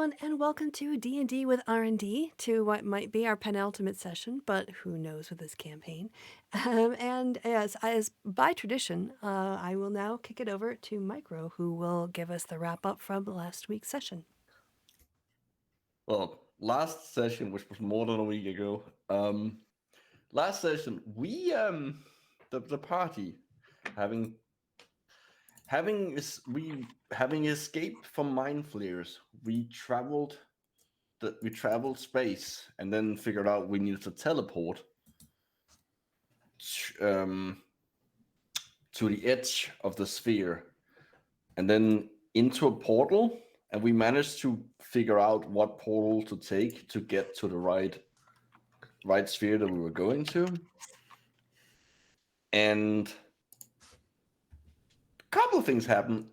everyone, and welcome to D&D with R&D, to what might be our penultimate session, but who knows with this campaign. And as by tradition, I will now kick it over to Micro, who will give us the wrap-up from last week's session. Well, last session, which was more than a week ago, last session, we, the party, having escaped from mind flares, we traveled space and then figured out we needed to teleport to the edge of the sphere and then into a portal, and we managed to figure out what portal to take to get to the right sphere that we were going to. And a couple of things happened.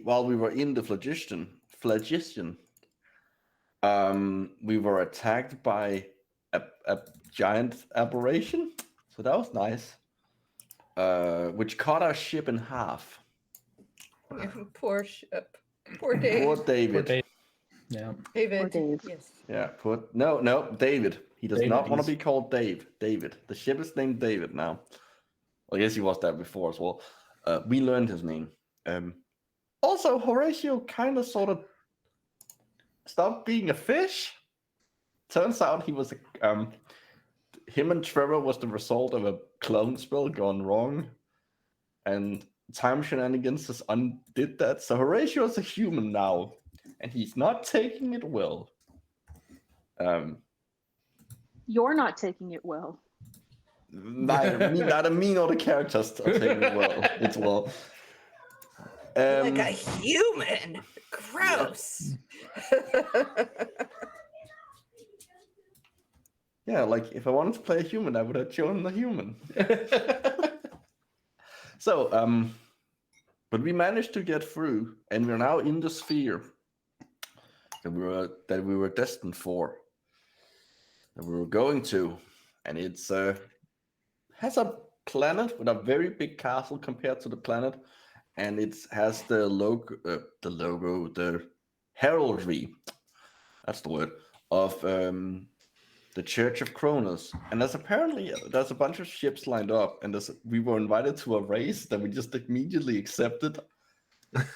While we were in the phlogiston, we were attacked by a giant aberration. So that was nice. Which cut our ship in half. Poor ship. Poor Dave. Poor David. Yeah. David. Poor Dave. Yes. Yeah, no, David. He does David, not want to he's- be called Dave. David. The ship is named David now. Well, I guess he was that before as well. We learned his name. Also, Horatio kind of sort of stopped being a fish. Turns out he was him and Trevor was the result of a clone spell gone wrong, and time shenanigans just undid that. So Horatio is a human now, and he's not taking it well. You're not taking it well. Neither me nor the characters are taking it well. It's well. Like a human. Gross. Yeah, like if I wanted to play a human, I would have chosen a human. So, but we managed to get through, and we're now in the sphere that we were destined for, that we were going to, and it's has a planet with a very big castle compared to the planet, and it has the heraldry. That's the word of the Church of Cronus, and there's a bunch of ships lined up, and we were invited to a race that we just immediately accepted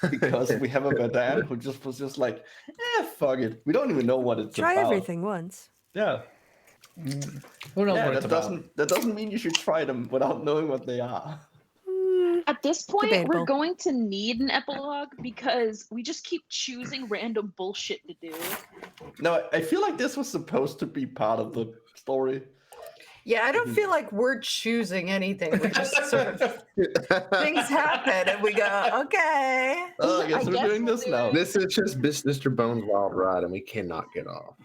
because we have a Badan who was just like, fuck it, we don't even know what it's Try about. everything once. Yeah, Who knows what it's that doesn't mean you should try them without knowing what they are. At this point, Debatable. we're going to need an epilogue because we just keep choosing random bullshit to do. No, I feel like this was supposed to be part of the story. Yeah, I don't feel like we're choosing anything. We just sort of things happen and we go, okay. Oh, I guess I we're guess doing we'll this do now. it. This is just Mr. Bones' wild ride, and we cannot get off.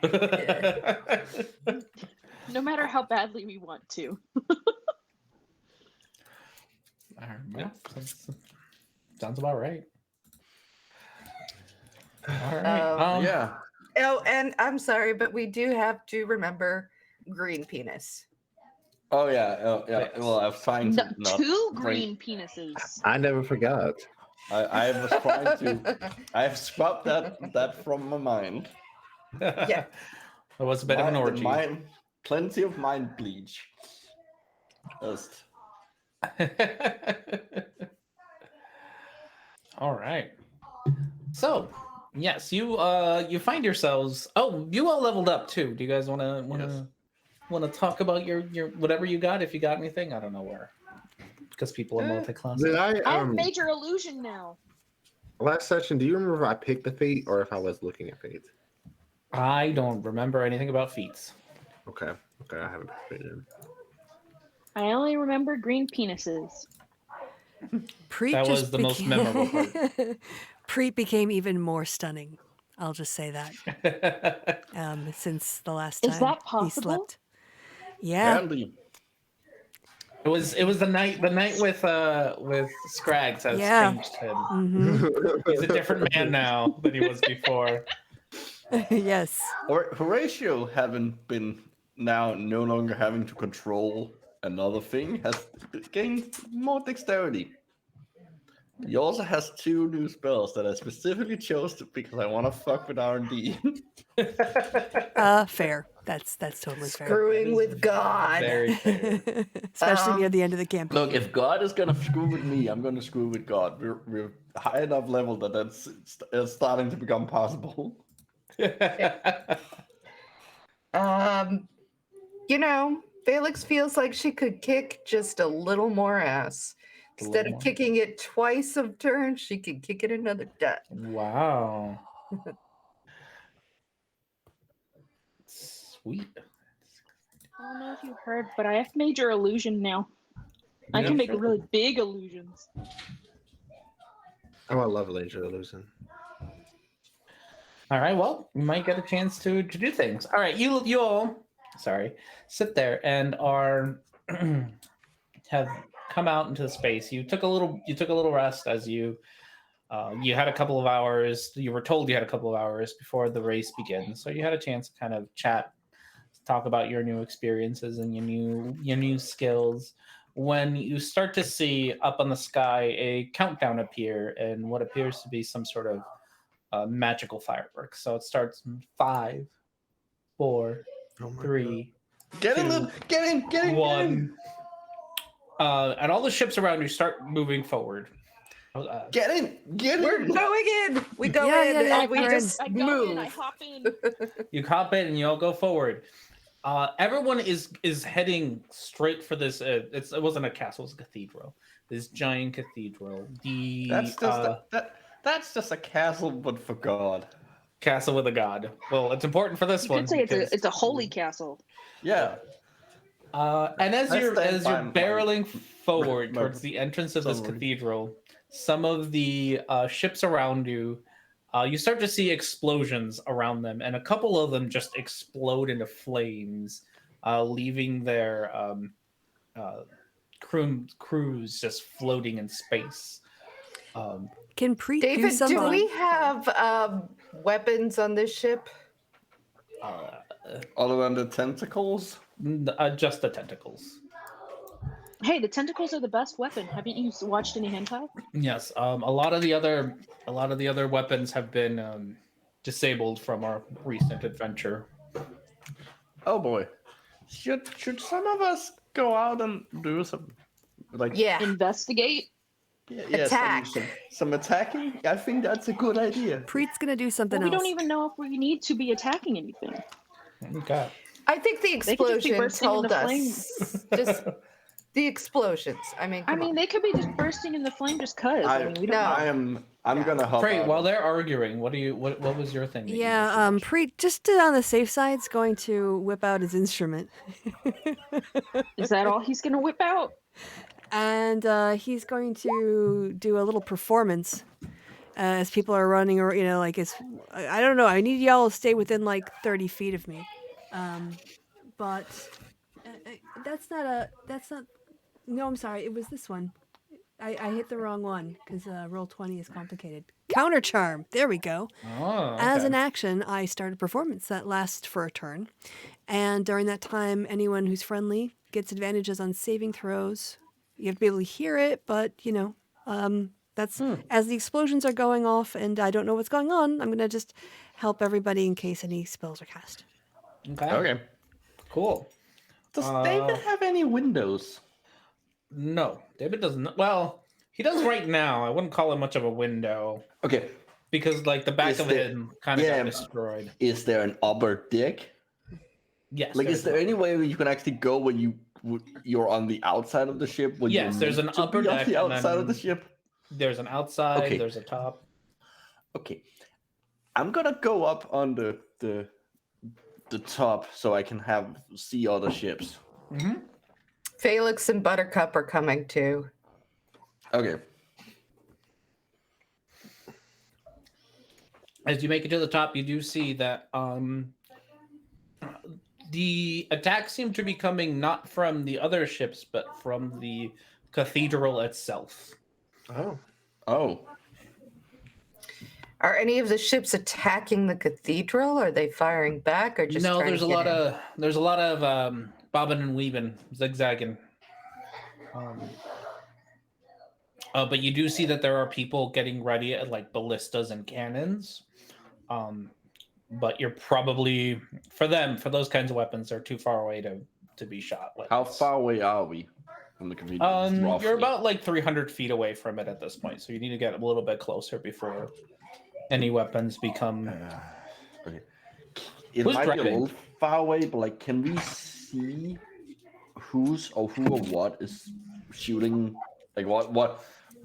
No matter how badly we want to. Yeah, sounds about right. All right. Yeah. Oh, and I'm sorry, but we do have to remember green penis. Oh yeah. Yes. Well, I was trying to not Two bring- green penises. I never forgot. I was trying to. I have scrubbed that from my mind. Yeah. It was a bit of an orgy. Plenty of mind bleach. Just. All right. So, yes, you find yourselves. Oh, you all leveled up too. Do you guys want to talk about your whatever you got? If you got anything, I don't know where, because people are multi-class. Did I I have major illusion now. last session? Do you remember if I picked the feat or if I was looking at feats? I don't remember anything about feats. Okay, I haven't picked it in. I only remember green penises. Preet That just was the most memorable part. Preet became even more stunning. I'll just say that. Since the last time Is that he possible? slept. Yeah. Apparently, It was the night with Scrags has Yeah. changed him. Hmm. He's a different man now than he was before. Yes. Horatio no longer having to control another thing has gained more dexterity. He also has 2 new spells that I specifically chose because I want to fuck with R&D. Fair. That's totally fair. Screwing with God. Very fair. Especially near Um, the end of the campaign. Look, if God is gonna screw with me, I'm gonna screw with God. We're high enough level that it's starting to become possible. You know, Felix feels like she could kick just a little more ass. A Instead little of more. kicking it twice a turn, she could kick it another time. Wow. Sweet. I don't know if you heard, but I have major illusion now. I Yeah. can make really big illusions. Oh, I love Laser Illusion. All right. Well, you might get a chance to do things. All right. You all, sorry, sit there and are have come out into space. You took a little rest as you had a couple of hours. You were told you had a couple of hours before the race begins, so you had a chance to kind of chat, talk about your new experiences and your new skills. When you start to see up on the sky a countdown appear and what appears to be some sort of magical fireworks. So it starts in 5, 4, Oh my 3, Get in, Two, get in, get in. 1. And all the ships around you start moving forward. Get in, get We're in. going in. We go Yeah, in yeah, yeah, and we we're just I go in, I move. hop in. You hop in and you all go forward. Everyone is heading straight for this. It wasn't a castle; it was a cathedral. This giant cathedral. The That's just a castle, but for God. castle with a god. Well, it's important for this You one. could say because- it's a holy castle. Yeah. And as I you're stand by my- barreling forward my towards the entrance of this summary. cathedral, some of the ships around you, you start to see explosions around them, and a couple of them just explode into flames, leaving their crews just floating in space. Can Preet do David, something? do we have weapons on this ship? All around the tentacles. Just the tentacles. Hey, the tentacles are the best weapon. Haven't you watched any hentai? Yes, a lot of the other weapons have been disabled from our recent adventure. Oh boy. Should some of us go out and do some Yeah. Investigate. Attack. Some attacking? I think that's a good idea. Preet's gonna do something Well, we else. don't even know if we need to be attacking anything. Okay. I think the They could just be explosion bursting told into us. Just the explosions. I mean, I come mean, on. they could be just bursting in the flame just cause. I mean, we don't know. I'm gonna hop Great. out. While they're arguing, what was your thing? that you Yeah, just Preet, just on the safe side, is going to whip out his instrument. Is that all he's gonna whip out? And he's going to do a little performance as people are running, or like it's. I don't know. I need y'all to stay within like 30 feet of me, but that's not a. That's not. No, I'm sorry. It was this one. I hit the wrong one because roll 20 is complicated. Counter charm. There we go. Oh, As okay. an action, I start a performance that lasts for a turn, and during that time, anyone who's friendly gets advantages on saving throws. You have to be able to hear it, but that's as the explosions are going off, and I don't know what's going on. I'm gonna just help everybody in case any spells are cast. Okay. Cool. Does David have any windows? No, David doesn't. Well, he does right now. I wouldn't call it much of a window Okay. because, like, the back Is of there- him kind of yeah, got destroyed. Is there an upper deck? Yes. Like, there's is there any way where you can actually go when you're on the outside of the ship? When Yes, you're there's an meant to upper be on deck the and outside of the then- ship. There's an outside. Okay. There's a top. Okay, I'm gonna go up on the top so I can see other ships. Mm-hmm. Felix and Buttercup are coming too. Okay. As you make it to the top, you do see that the attacks seem to be coming not from the other ships, but from the cathedral itself. Oh. Oh. Are any of the ships attacking the cathedral? Are they firing back or just No, trying there's to a get lot in? of bobbing and weaving, zigzagging. But you do see that there are people getting ready at like ballistas and cannons. But you're probably for those kinds of weapons, they're too far away to be shot. How far away are we from the cathedral? You're roughly? about like 300 feet away from it at this point, so you need to get a little bit closer before any weapons become. Okay. It Who's might be a driving? little far away, but like, can we see who or what is shooting? Like, what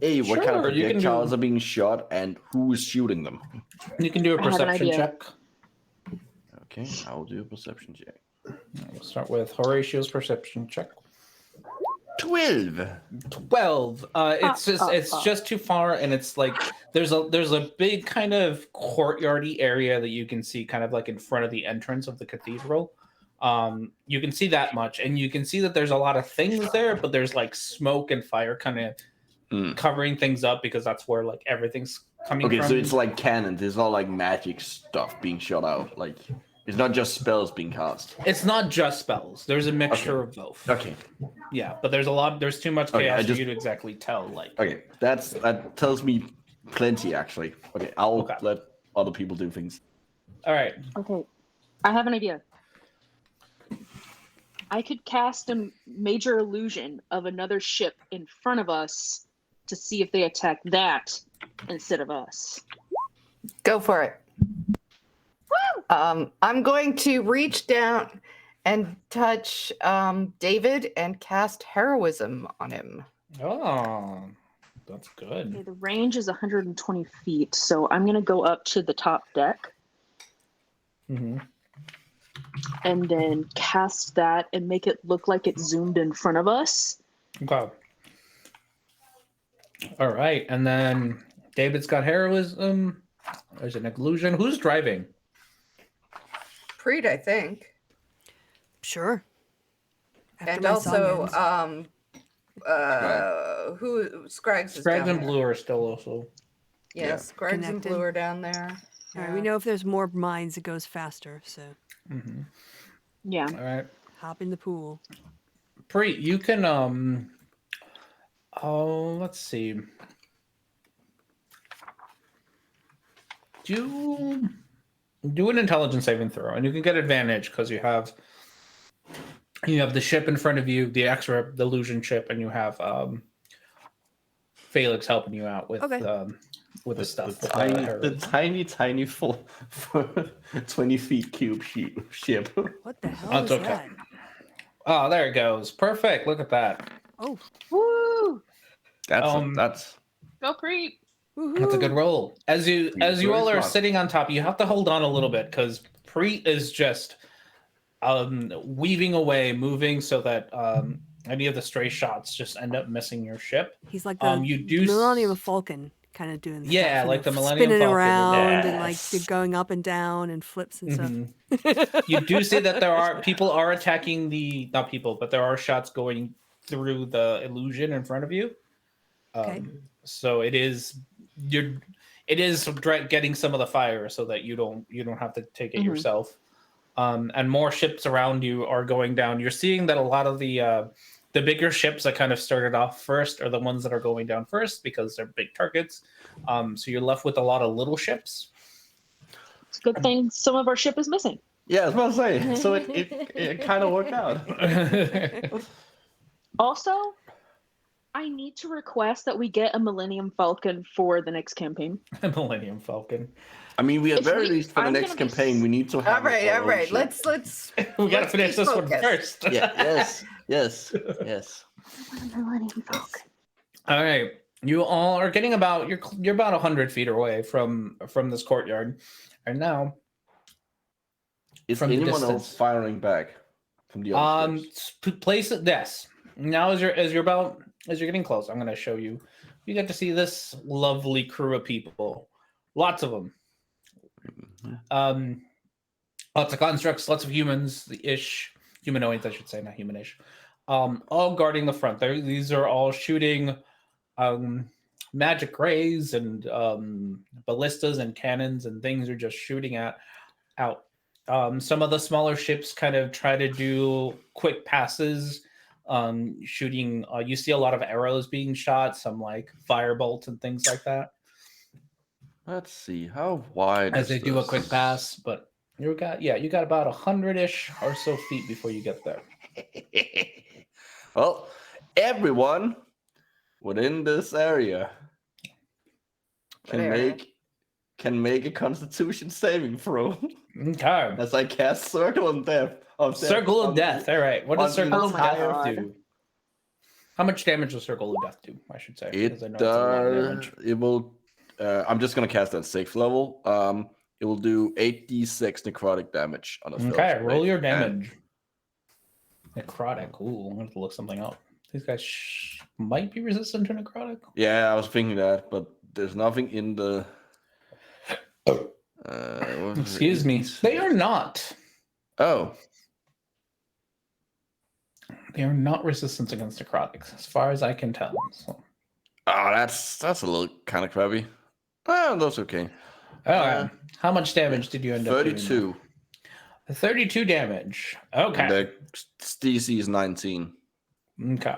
kind of Sure, you can projectiles do- are being shot, and who is shooting them? You can do a I have an perception idea. check. Okay, I'll do a perception check. We'll start with Horatio's perception check. 12. 12. It's just too far, and it's like there's a big kind of courtyardy area that you can see kind of like in front of the entrance of the cathedral. You can see that much, and you can see that there's a lot of things there, but there's like smoke and fire kind of covering things up because that's where like everything's coming Okay, from. so it's like cannons. It's not like magic stuff being shot out. Like, it's not just spells being cast. It's not just spells. There's a mixture of both. Okay, Yeah, but there's too much Okay, chaos I for just- you to exactly tell. Like, okay, that tells me plenty actually. Okay, I'll Okay. let other people do things. all right, Okay, I have an idea. I could cast a major illusion of another ship in front of us to see if they attack that instead of us. Go for it. I'm going to reach down and touch David and cast heroism on him. oh, that's Okay, good. the range is 120 feet, so I'm going to go up to the top deck Mm-hmm. and then cast that and make it look like it's zoomed in front of us. Okay. All right, and then David's got heroism. There's an illusion. Who's driving? Preet, I think. Sure. After And my song also, ends. who Scraggs is Scraggs down and there. Blue are still also. Yes, Scraggs and Connected. Blue are down there. All right, we know if there's more mines, it goes faster. So Mm-hmm. Yeah. All right, hop in the pool. Pre, you can oh, let's see. Do an intelligence saving throw, and you can get advantage because you have the ship in front of you, the illusion ship, and you have Felix helping you out with Okay. with the stuff. The with tiny full 20 feet cube ship. What the hell That's is okay. that? Oh, there it goes. Perfect. Look at that. Oh, Woo! That's Go Preet! That's a good roll. As you Very all are smart. sitting on top, you have to hold on a little bit because Preet is just weaving away, moving so that any of the stray shots just end up missing your ship. he's like the You do Millennium Falcon kind of doing. Yeah, stuff, like the Millennium spinning Falcon. around and like Yes. going up and down and flips and stuff. Mhm. You do see that there are people are attacking not people, but there are shots going through the illusion in front of you. Okay. So it is getting some of the fire so that you don't have to take it Mhm. yourself. And more ships around you are going down. You're seeing that a lot of the bigger ships that kind of started off first are the ones that are going down first because they're big targets. So you're left with a lot of little ships. It's a good thing some of our ship is missing. yeah, I was about to say. So it kind of worked out. Also, I need to request that we get a Millennium Falcon for the next campaign. Millennium Falcon. I mean, we at If very we- least for the I'm next gonna be campaign, we need to have. All right, our all own right. ship. Let's We gotta let's finish be this one focused. first. Yeah. Yes. Millennium Falcon. All right, you all are getting about you're about 100 feet away from this courtyard, and now Is From the anyone distance. else firing back from the other ships? place it. Yes. Now as you're getting close, I'm going to show you. You get to see this lovely crew of people, lots of them. Lots of constructs, lots of humanoids, I should say, not humanish. All guarding the front. These are all shooting magic rays and ballistas and cannons and things are just shooting out. Some of the smaller ships kind of try to do quick passes shooting. You see a lot of arrows being shot, some like firebolt and things like that Let's see how wide as is they do a quick this? pass. But you got about 100-ish or so feet before you get there. Well, everyone within this area What area? can make a Constitution saving throw Okay. as I cast Circle of Death. Circle of Death. All right. What does on Circle the of entire Death God. do? How much damage does Circle of Death do? I should say. because I It know it's a lot of does. damage. It will. I'm just gonna cast at 6th level. It will do 8d6 necrotic damage on a spell Okay, save. roll your And- damage. Necrotic. Ooh, I'm going to look something up. These guys might be resistant to necrotic. Yeah, I was thinking that, but there's nothing in the. what was it? Excuse me. They are not. Oh, They are not resistant against necrotics, as far as I can tell. So. that's a little kind of crappy. Well, that's okay. How much damage did you end up doing? 32. 32 damage. Okay. And the DC is 19. Okay.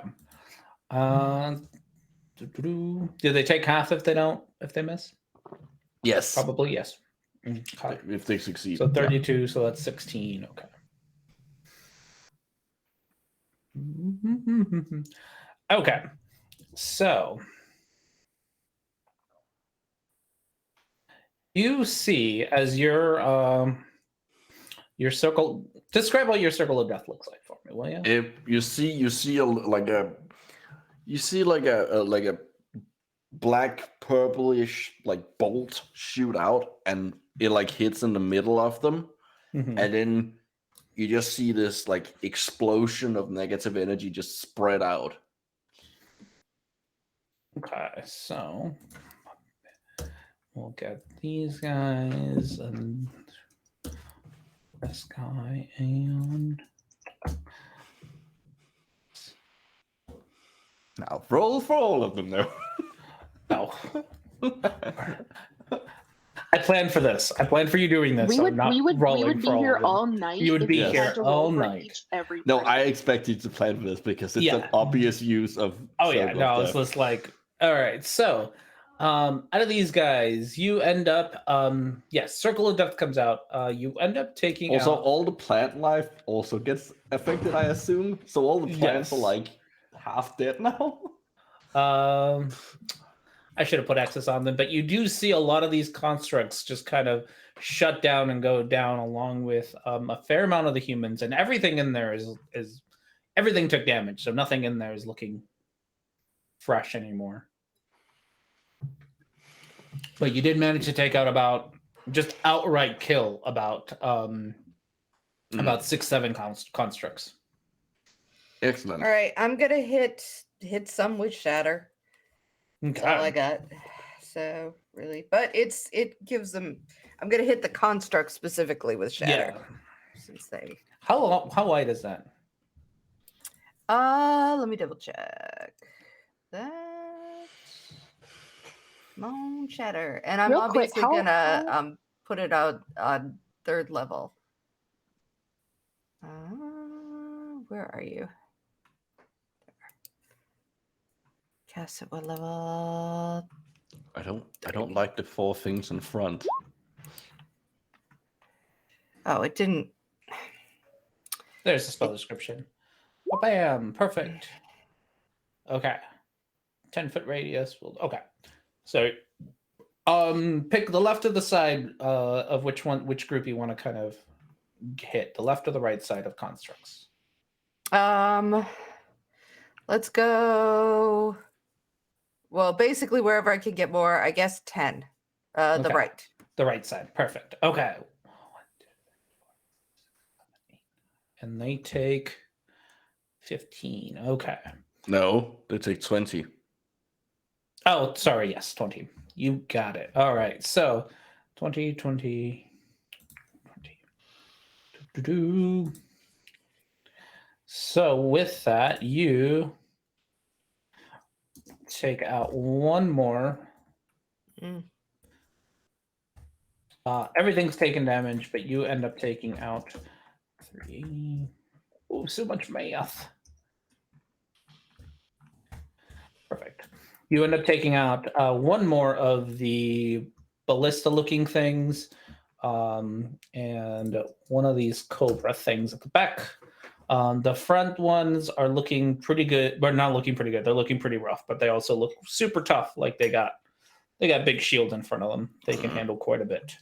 Do they take half if they miss? Yes. Probably yes. Okay. If they succeed. So 32, so that's 16. Okay. Okay. So you see as your circle, describe what your circle of death looks like for me, will you? If you see like a black purplish like bolt shoot out, and it like hits in the middle of them, Mhm. and then you just see this like explosion of negative energy just spread out. Okay, so we'll get these guys and this guy and Now roll for all of them though. no. I planned for this. I planned for you doing this. We so would I'm not we would rolling be for all here of them. all night. You would if be we here had to roll all for night. every No, fight. I expect you to plan for this because it's an Yeah. obvious use of. Oh yeah, Circle no, of it's Death. just like all right. So, out of these guys, you end up, yes, Circle of Death comes out. You end up taking Also, out. all the plant life also gets affected, I assume. So all the plants are Yes. like half dead now. I should have put X's on them, but you do see a lot of these constructs just kind of shut down and go down, along with a fair amount of the humans, and everything in there is everything took damage, so nothing in there is looking fresh anymore. But you did manage to take out about just outright kill about 6-7 constructs. Excellent. All right, I'm gonna hit some with shatter. That's all I got. So really, but it gives them. I'm gonna hit the construct specifically with shatter Yeah. since they. How wide is that? Let me double check. That. Come on, shatter, and I'm Real quick, obviously gonna put it out on 3rd level. Where are you? Cast at what level? I don't like the 4 things in front. Oh, it didn't. There's the spell description. Bam! Perfect. Okay. 10-foot radius. Okay. So, pick the left or the side of which group you want to kind of hit. The left or the right side of constructs. Let's go. Well, basically wherever I can get more, I guess 10. The Okay. right. The right side. Perfect. Okay. And they take 15. Okay. No, they take 20. Oh, sorry. Yes, 20. You got it. All right. So 20. Do-do-do. So with that, you take out one more. Mm. Everything's taken damage, but you end up taking out 3. Oh, so much math. You end up taking out one more of the ballista-looking things, and one of these cobra things at the back. The front ones are looking pretty good, but not looking pretty good. They're looking pretty rough, but they also look super tough. Like they got big shield in front of them. They can handle quite a bit.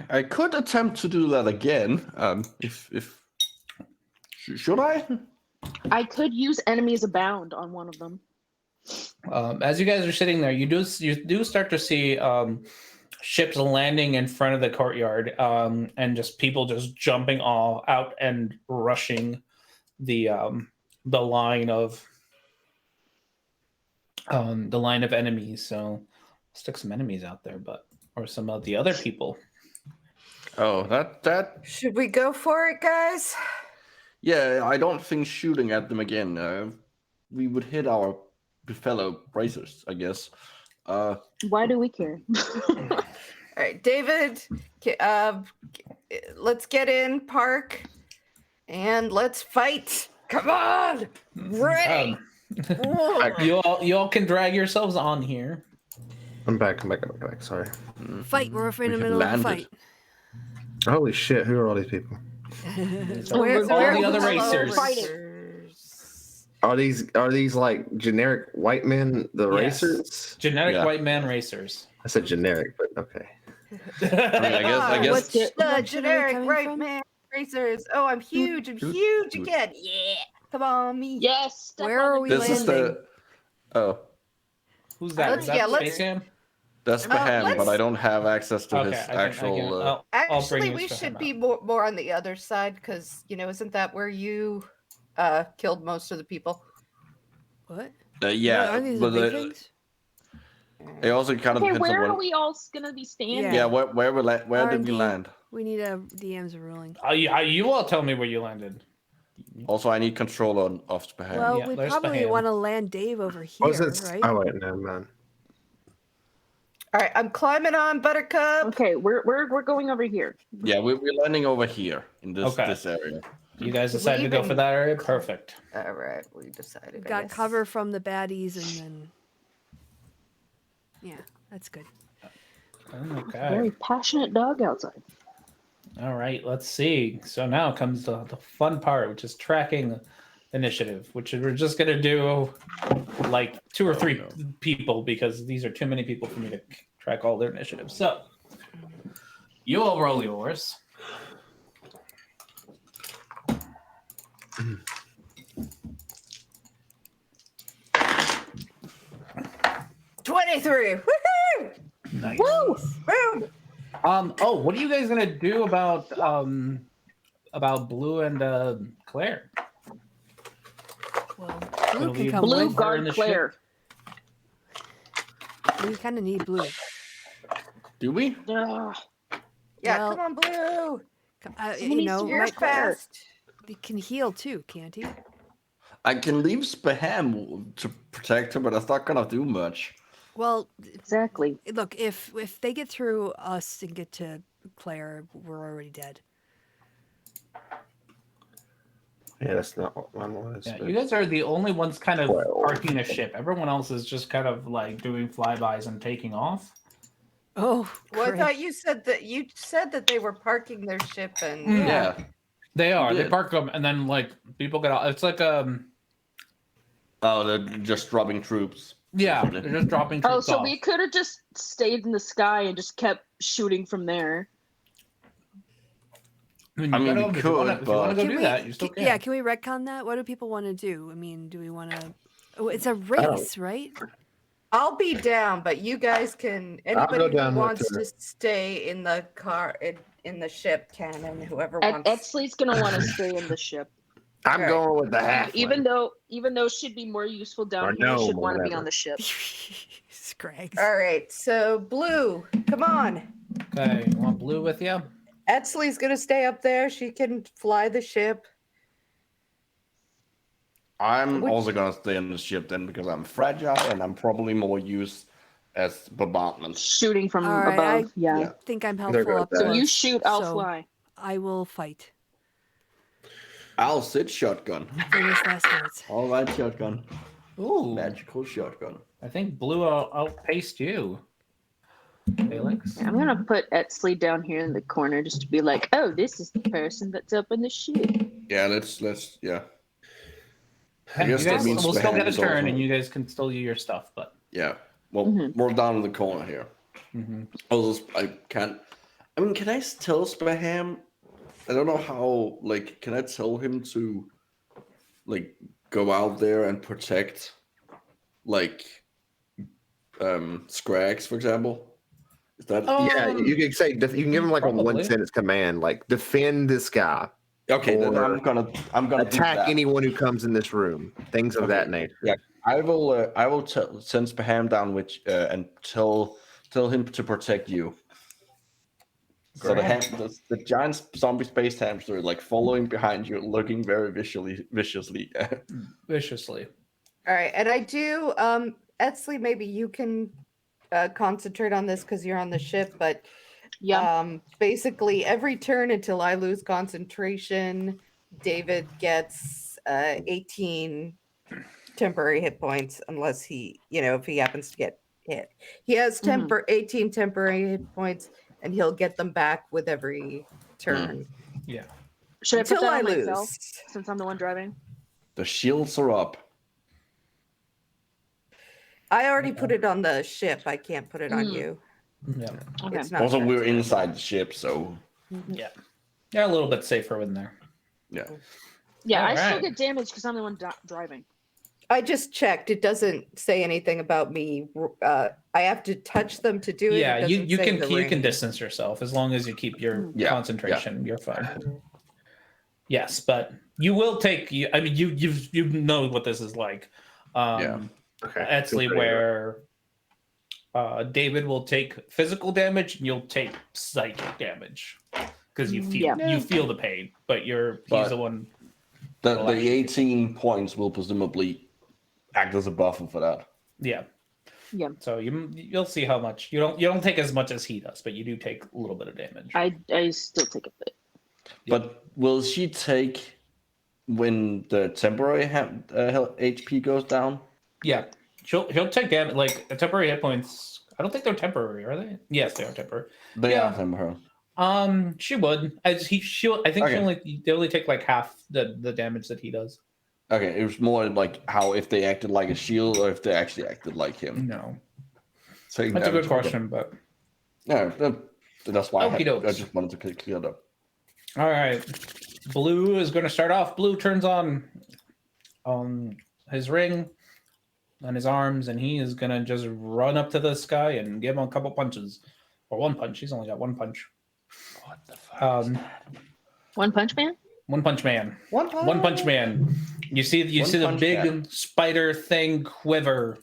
I could attempt to do that again. Should I? I could use enemies abound on one of them. As you guys are sitting there, you do start to see ships landing in front of the courtyard, and just people just jumping all out and rushing the line of enemies. So stick some enemies out there, or some of the other people. Oh, that. Should we go for it, guys? Yeah, I don't think shooting at them again. We would hit our fellow racers, I guess. Why do we care? All right, David, let's get in, park, and let's fight. Come on, ready. You all can drag yourselves on here. I'm back. Sorry. Fight. We're in the We have middle of a landed. fight. Holy shit! Who are all these people? Where- all where- the other Hello, racers. Are these like generic white men? The Yes. racers? Generic Yeah. white man racers. I said generic, but okay. I mean, I guess. What's The what generic coming right from? man racers. Oh, I'm huge. I'm huge again. Yeah. Come on, me. Yes. step Where on are the we This is landing? the. Oh, Who's that? Is that let's- Space Jam? that's Baham, but let's- I don't have access to his actual. I'll bring Actually, you we to should him be out. more on the other side because isn't that where you killed most of the people? What? Yeah, Are these the but big things? it also kind of Okay, depends where on are what. we all gonna be standing? Yeah, where did we R&D. land? We need a DM's ruling. You all tell me where you landed. Also, I need control of Baham. Well, yeah, we there's probably Baham. want to land Dave over here, Was it? right? Oh wait, no man. All right, I'm climbing on Buttercup. Okay, we're going over here. Yeah, we're landing over here in this Okay. this area. You guys Should we decided to go even- for that area? Perfect. All right, we decided. We've I got guess. cover from the baddies, and then yeah, that's good. Okay. Very passionate dog outside. All right, let's see. So now comes the fun part, which is tracking initiative, which we're just going to do like 2 or 3 people because these are too many people for me to track all their initiatives. So you all roll yours. 23. Woohoo! Nice. Woo! Boom! Oh, what are you guys going to do about Blue and Claire? Well, It'll Blue be can come Blue Blue with. guard in guard the Claire. We kind of need Blue. Do we? Ugh. Yeah, Well, come on, Blue. You know, You're might, fast. he can heal too, can't he? I can leave Baham to protect her, but that's not gonna do much. Well, Exactly. look, if they get through us and get to Claire, we're already dead. Yeah, that's not what mine was. Yeah, but- you guys are the only ones kind of Well. parking a ship. Everyone else is just kind of like doing flybys and taking off. Oh, Well, I great. thought you said that they were parking their ship and Mm. Yeah. They are. They did. park them, and then like people get out. It's like Oh, they're just dropping troops. yeah, basically. they're just dropping Oh, troops so off. we could have just stayed in the sky and just kept shooting from there. I mean, we if you wanna could, go but- do that, you still can. Yeah, can we retcon that? What do people want to do? I mean, do we want to? Oh, it's a race, right? I'll be down, but you guys can. I'll go Anybody who down with wants her. to stay in the car in the ship can, and whoever Ed- wants. Exley's gonna want to stay in the ship, I'm Alright. going with the half. even though she'd be more useful down Or here. no, She'd want to be whatever. on the ship. Scrags. All right, so Blue, come on. Okay, you want Blue with you? Etzley's gonna stay up there. She can fly the ship. I'm Which- also gonna stay in the ship then because I'm fragile and I'm probably more used as bombardment. Shooting from All right, above. Yeah. yeah. Think I'm They're helpful good up at So that. you close, shoot, I'll so fly. I will fight. I'll sit shotgun. Famous last words. All right, shotgun. Ooh, magical shotgun. I think Blue outpaced you, Felix. I'm gonna put Etsley down here in the corner just to be like, oh, this is the person that's up in the ship. Yeah, let's yeah. And guess you that guys means will still get a Spahan's turn, also- and you guys can still use your stuff, but. Yeah. Well, Mhm. we're down in the corner here. I can't. I mean, can I tell Spaham? I don't know how. Like, can I tell him to, like, go out there and protect, like, Scrags, for example? Is that Yeah, you can say you can give him like a Probably. 1 sentence command, like defend this guy, okay? Then or I'm gonna do attack that. anyone who comes in this room, things of that Okay. nature. Yeah, I will send Spaham down with and tell him to protect you. So Great. the giant zombie space hamster is like following behind you, looking very viciously. Viciously. All right, and I do, Etsley, maybe you can concentrate on this because you're on the ship, but Yeah. basically every turn until I lose concentration, David gets 18 temporary hit points unless he, if he happens to get hit. He has Mhm. 18 temporary hit points and he'll get them back with every turn Yeah. Should I put until that I on lose. myself since I'm the one driving? The shields are up. I already put it on the ship. I can't put it on Mm. you. Yeah. Okay. It's not Also, we're transferable. inside the ship, so Yeah. Yeah, a little bit safer in there. yeah. Yeah, I All still right. get damage because I'm the one driving. I just checked. It doesn't say anything about me. I have to touch them to do it. Yeah, It you doesn't you say can the you can ring. distance yourself as long as you keep your Mm. Yeah, concentration. You're fine. Yes, but you will take. I mean, you know what this is like. Yeah. Okay. Etsley, Good. where David will take physical damage and you'll take psychic damage because you feel Yeah. you feel the pain, but he's But- the one. The Well, the actually- 18 points will presumably act as a buffer for that. Yeah. Yeah. So you'll see how much you don't take as much as he does, but you do take a little bit of damage. I still take a bit. But will she take when the temporary HP goes down? Yeah, she'll take damage like temporary hit points. I don't think they're temporary, are they? Yes, they are temporary. They Yeah. are temporary. She would. I think she Okay. they only take like half the damage that he does. Okay, it was more like how if they acted like a shield or if they actually acted like him. No, Taking that's a good damage. Okay. question, but Yeah, that's why I Okey-dokes. just wanted to clear it up. all right. Blue is going to start off. Blue turns on his ring on his arms, and he is going to just run up to this guy and give him a couple punches, or one punch. He's only got one punch. What the fuck? One Punch Man? One Punch Man. One Punch Man. You see One the Punch big Man. spider thing quiver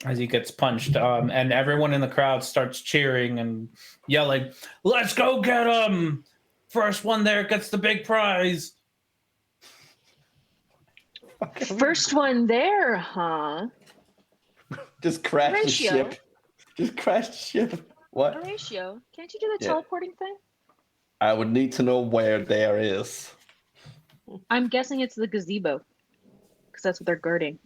as he gets punched, and everyone in the crowd starts cheering and yelling, "Let's go get him! First one there gets the big prize." First one there, huh? Just crash the Ratio. ship. Just crash the ship. What? Horatio, can't you do the Yeah. teleporting thing? I would need to know where there is. I'm guessing it's the gazebo because that's what they're guarding.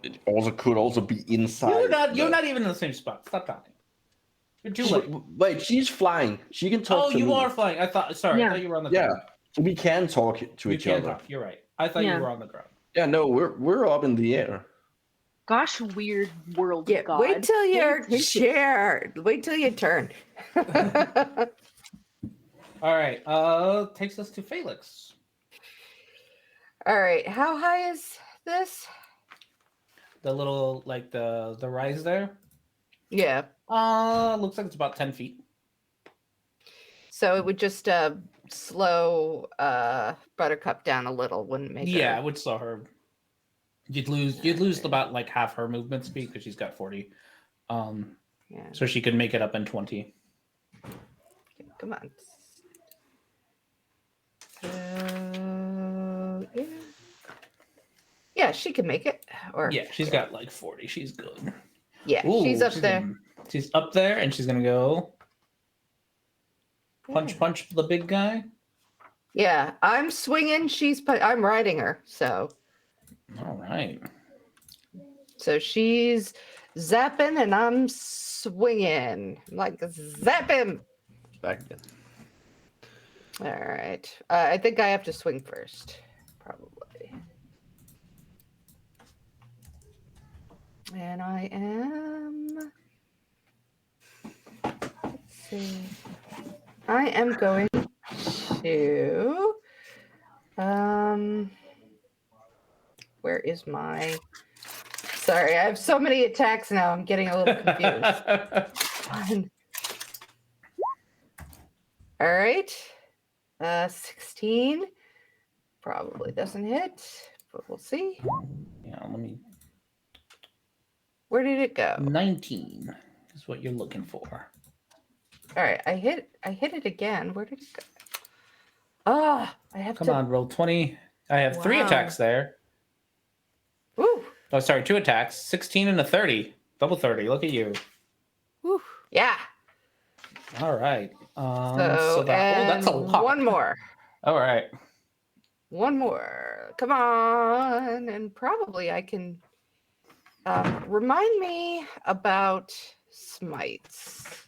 It also could also be inside. You're the- not even in the same spot. Stop talking. You're too Wait, late. wait, she's flying. She can talk Oh, to you me. are flying. I thought Yeah. you were on the Yeah, ground. we can talk to You each can other. talk. You're right. I thought Yeah. you were on the ground. Yeah, no, we're up in the air. Gosh, weird world Yeah, god. wait till Pay your attention. chair. Wait till your turn. All right. Takes us to Felix. All right, how high is this? The little like the rise there. Yeah, Looks like it's about 10 feet. so it would just slow Buttercup down a little, wouldn't make Yeah, I her. would saw her. You'd lose about like half her movement speed because she's got 40. Yeah, So she could make it up in 20. come on. Yeah. Yeah, she can make it. Or Yeah, she's got like 40. She's good. yeah, Ooh, she's up there. She's up there, and she's gonna go punch the big guy. Yeah, I'm swinging. I'm riding her. So All right. she's zapping and I'm swinging. Like zap him. Back again. All right. I think I have to swing first, probably. And I am. Let's see. I am going to. Where is my? Sorry, I have so many attacks now. I'm getting a little confused. Fun. All right. 16 probably doesn't hit, but we'll see. Yeah, let me. Where did it go? 19 is what you're looking for. All right, I hit it again. Where did it go? Ah, I have Come to. on, roll 20. I have 3 Wow. attacks there. Ooh, Oh, sorry, 2 attacks. 16 and a 30. Double 30. Look at you. Whew. yeah. All right. So, that's a and lot. one more. All right. One more. Come on, and probably I can. Remind me about smites.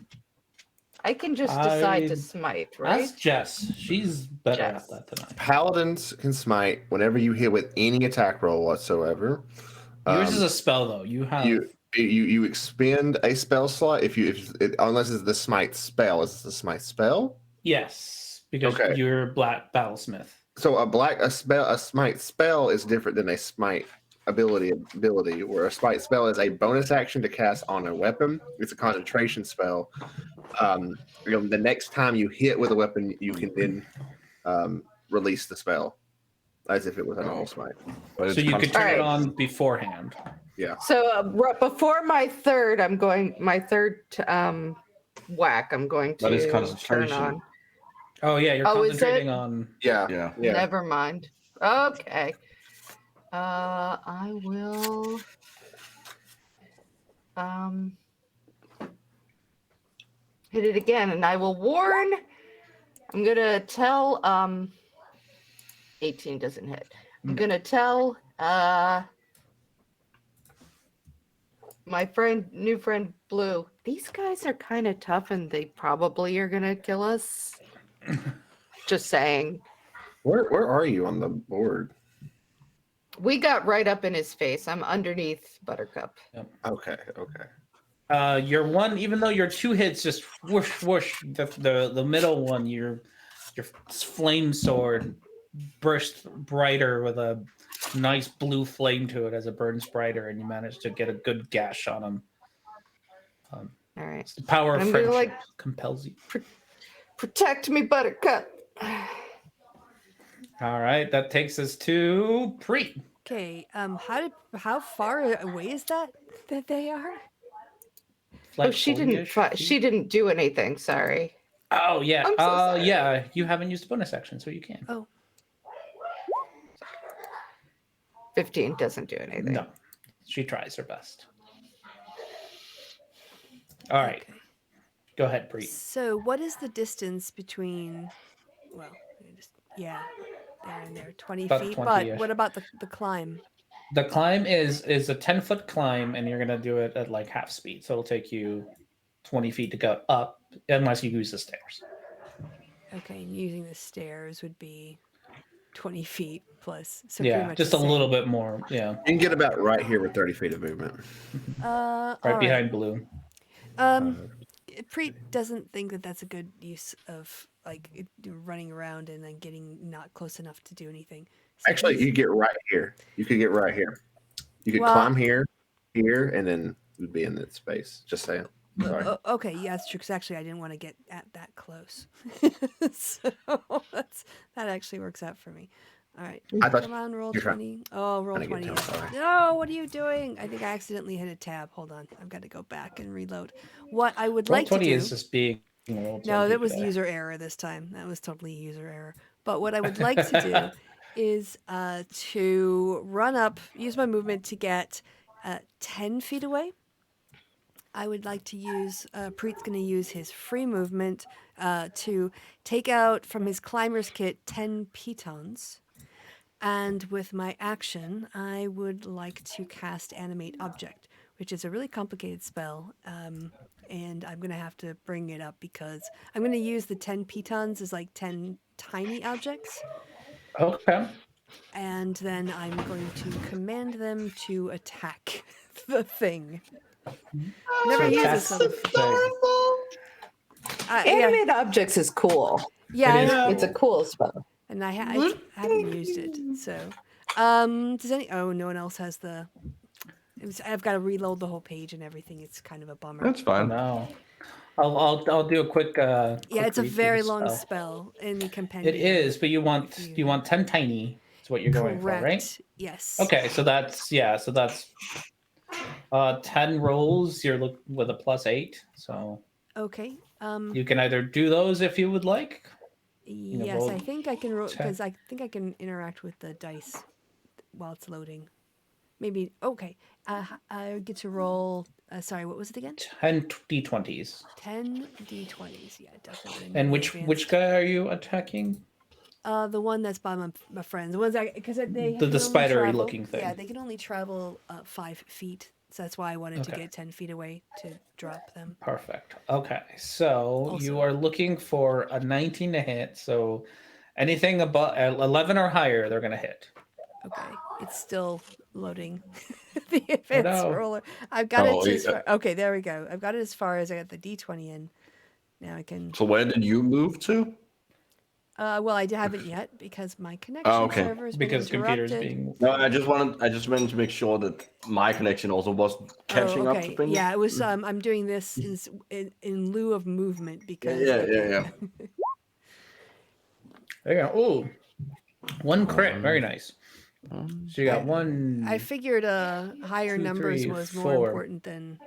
I can just decide to smite, right? Ask Jess. She's better Jess. at that than I am. Paladins can smite whenever you hit with any attack roll whatsoever. Yours is a spell, though. You have. You expend a spell slot unless it's the smite spell. Is it the smite spell? Yes, because Okay. you're Black Battlesmith. So a smite spell is different than a smite ability, where a smite spell is a bonus action to cast on a weapon. It's a concentration spell. The next time you hit with a weapon, you can then release the spell as if it was a normal smite. But So it's you could turn it Alright. on beforehand. So before my third, whack. I'm going That is to turn concentration. on. Oh, yeah, you're Oh, is it? concentrating on. Yeah. Yeah. Yeah. Never mind. Okay. I will. Hit it again, and I will warn. I'm gonna tell. 18 doesn't hit. I'm No. gonna tell. My new friend Blue. These guys are kind of tough, and they probably are gonna kill us. Just saying. Where are you on the board? We got right up in his face. I'm underneath Buttercup. Okay. Your one, even though your 2 hits just whoosh whoosh, the middle one, your flame sword burst brighter with a nice blue flame to it as it burns brighter, and you manage to get a good gash on him. All right. It's the power of I'm gonna, friendship like, compels you. Protect me, Buttercup. All right, that takes us to Preet. Okay. How far away is that they are? Oh, she didn't. 40-ish feet. She didn't do anything. Sorry. Oh yeah. I'm so sorry. Yeah. You haven't used a bonus action, so you can. Oh. 15 doesn't do anything. No, she tries her best. All right, Okay. go ahead, Preet. So, what is the distance between? Well, there and there, 20 About feet. 20-ish. But what about the climb? The climb is a 10-foot climb, and you're gonna do it at like half speed, so it'll take you 20 feet to go up, unless you use the stairs. Okay, and using the stairs would be 20 feet plus. So pretty Yeah, much just the a same. little bit more. Yeah, You can get about right here with 30 feet of movement. All right behind Blue. Preet doesn't think that that's a good use of running around and then getting not close enough to do anything. So Actually, he's- you get right here. You could get right here. You could Well- climb here, and then you'd be in that space. Just saying. Sorry. Okay, yeah, that's true. Because actually, I didn't want to get at that close, so that actually works out for me. All right, I thought come on, roll you're trying- 20. Oh, roll trying to get 20. to him, sorry. No, what are you doing? I think I accidentally hit a tab. Hold on, I've got to go back and reload. What I would Roll like to 20 do. is just being rolled. No, that was user error this time. That was totally user error. But what I would like to do is to run up, use my movement to get 10 feet away. I would like to use, Preet's going to use his free movement to take out from his climber's kit 10 pitons. And with my action, I would like to cast Animate Object, which is a really complicated spell. And I'm going to have to bring it up because I'm going to use the 10 pitons as like 10 tiny objects. Okay. And then I'm going to command them to attack the thing. Never So used attack this one. the thing. Yeah, Animate objects is cool. yeah, It is. It's a cool spell. and I haven't used it. So, does any? Oh, no one else has the. I've got to reload the whole page and everything. It's kind of a bummer. That's fine. No. I'll do a quick. Yeah, quick it's a read through very the long spell. spell in the compendium. It is, but you want If you- you want 10 tiny. Is what you're going Correct. for, right? Yes. Okay, so that's 10 rolls. You're with a +8, so Okay. you can either do those if you would like. know, Yes, roll I think I can roll 10. because I think I can interact with the dice while it's loading. Maybe okay. I get to roll. Sorry, what was it again? 10 d20s. 10 d20s. Yeah, definitely. And which guy are you attacking? The one that's by my friends. The ones because they The can only spidery travel- looking thing. Yeah, they can only travel 5 feet. So that's why I wanted to Okay. get 10 feet away to drop them. Perfect. Okay, so you are looking for a 19 to hit. So anything above 11 or higher, they're gonna hit. Okay, it's still loading. The advanced no. roller. I've got Oh, it as yeah. far. Okay, there we go. I've got it as far as I got the d20 in. Now I can. So where did you move to? Well, I haven't yet because my connection okay. server has Because been computers interrupted. being No, I just wanted to make sure that my connection also was catching up to things. Yeah, it was. I'm doing this in lieu of movement because. Yeah. There you go. Ooh, one crit. Very nice. So you got one. I figured higher 2, numbers 3, was 4. more important than.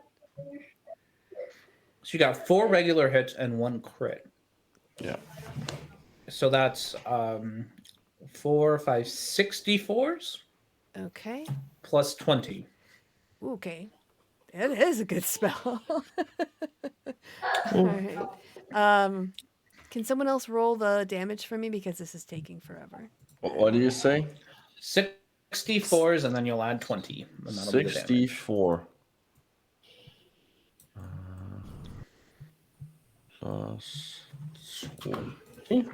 So you got 4 regular hits and 1 crit. Yeah. So that's 4, 5, 64s Okay. plus 20. Okay. It is a good spell. All right. Can someone else roll the damage for me because this is taking forever? What do you say? 64s, and then you'll add 20. And that'll be the damage. 64. Plus 20.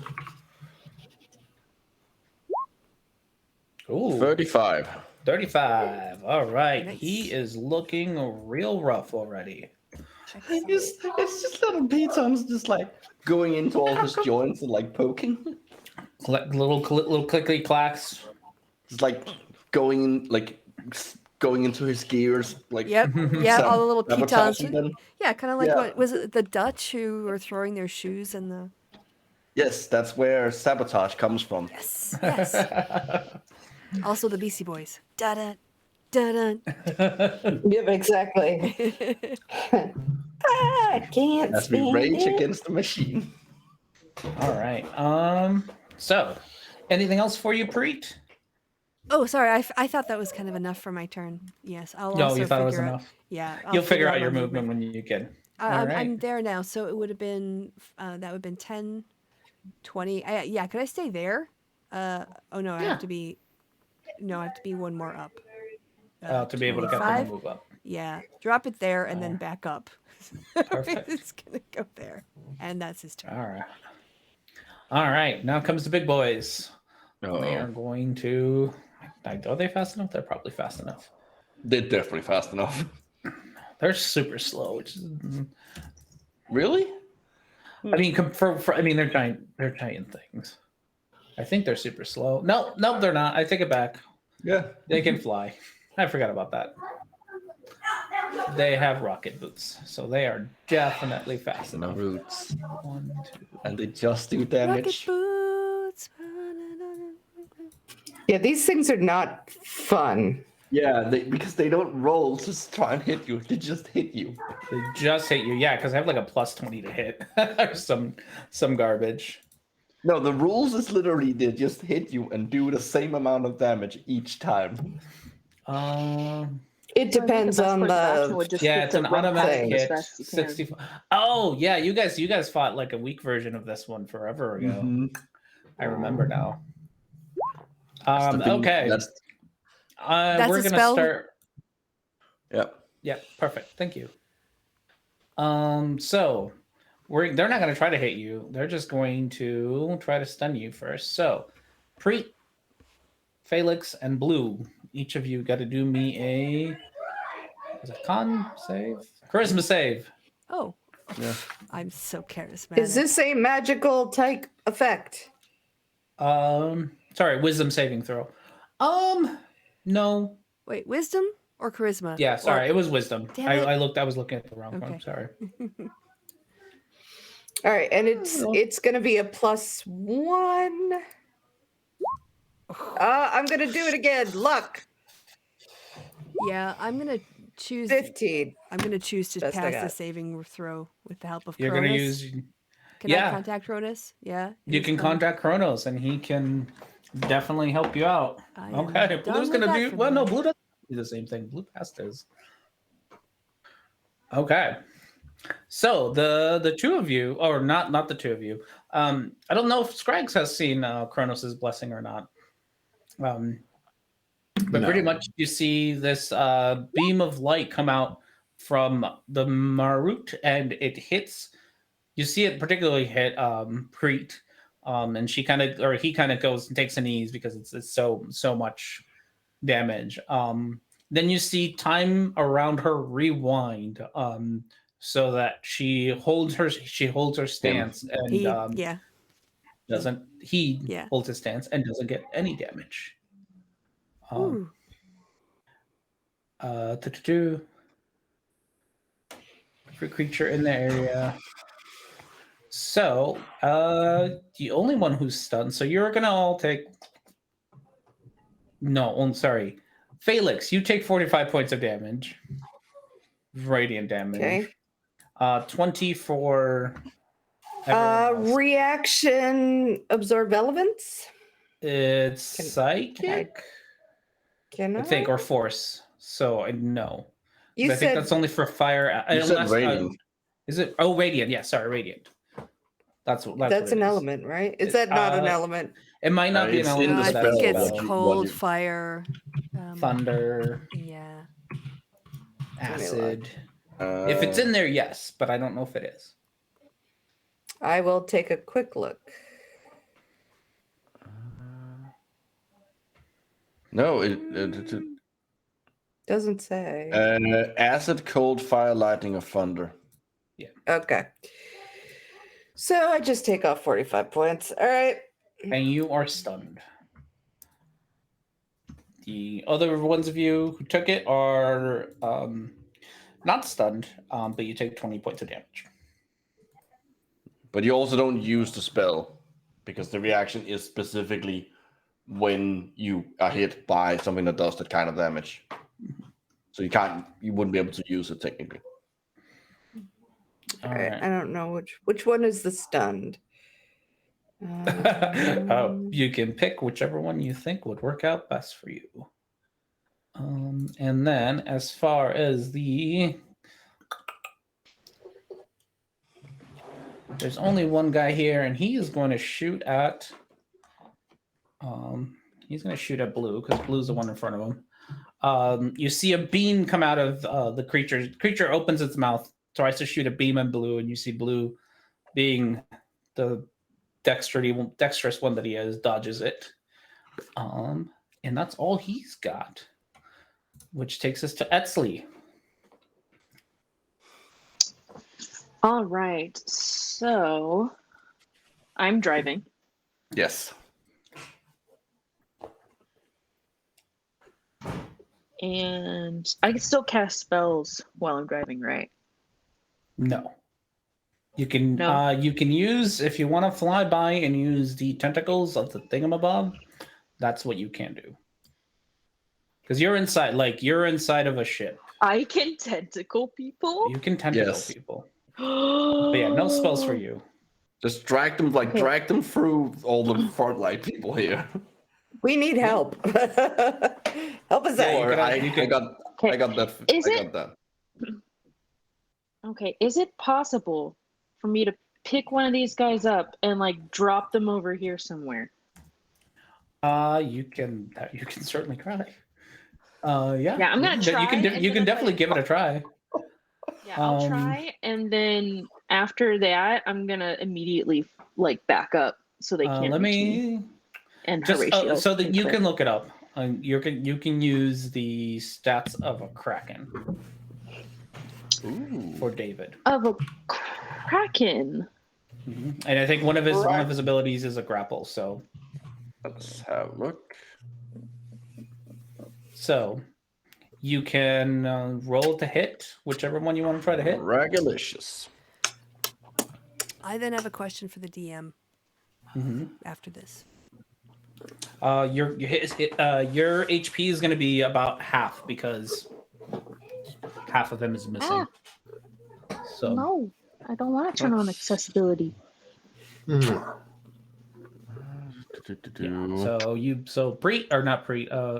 Ooh, 35. 35. All right. Nice. He is looking real rough already. It's just little pitons just like going into all his joints and like poking. Little clickety clacks. It's like going into his gears like Yep. Yeah, all the little pitons. sabotaging them. Yeah, kind of like Yeah. what was it? The Dutch who were throwing their shoes in the. Yes, that's where sabotage comes from. Yes. Yes. Also the Beastie Boys. Da da da da. Yep, exactly. I can't As we stand rage it. against the machine. All right. So, anything else for you, Preet? Oh, sorry. I thought that was kind of enough for my turn. Yes, I'll No, also you thought it was figure out- enough. Yeah. I'll You'll figure out your my movement when you can. I'm Alright. there now, so it would have been that would have been 10, 20. Yeah, could I stay there? Oh no, I Yeah. have to be. No, I have to be one more up. To be able to get them 25? to move up. Yeah, drop it there and then back up. Perfect. It's gonna go there, and that's his turn. All right. All right. Now comes the big boys. They are Oh, going to. Are they fast enough? They're probably fast enough. they're definitely fast enough. They're super slow. Which is, Really? I mean, I mean, they're giant. They're giant things. I think they're super slow. No, they're not. I take it back. Yeah. They can fly. I forgot about that. They have rocket boots, so they are definitely fast No enough. roots. 1, 2. And they just do Rocket damage. boots. Yeah, these things are not fun. Yeah, because they don't roll to try and hit you. They just hit you. They just hit you, yeah, because I have like a plus 20 to hit or some garbage. No, the rules is literally they just hit you and do the same amount of damage each time. It So I think depends best on course of action the. would just Yeah, get it's to an run past automatic them as hit. fast as you can. 65. Oh yeah, you guys fought like a weak version of this one forever ago. Mhm. I remember now. That's the thing- Okay. That's, That's We're a gonna spell? start. yeah. Yeah, perfect. Thank you. So they're not gonna try to hit you. They're just going to try to stun you first. So, Preet, Felix, and Blue, each of you got to do me a is it con save? Charisma save. Oh, Yeah. I'm so charismatic. Is this a magical type effect? Sorry, wisdom saving throw. No. Wait, wisdom or charisma? Yeah, Or- sorry, it was wisdom. Damn it. I was looking at the wrong one. Okay. Sorry. All right, and it's going to be a +1. I'm going to do it again. Luck, Yeah, I'm gonna choose. 15. I'm gonna choose to Best I pass the got. saving throw with the help of You're Cronus. gonna use. Can I yeah. contact Cronus? Yeah. You he's can done. contact Kronos, and he can definitely help you out. I am Okay, done Blue's with gonna that do. for Well, no, now. Blue doesn't do the same thing. Blue passed his. Okay. So the two of you, or not the two of you. I don't know if Scrags has seen Kronos' blessing or not. But No. pretty much you see this beam of light come out from the Marut, and it hits. You see it particularly hit Preet, and he kind of goes and takes a knees because it's so much damage. Then you see time around her rewind, so that she holds her stance and He, yeah. doesn't Yeah. holds his stance and doesn't get any damage. Ooh. Every creature in the area. So, the only one who's stunned. So you're gonna all take. No, I'm sorry, Felix. You take 45 points of damage, radiant damage. Okay. 20 for. everyone else. Reaction absorb elements? It's Can psychic, Can I? I think, or force. So I know. You I think said that's only for fire. You said unless, radiant. is it? Oh, radiant. Yeah, sorry, radiant. That's what that's it an is. element, right? Is that not an element? It might not be an It's in element. the I but that's think a it's spell. spell. cold, you- fire, Thunder, yeah. acid. If it's in there, yes, but I don't know if it is. I will take a quick look. No, Doesn't say. acid, cold, fire, lightning, or thunder. Okay. So I just take off 45 points. All right. And you are stunned. The other ones of you who took it are not stunned, but you take 20 points of damage. But you also don't use the spell because the reaction is specifically when you are hit by something that does that kind of damage. So you wouldn't be able to use it technically. All All right. right. I don't know which one is the stunned. You can pick whichever one you think would work out best for you. And then as far as there's only one guy here, and he is going to shoot at Blue because Blue's the one in front of him. You see a beam come out of the creature. The creature opens its mouth, tries to shoot a beam at Blue, and you see Blue, being the dexterous one that he is, dodges it. And that's all he's got, which takes us to Etzli. All right. So I'm driving. Yes. And I can still cast spells while I'm driving, right? No. You can No. you can use, if you want to fly by and use the tentacles of the thingamabob, that's what you can do. Because you're inside of a ship. I can tentacle people. You can tentacle Yes. people. But yeah, no spells for you. Just drag them through all the Fortnite people here. We need help. Help us Yeah, out. you Or could- you could- Okay. I got that. Is I it- got that. Okay, is it possible for me to pick one of these guys up and like drop them over here somewhere? You can certainly try. Yeah. Yeah, I'm gonna You try, can and you then can if definitely I- give it a try. Yeah, I'll Um, try, and then after that, I'm gonna immediately like back up so they can't let reach me. me And just Horatio so that you Sinclair. can look it up. You can use the stats of a kraken Ooh. for David. Of a kraken. And I think one of his abilities is a grapple. So Let's have a look. you can roll to hit whichever one you want to try to hit. Ragalicious. I then have a question for the DM after this. Your HP is going to be about half because half of him is missing. So No, I don't want to turn on accessibility. yeah.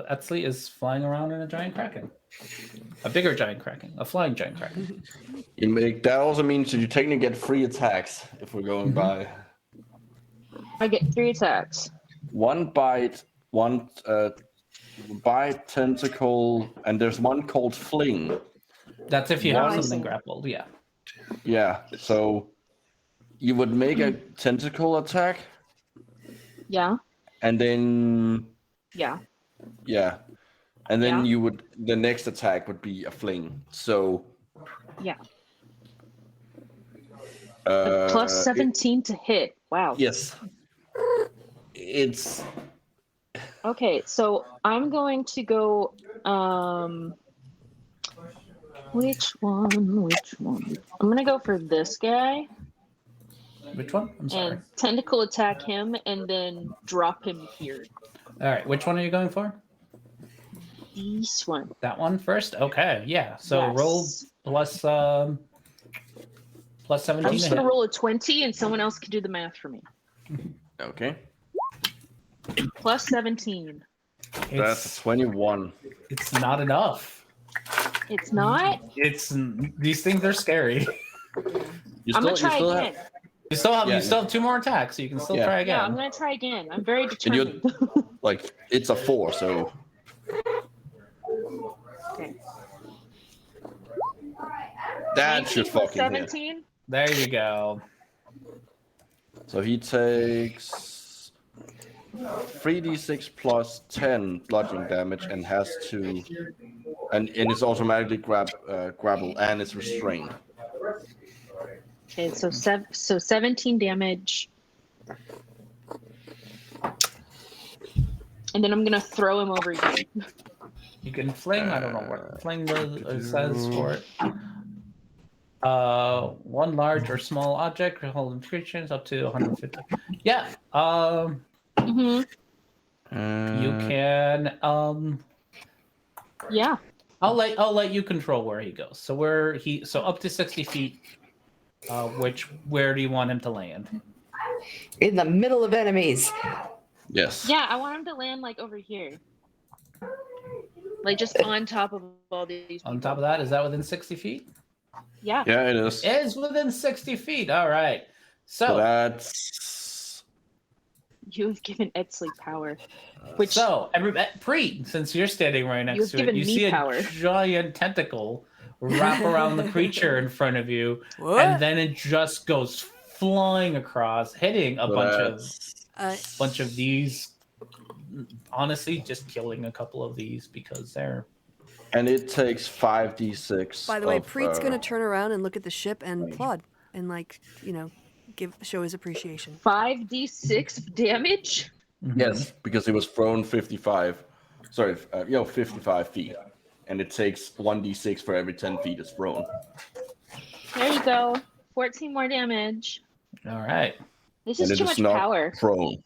Etsley is flying around in a giant kraken, a bigger giant kraken, a flying giant kraken. That also means that you technically get 3 attacks if we're going by I get 3 attacks. 1 bite, 1 bite, tentacle, and there's one called fling. That's if you have One- something grappled. Yeah. Yeah, so you would make a tentacle attack, Yeah, and then yeah. and then Yeah. the next attack would be a fling. So Yeah. uh, Plus 17 to hit. Wow. yes, it's Okay, so I'm going to go. Which one? I'm gonna go for this guy Which one? I'm sorry. and tentacle attack him, and then drop him here. All right. Which one are you going for? This one. That one first. Okay. Yeah. So Yes. roll plus 17 I'm just to gonna hit. roll a 20, and someone else can do the math for me. okay. Plus 17. That's It's, 21. it's not enough. It's not. These things are scary. I'm gonna try again. You still have Yeah. 2 more attacks, so you can still Yeah. try Yeah, I'm again. gonna try again. I'm very you're- determined. Like it's a 4, so Okay. that 19 should plus fucking hit. 17. There you go. So he takes 3d6 plus 10 bludgeoning damage and has to, and it's automatically grapple and it's restrained. Okay, so 17 damage. And then I'm gonna throw him over again. You can fling. I don't know what fling says for it. One large or small object holding creatures up to 150. Yeah. Hmm. You can. Yeah. I'll let you control where he goes. So up to 60 feet. Where do you want him to land? In the middle of enemies. Yes. Yeah, I want him to land like over here. Like just on top of all these On people. top of that, is that within 60 feet? Yeah. Yeah, it is. It is within 60 feet. All right. So So You've given Etsley power. Which Preet, since you're standing right next You've to it, given you me see a power. giant tentacle wrap around the creature in front of you, What? and then it just goes flying across, hitting a bunch of these. Honestly, just killing a couple of these because they're. And it takes 5d6. By the way, of, Preet's gonna turn around and look at the ship and plod and show his appreciation. 5d6 damage? Yes, because it was thrown 55. Sorry, 55 feet, and it takes 1d6 for every 10 feet it's thrown. There you go. 14 more damage. All right, This And is it too is much not power. Prone.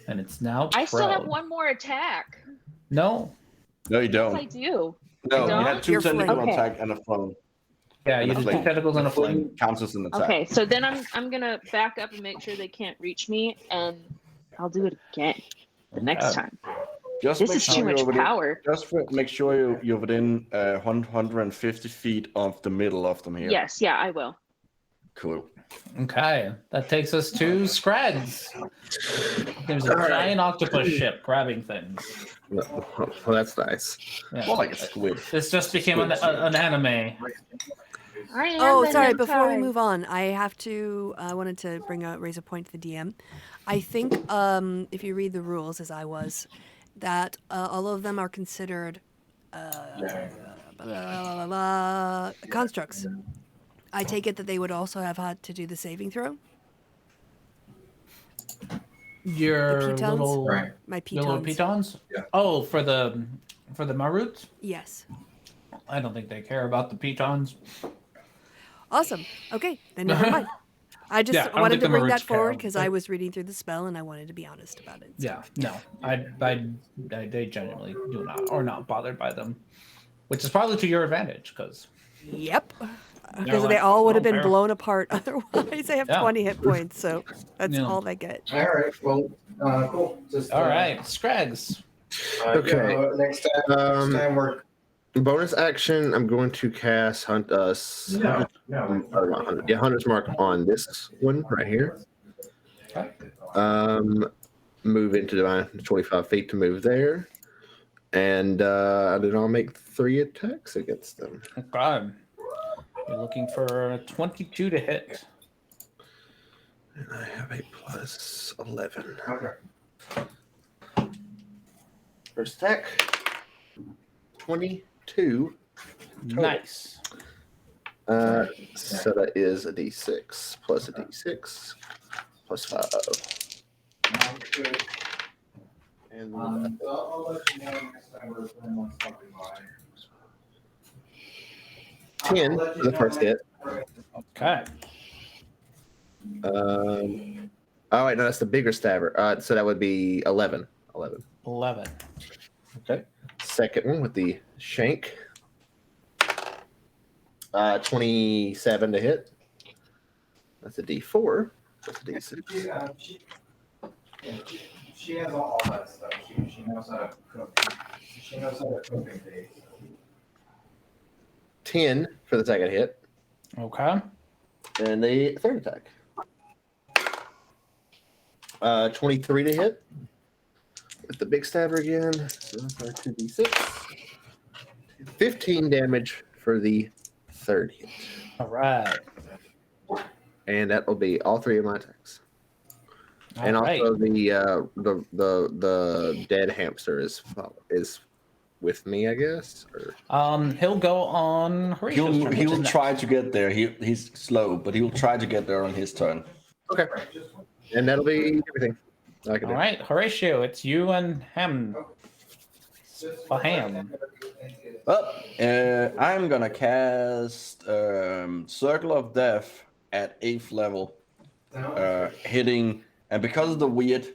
and it's now. I still have prone. one more attack. No. No, you Yes, don't. I do. No, don't? you had 2 You're tentacle flank. attack and a thrown. Yeah, you And a did 2 fling. tentacles and a fling. Fling counts as an attack. Okay, so then I'm gonna back up and make sure they can't reach me, and I'll do it again the next time. Just This make is sure too you're much within- power. Make sure you're within 150 feet of the middle of them here. Yes, yeah, I will. Cool. Okay, that takes us to Scrags. There's a All right. giant octopus ship grabbing things. Well, that's nice. Yeah. More like a squid. This just became an anime. I am Oh, the sorry. Before we hentai. move on, I have to. I wanted to raise a point to the DM. I think if you read the rules, as I was, that all of them are considered constructs. I take it that they would also have had to do the saving throw. Your pitons? little, Right. My your little pitons. pitons? Yeah. Oh, for the Marut? Yes. I don't think they care about the pitons. Awesome. Okay, then never mind. I just Yeah, I don't wanted think to the bring Maruts that forward care. because I was reading through the spell and I wanted to be honest about it. So. Yeah, no, they genuinely do not, or not bothered by them, which is probably to your advantage because Yep. They're Because like, they all would have "Oh, been fair." blown apart otherwise. They have Yeah. 20 hit points, so that's Yeah. all they get. All right. Well, cool. Just all right, Scrags. Okay. Next time we're Bonus action. I'm going to cast Hunt Us. Hunter's Mark on this one right here. Move into divine 25 feet to move there, and then I'll make 3 attacks against them. Okay, you're looking for a 22 to hit. And I have a plus 11. okay. First attack. 22. Nice. So that is a d6 plus a d6 plus 5. And I'll let you know next time we're on something by. 10 for the first hit. Okay. Oh wait, no, that's the bigger stabber. So that would be 11. 11. Okay. Second one with the shank. 27 to hit. That's a d4. That's a d6. She has all that stuff. She knows how to cook. She knows how to cook in days. 10 for the second hit. Okay. And the third attack. 23 to hit. With the big stabber again. So that's our 2d6. 15 damage for the third hit. All right. And that will be all 3 of my attacks. And All right. also the dead hamster is with me, I guess. Or He'll go on Horatio's turn, which He'll is next. try to get there. He's slow, but he'll try to get there on his turn. okay, and that'll be everything I can All do. right, Horatio, it's you and Ham. Ham. Well, I'm gonna cast Circle of Death at 8th level, hitting, and because of the weird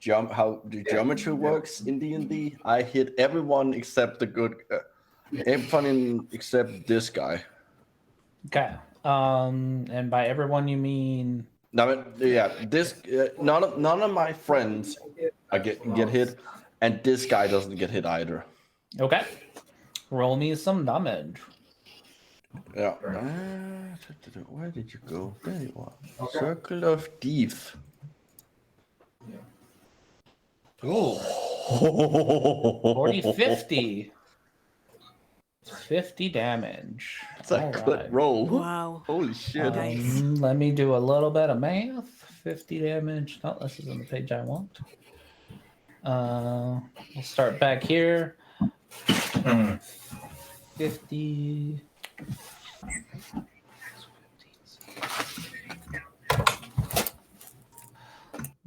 how the geometry works in D&D, I hit everyone except everyone except this guy. Okay. And by everyone you mean Now, yeah, this none of my friends get hit, and this guy doesn't get hit either. okay. Roll me some damage. Yeah. Where did you go? There you are. Circle of Death. Ooh. 40, 50. 50 damage. That's a All good right. roll. Wow. Holy shit. Nice. Let me do a little bit of math. 50 damage. No, this isn't the page I want. We'll start back here. 50.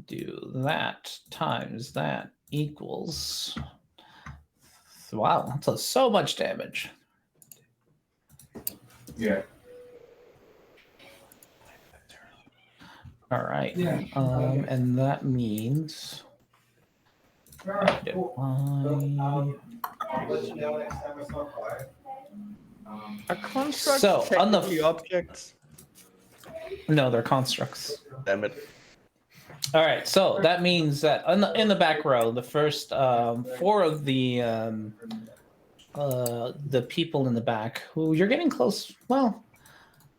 Do that times that equals. Wow, that's so much damage. Yeah. All right. Yeah. And that means. I'll let you know next time I stop by. Are constructs So, on the technically objects? No, they're constructs. Damn it. All right, so that means that in the back row, the first 4 of the people in the back, who you're getting close. Well,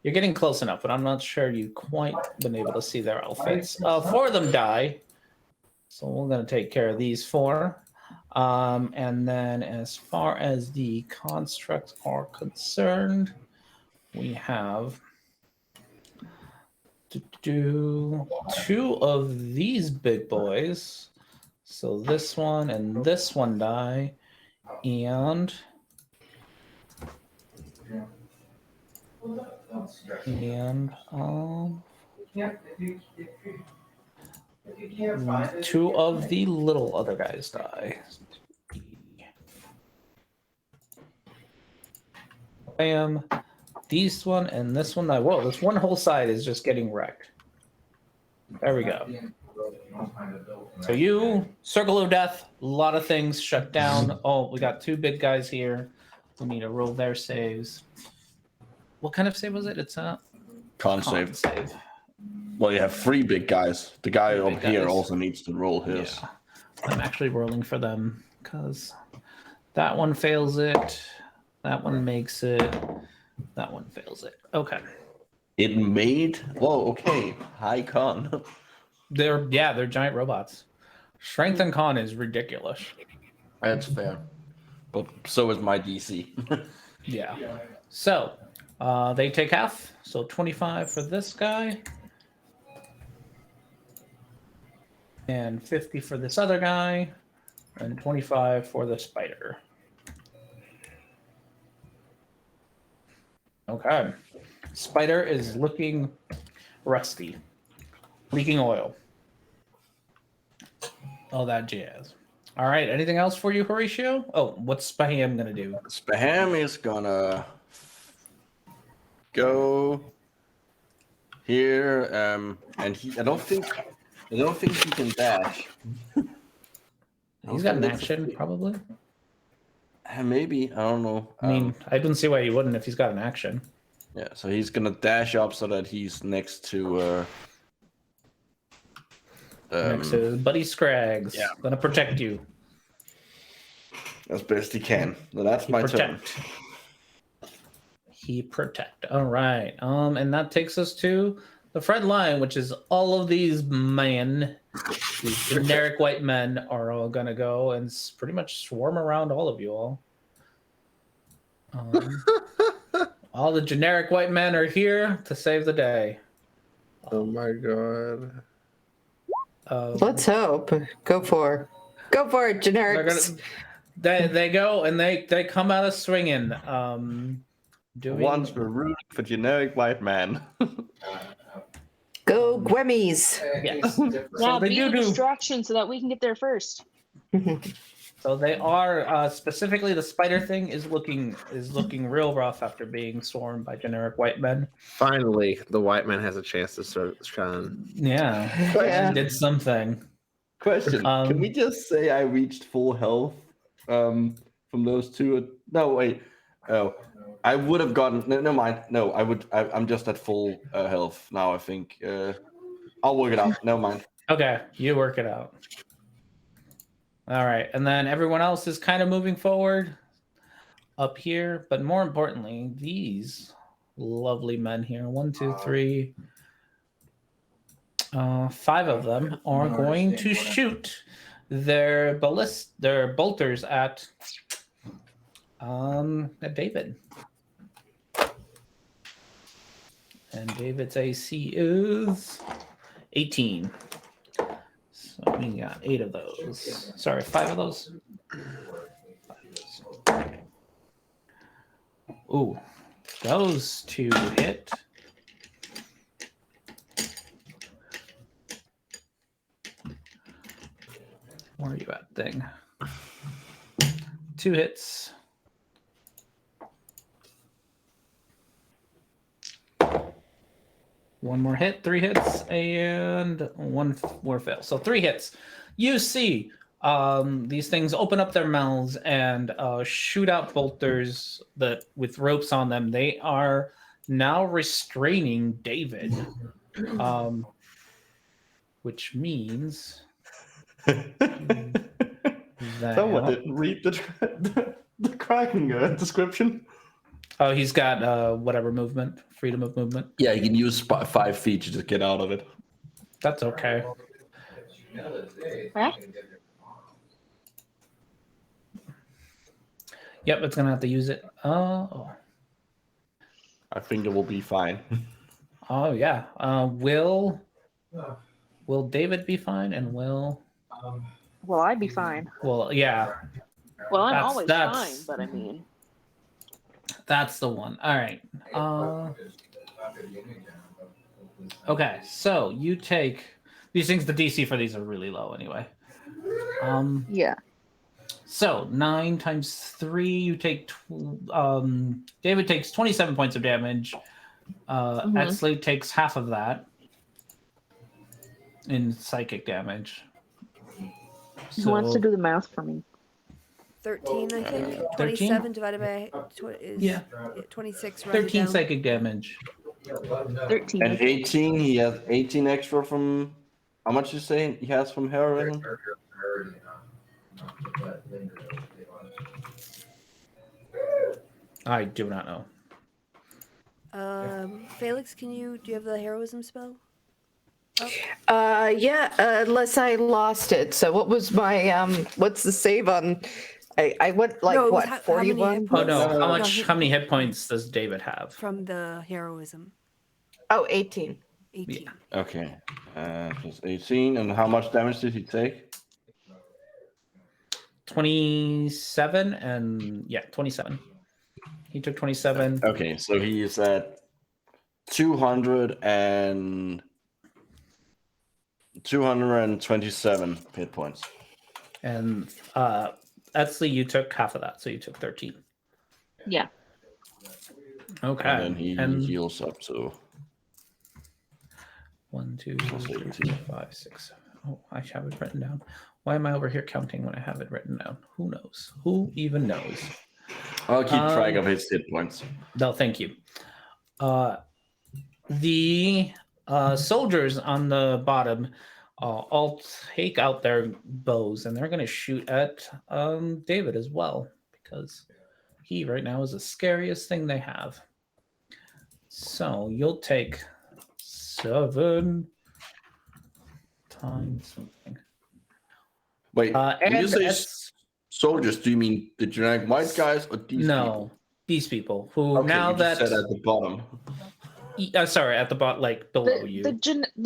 you're getting close enough, but I'm not sure you quite been able to see their outfits. 4 of them die, so we're going to take care of these 4. And then, as far as the constructs are concerned, we have 2 of these big boys. So this one and this one die, and Yeah, if you can't find it, 2 of the little other guys die. Bam. These one and this one die. Whoa, this one whole side is just getting wrecked. There we go. So you, Circle of Death, a lot of things shut down. Oh, we got 2 big guys here. We need to roll their saves. What kind of save was it? It's a Con con save. Well, you have 3 big guys. The guy 3 up big here guys. also needs to roll his. Yeah. I'm actually rolling for them because that one fails it. That one makes it. That one fails it. Okay. It made. Whoa, okay. High con. They're giant robots. Strength and con is ridiculous. That's fair. But so is my DC. Yeah. So they take half. So 25 for this guy. And 50 for this other guy. And 25 for the spider. Okay. Spider is looking rusty. Leaking oil. All that jazz. All right. Anything else for you, Horatio? Oh, what's Spaham going to do? Spaham is gonna go here, and I don't think he can dash. He's got an action, probably. Maybe, I don't know. I mean, I don't see why he wouldn't if he's got an action. Yeah, so he's gonna dash up so that he's next to Next to Buddy Scraggs. yeah. Gonna protect you. as best he can. So that's my turn. Protect. He protect. All right. And that takes us to the front line, which is all of these men, these generic white men, are all gonna go and pretty much swarm around all of you all. All the generic white men are here to save the day. Oh my god. Let's hope. Go for it, generics. They go and they come out of swinging. Once we're rooting for generic white man. Go Gwemmies. Yes. Yeah, So they be a do. distraction so that we can get there first. So they are specifically the spider thing is looking real rough after being swarmed by generic white men. Finally, the white man has a chance to sort of shine. Yeah, Yeah. did something. Question: Can we just say I reached full health from those 2? No, wait. Oh, I would have gotten. No, mind. No, I would. I'm just at full health now. I think. I'll work it out. No mind. Okay, you work it out. All right, and then everyone else is kind of moving forward up here, but more importantly, these lovely men here, 1, 2, 3, 5 of them are going to shoot their bolters at David. And David's AC is 18. So we got 8 of those. Sorry, 5 of those. Ooh, those 2 hit. Where are you at, thing? 2 hits. One more hit, 3 hits, and 1 more fail. So 3 hits. You see these things open up their mouths and shoot out bolters that with ropes on them. They are now restraining David. which means Someone that didn't read the Kraken description. oh, he's got whatever movement, freedom of movement. Yeah, you can use 5 feet to just get out of it. That's okay. Huh? Yep, it's gonna have to use it. Oh, I think it will be fine. oh yeah. Will David be fine? And will Well, I'd be fine. well yeah. Well, I'm That's- always that's- fine, but I mean, That's the one. All right. Okay, so you take these things. The DC for these are really low anyway. yeah. So 9 times 3, you take. David takes 27 points of damage. Exley takes half of that in psychic damage. Who wants to So- do the math for me? 13, I think. 13? 27 divided by is Yeah. 26. Write it 13 down. psychic damage. 13. And 18, he has 18 extra from. How much you saying he has from heroism? I do not know. Felix, do you have the heroism spell? Yeah, unless I lost it. So what was my what's the save on? I went like No, it was what, how many hit 41? Oh no! No, How no, much? How many hit points does David have? From the heroism. Oh, 18. 18. Okay. Plus 18. And how much damage did he take? 27 and yeah, 27. He took 27. Okay, so he is at 227 hit points. And Etsley, you took half of that, so you took 13. Yeah. Okay. And then he And heals up to. 1, 2, Plus 3, 18. 4, 5, 6, 7. Oh, I have it written down. Why am I over here counting when I have it written down? Who knows? Who even knows? I'll keep track of his hit points. No, thank you. The soldiers on the bottom all take out their bows and they're going to shoot at David as well because he right now is the scariest thing they have. So you'll take 7 times something. Wait, when And you say it's- soldiers, do you mean the generic white guys or these no, people? these people who Okay, now you just that said at the bottom. sorry, at the bottom, like below you. The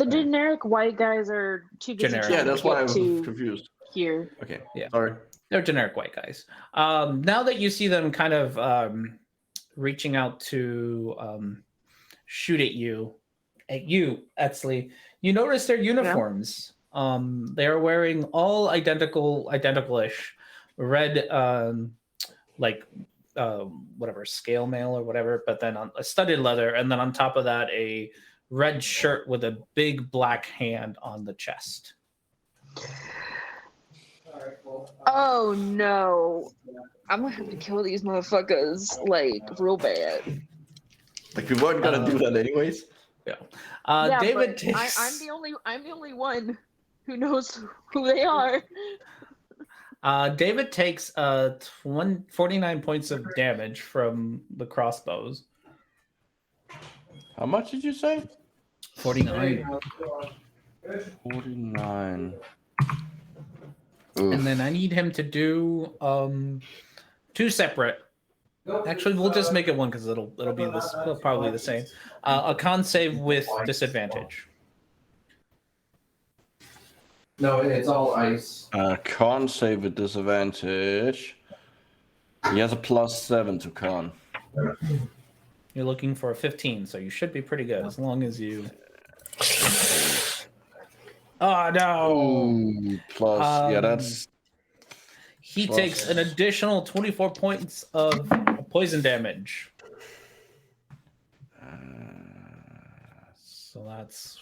generic white guys are too busy Generic. trying Yeah, to that's why I get was to confused. here. Okay, Yeah. sorry. They're generic white guys. Now that you see them kind of reaching out to shoot at you, Etsley, you notice their uniforms. They're wearing all identical-ish, red, whatever scale mail or whatever, but then on a studded leather, and then on top of that, a red shirt with a big black hand on the chest. Oh no. I'm gonna have to kill these motherfuckers like real bad. Like we weren't gonna do that anyways. Yeah, David but takes. I'm the only one who knows who they are. David takes 49 points of damage from the crossbows. How much did you say? 49. 49. And then I need him to do 2 separate. Actually, we'll just make it one because it'll be this. It'll probably the same. A con save with disadvantage. No, it's all ice. Con save with disadvantage. He has a +7 to con. You're looking for a 15, so you should be pretty good as long as you. Oh no! Ooh, plus yeah, Um, that's He plus- takes an additional 24 points of poison damage. So that's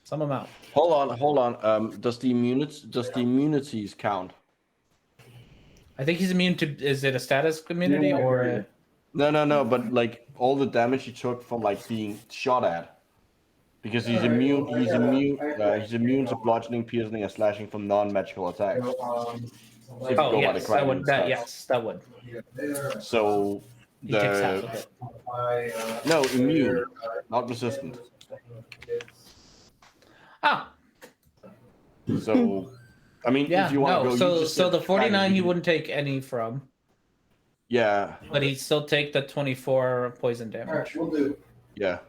some amount. hold on. Does the immunities count? I think he's immune to. Is it a status immunity or? No. But like all the damage he took from like being shot at. Because he's immune. He's immune to bludgeoning, piercing, and slashing from non-magical attacks. If you Oh go by the yes, that would. Kraken That stats. yes, that would. So He takes half of the it. no immune, not resistant. Ah, So, I mean, yeah. if you want to No. go, you So just so said the 49 Kraken, he you can- wouldn't take any from, Yeah, but he'd still take the 24 poison damage. We'll do. yeah.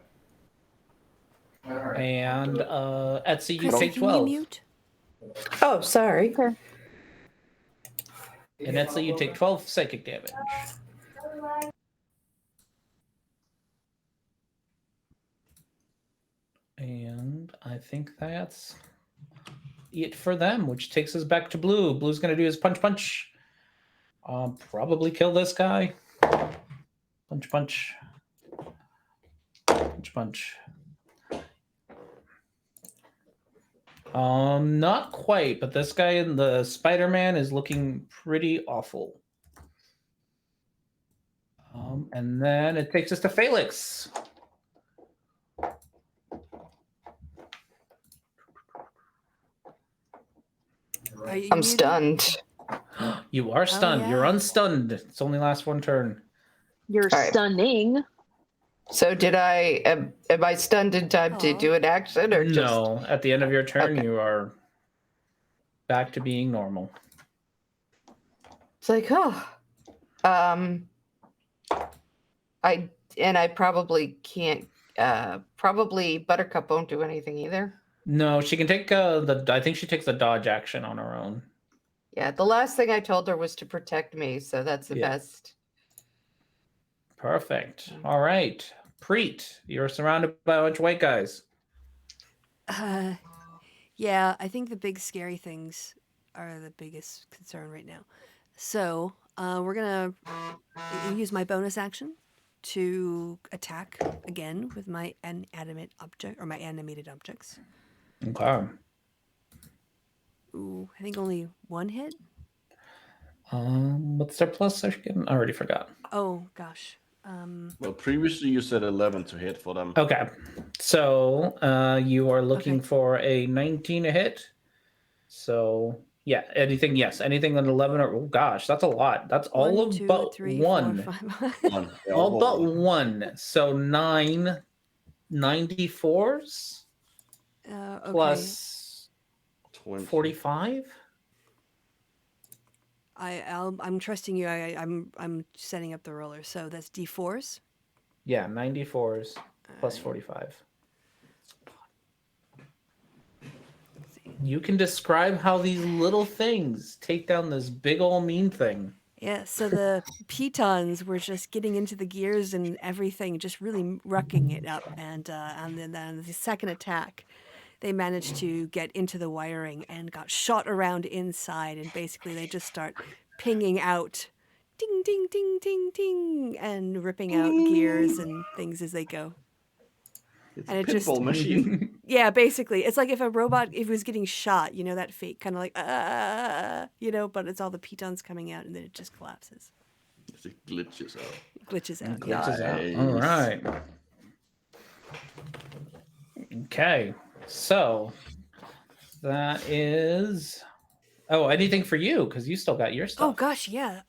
All right. And Etsy, you Chrissy, take can you 12. mute? Oh, sorry. And Etsy, you take 12 psychic damage. And I think that's it for them, which takes us back to Blue. Blue's going to do his punch punch. Probably kill this guy. Punch punch. Punch punch. Not quite, but this guy in the Spider-Man is looking pretty awful. And then it takes us to Felix. Are you I'm muted? stunned. You are stunned. yeah. You're unstunned. It's only lasts one turn. You're All right. stunning. So did am I stunned in time to Aw. do an action or just No, at the end of your turn, Okay. you are back to being normal. it's like, oh. I probably can't probably Buttercup won't do anything either. No, she can take I think she takes the dodge action on her own. Yeah, the last thing I told her was to protect me, so that's the Yeah. best. Perfect. All right. Preet, you're surrounded by a bunch of white guys. Yeah, I think the big scary things are the biggest concern right now. So we're gonna use my bonus action to attack again with my inanimate object or my animated objects. Okay. Ooh, I think only one hit. What's their plus again? I already forgot. Oh gosh. Well, previously you said 11 to hit for them. Okay. So you are looking Okay. for a 19 to hit. So yeah, anything, yes. Anything on 11 or oh gosh, that's a lot. That's all One, of two, but three, four, one. five. One. Yeah, All but one. one. So 9 94s Okay. plus 20. 45. I'm trusting you. I'm setting up the roller. So that's D4s. Yeah, 94s plus Uh, 45. let's see. You can describe how these little things take down this big old mean thing. Yeah, so the pitons were just getting into the gears and everything, just really wrecking it up. And then on the second attack, they managed to get into the wiring and got shot around inside. And basically, they just start pinging out, ding, ding, ding, ding, ding, and ripping out gears and things as they go. It's And a it just- pinball machine. Yeah, basically, it's like if a robot, if it was getting shot, that fake kind of like, but it's all the pitons coming out and then it just collapses, It glitches out. glitches out. Glitches out. Nice. All right. Okay. So that is. Oh, anything for you? Because you still got your Oh stuff. gosh, yeah.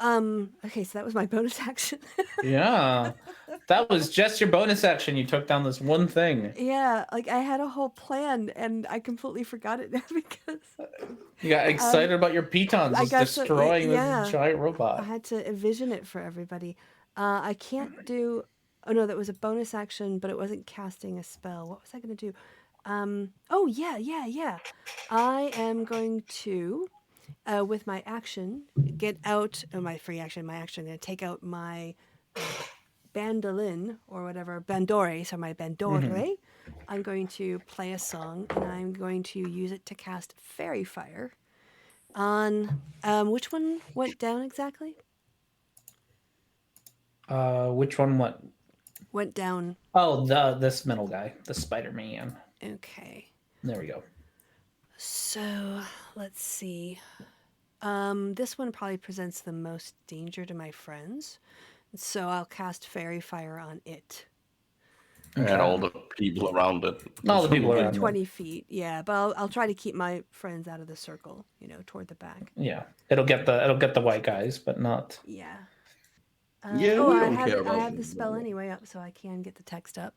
Okay, so that was my bonus action. Yeah. That was just your bonus action. You took down this one thing. Yeah, like I had a whole plan and I completely forgot it now because You got excited about your pitons I just got so- destroying yeah. this giant I robot. had to envision it for everybody. I can't do. Oh no, that was a bonus action, but it wasn't casting a spell. What was I going to do? Oh yeah. I am going to, with my action, get out my free action. My action, I'm going to take out my bandolin or whatever, bandore. So my bandore. I'm going to play a song and I'm going to use it to cast Fairy Fire on. Which one went down exactly? Which one went? Went down. Oh, this middle guy, the Spider-Man. Okay. There we go. So let's see. This one probably presents the most danger to my friends. So I'll cast Fairy Fire on it. And all the people around it. All the people Presumably- around it. 20 feet. Yeah, but I'll try to keep my friends out of the circle, toward the back. Yeah, it'll get the white guys, but not. Yeah. Yeah, oh, we I don't have care it, I about have the them, spell but- anyway up, so I can get the text up.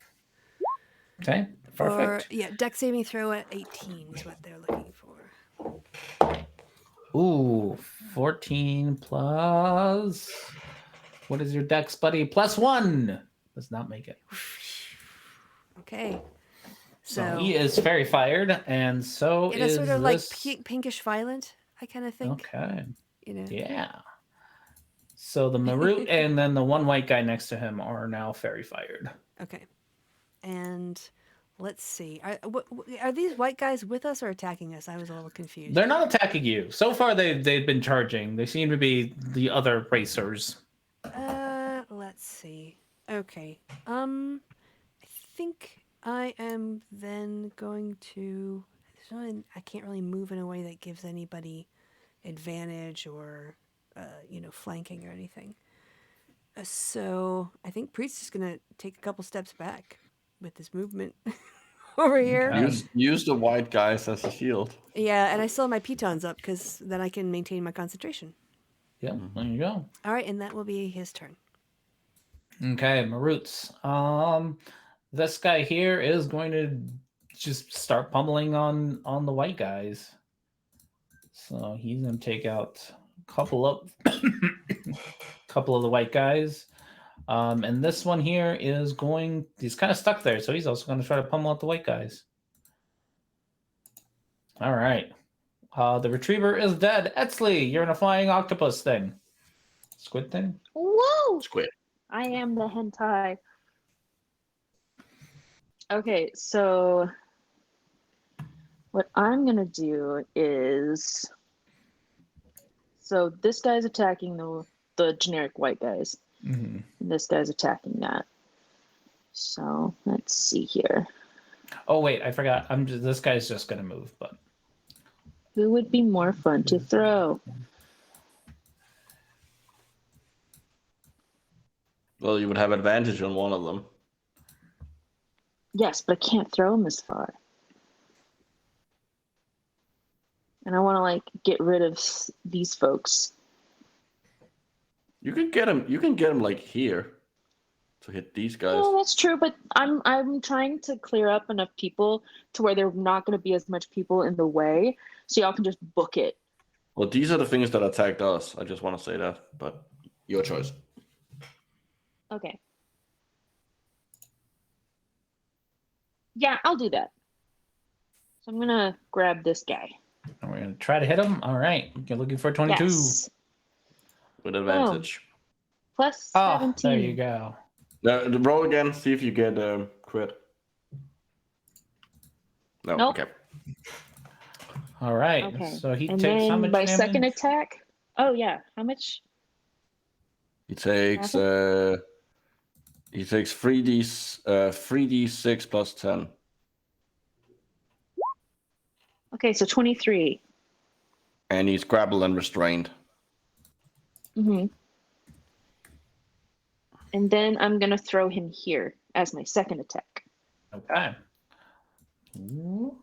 Okay, perfect. Dex saving throw at 18 is what they're looking for. Ooh, 14 plus. What is your dex, buddy? +1. Does not make it. Okay. So So, he is fairy fired, and so in a is sort of like this. pinkish violet, I kind of think. Okay. Yeah. Yeah. So the Marut and then the one white guy next to him are now fairy fired. Okay. And let's see. Are these white guys with us or attacking us? I was a little confused. They're not attacking you. So far they've been charging. They seem to be the other racers. Let's see. Okay. I think I am then going to. I can't really move in a way that gives anybody advantage or, flanking or anything. So I think Priest is gonna take a couple steps back with his movement over here. Okay. Use the white guys as a shield. Yeah, and I still have my pitons up because then I can maintain my concentration. Yeah, there you go. All right, and that will be his turn. Okay, Maruts. This guy here is going to just start pummeling on the white guys. So he's gonna take out a couple of the white guys. And this one here is he's kind of stuck there, so he's also going to try to pummel out the white guys. All right. The retriever is dead. Etzley, you're in a flying octopus thing. Squid thing? Whoa! Squid. I am the hentai. Okay, so what I'm gonna do is, so this guy's attacking the generic white guys. Mm-hmm. And this guy's attacking that. So let's see here. Oh, wait, I forgot. This guy's just going to move, but. Who would be more fun to throw? Well, you would have advantage on one of them. Yes, but I can't throw him as far. And I want to get rid of these folks. You can get him. You can get him like here to hit these guys. Oh, that's true, but I'm trying to clear up enough people to where there are not going to be as much people in the way, so y'all can just book it. Well, these are the things that attacked us. I just want to say that, but your choice. Okay. Yeah, I'll do that. So I'm gonna grab this guy. And we're going to try to hit him. All right. You're looking for 22. Yes. With advantage. Plus Oh, 17. there you go. Now, roll again. See if you get crit. No. Nope. Okay. All right. Okay. So he And takes how then much by damage? second attack. Oh yeah, how much? He takes 3d6 plus 10. Okay, so 23. And he's grappled and restrained. Mm-hmm. And then I'm gonna throw him here as my second attack. Okay. Whoop.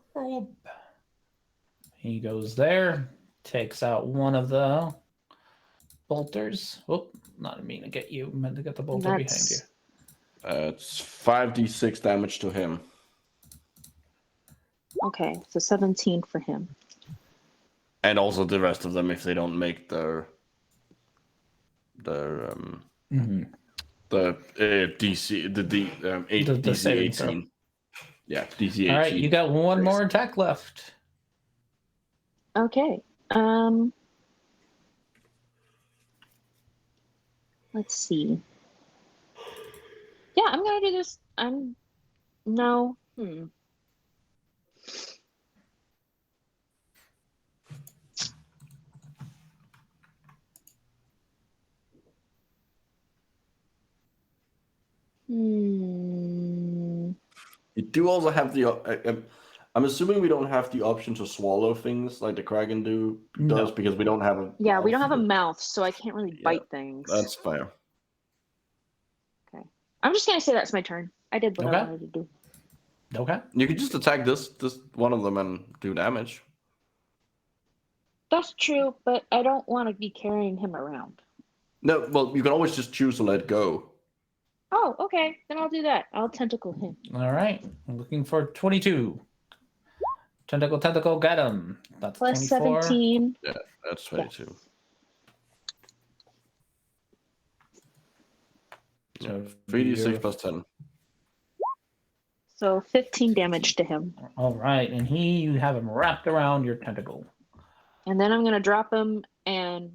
He goes there, takes out one of the bolters. Whoop, not mean to get you, meant to get the bolter behind you. That's It's 5d6 damage to him. okay. So 17 for him. And also the rest of them if they don't make their Mm-hmm. DC the DC saving throw. 18. Yeah, DC 18. All right, you got one more attack left. Okay. Let's see. Yeah, I'm gonna do this. No. You do also have the. I'm assuming we don't have the option to swallow things like the Kraken does No. because we don't have a. Yeah, we don't have a mouth. mouth, so I can't really Yeah, bite things. That's fair. I'm just gonna say that's my turn. I did what I Okay. wanted to do. Okay. You can just attack this one of them and do damage. That's true, but I don't want to be carrying him around. No, well, you can always just choose to let go. Oh, okay. Then I'll do that. I'll tentacle him. All right. I'm looking for 22. Tentacle, get him. That's Plus 24. 17. That's 22. Yes. So 3d6 plus 10. So 15 damage to him. All right, and you have him wrapped around your tentacle. And then I'm going to drop him and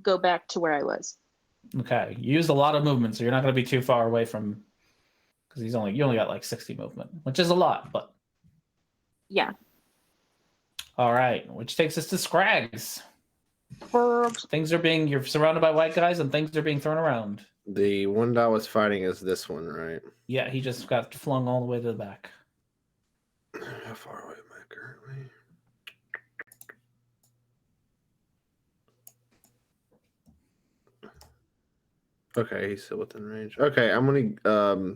go back to where I was. Okay, you used a lot of movement, so you're not going to be too far away from, because you only got like 60 movement, which is a lot, but Yeah. all right, which takes us to Scrags. Fergs. You're surrounded by white guys, and things are being thrown around. The one that I was fighting is this one, right? Yeah, he just got flung all the way to the back. How far away am I currently? Okay, he's still within range. Okay, I'm gonna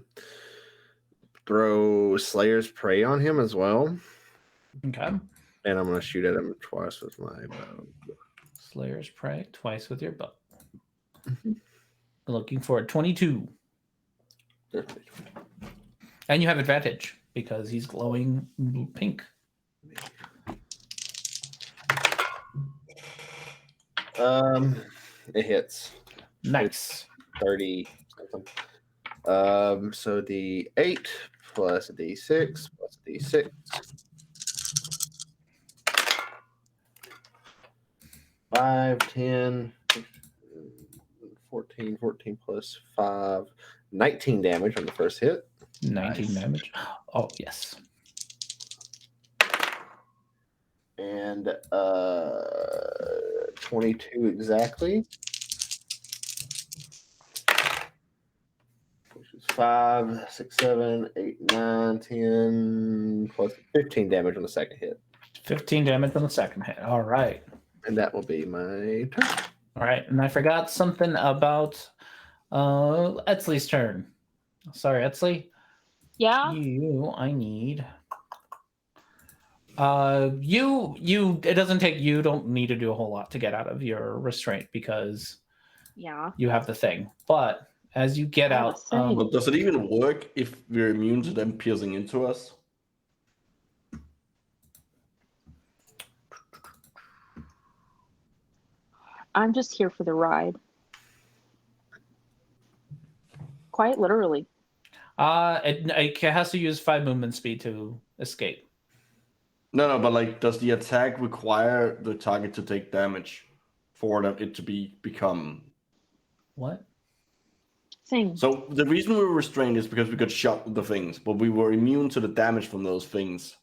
throw Slayer's Prey on him as well, Okay. and I'm gonna shoot at him twice with my bow. Slayer's Prey, twice with your bow. Looking for a 22. And you have advantage because he's glowing pink. It hits Nice. 30 something. So the 8 plus a d6 plus a d6. 5, 10, 14 plus 5, 19 damage on the first hit. 19 Nice. damage. Oh, yes. And 22 exactly. Which is 5, 6, 7, 8, 9, 10 plus 15 damage on the second hit. 15 damage on the second hit. All right. And that will be my turn. All right. And I forgot something about Etzley's turn. Sorry, Etzley. Yeah. I need. It doesn't take you don't need to do a whole lot to get out of your restraint because Yeah. you have the thing. But as you get Oh, out, the thing. But does it even work if we're immune to them piercing into us? I'm just here for the ride. Quite literally. it has to use 5 movement speed to escape. No, but like, does the attack require the target to take damage for it to become? What? Thing. So the reason we were restrained is because we got shot with the things, but we were immune to the damage from those things.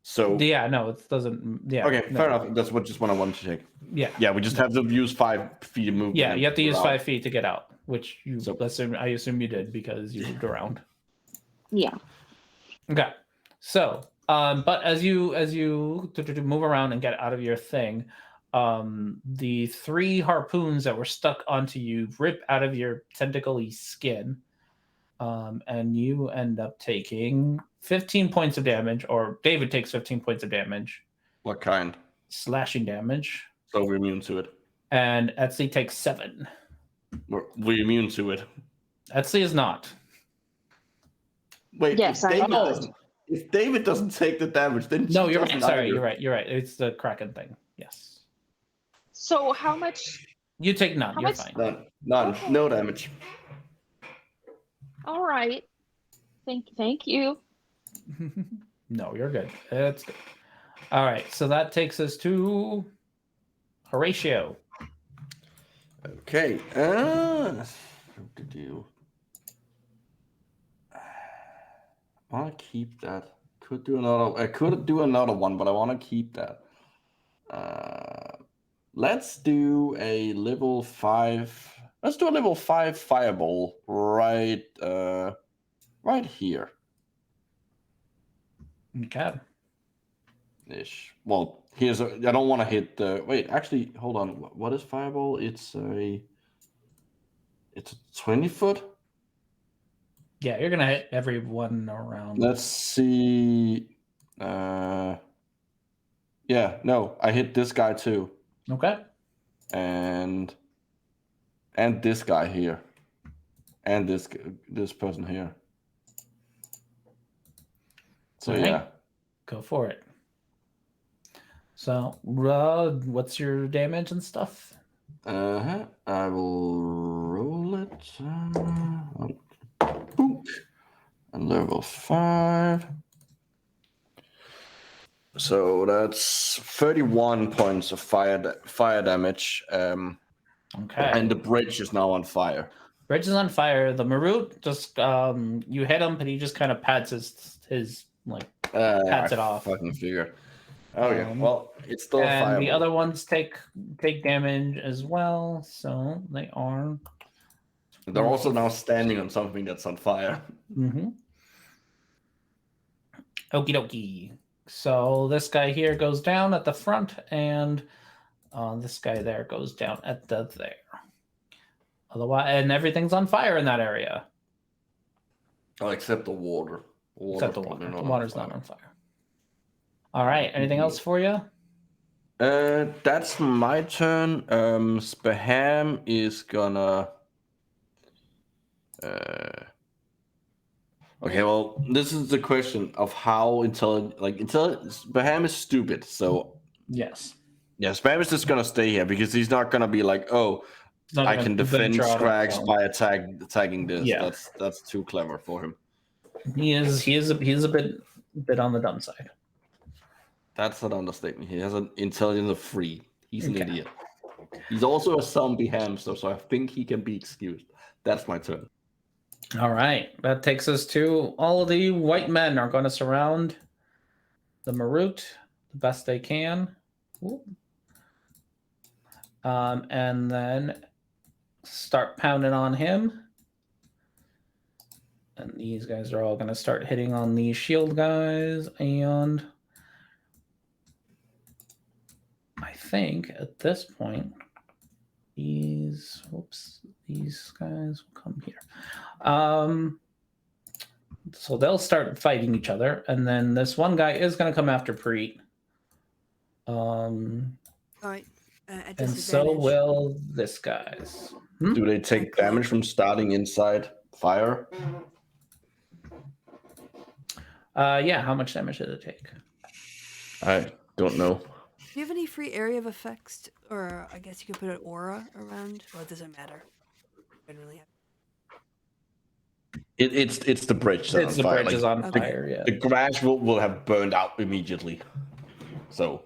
So Yeah, no, it doesn't. Yeah. okay, no. fair enough. That's just what I wanted to check. Yeah. Yeah, we just have to use 5 feet of movement. Yeah, you have to use Wow. 5 feet to get out, which So- I assume you did because you moved around. Yeah. Okay, so but as you move around and get out of your thing, the 3 harpoons that were stuck onto you rip out of your tentacle-y skin, and you end up taking 15 points of damage, or David takes 15 points of damage, What kind? slashing damage, So we're immune to it. and Etzley takes 7. We're immune to it. Etzley is not. Wait, Yes, if I David know. if David doesn't take the damage, then No, she you're doesn't right. Sorry, either. you're right. It's the Kraken thing. Yes. So how much? You take none. How You're much- fine. None. Okay. No damage. All right. Thank you. No, you're good. That's good. All right, so that takes us to Horatio. Okay. What to do? I want to keep that. Could do another. I could do another one, but I want to keep that. Let's do a level 5. Let's do a level 5 fireball right here. Okay. Ish. Well, here's a. I don't want to hit the. Wait, actually, hold on. What is fireball? It's a 20 foot. Yeah, you're gonna hit everyone around. Let's see. Yeah, no, I hit this guy too, Okay. and this guy here, and this person here. So Alright. yeah, Go for it. So, what's your damage and stuff? I will roll it. Boop. And level 5. So that's 31 points of fire damage. Okay. And the bridge is now on fire. Bridge is on fire. The Marut just you hit him, but he just kind of pats his like pats I it off. Fucking figured. Okay, Um, well, it's still a and fire. the other ones take damage as well. So they are. They're also now standing on something that's on fire. Mm-hmm. Okie dokie. So this guy here goes down at the front, and this guy there goes down at the there. Otherwise, and everything's on fire in that area. Oh, except the water. Except the water. The water's not on fire. All right. Anything else for you? That's my turn. Spaham is gonna. Okay, well, this is the question of how intelligent. Spaham is stupid, so Yes. yeah, Spaham is just gonna stay here because he's not gonna be like, oh, It's not I gonna can defend venture out on Scrags his own. by attacking this. Yeah. That's too clever for him. He is a bit on the dumb side. That's an understatement. He has an intelligence of 3. He's an Okay. idiot. He's also a zombie hamster, so I think he can be excused. That's my turn. All right. That takes us to all of the white men are going to surround the Marut the best they can. Ooh. And then start pounding on him. And these guys are all going to start hitting on these shield guys. And I think at this point, these guys will come here. So they'll start fighting each other, and then this one guy is going to come after Preet. All right. At And so disadvantage. will this guy's. Do they take damage from starting inside fire? Yeah, how much damage did it take? I don't know. Do you have any free area of effects, or I guess you could put an aura around? Well, it doesn't matter. I don't really have. It's the bridge. That's It's on the fire. bridge is on Okay. fire, yeah. The grass will have burned out immediately. So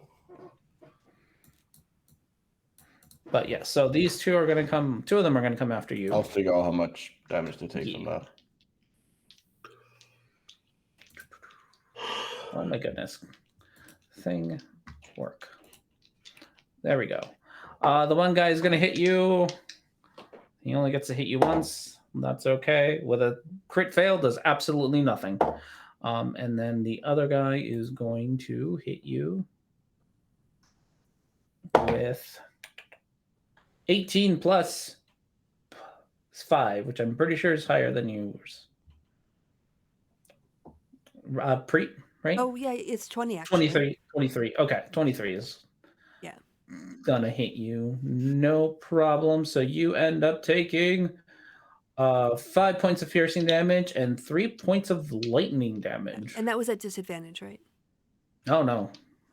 But yeah, so these two are going to come, two of them are going to come after you. I'll figure out how much damage they take from that. Oh my goodness. Thing work. There we go. The one guy is going to hit you. He only gets to hit you once. That's okay. With a crit fail, does absolutely nothing. And then the other guy is going to hit you with 18 plus 5, which I'm pretty sure is higher than yours. Preet, right? Oh yeah, it's 20 actually. 23. Okay, 23 is Yeah. gonna hit you. No problem. So you end up taking 5 points of piercing damage and 3 points of lightning damage. And that was at disadvantage, right? Oh no.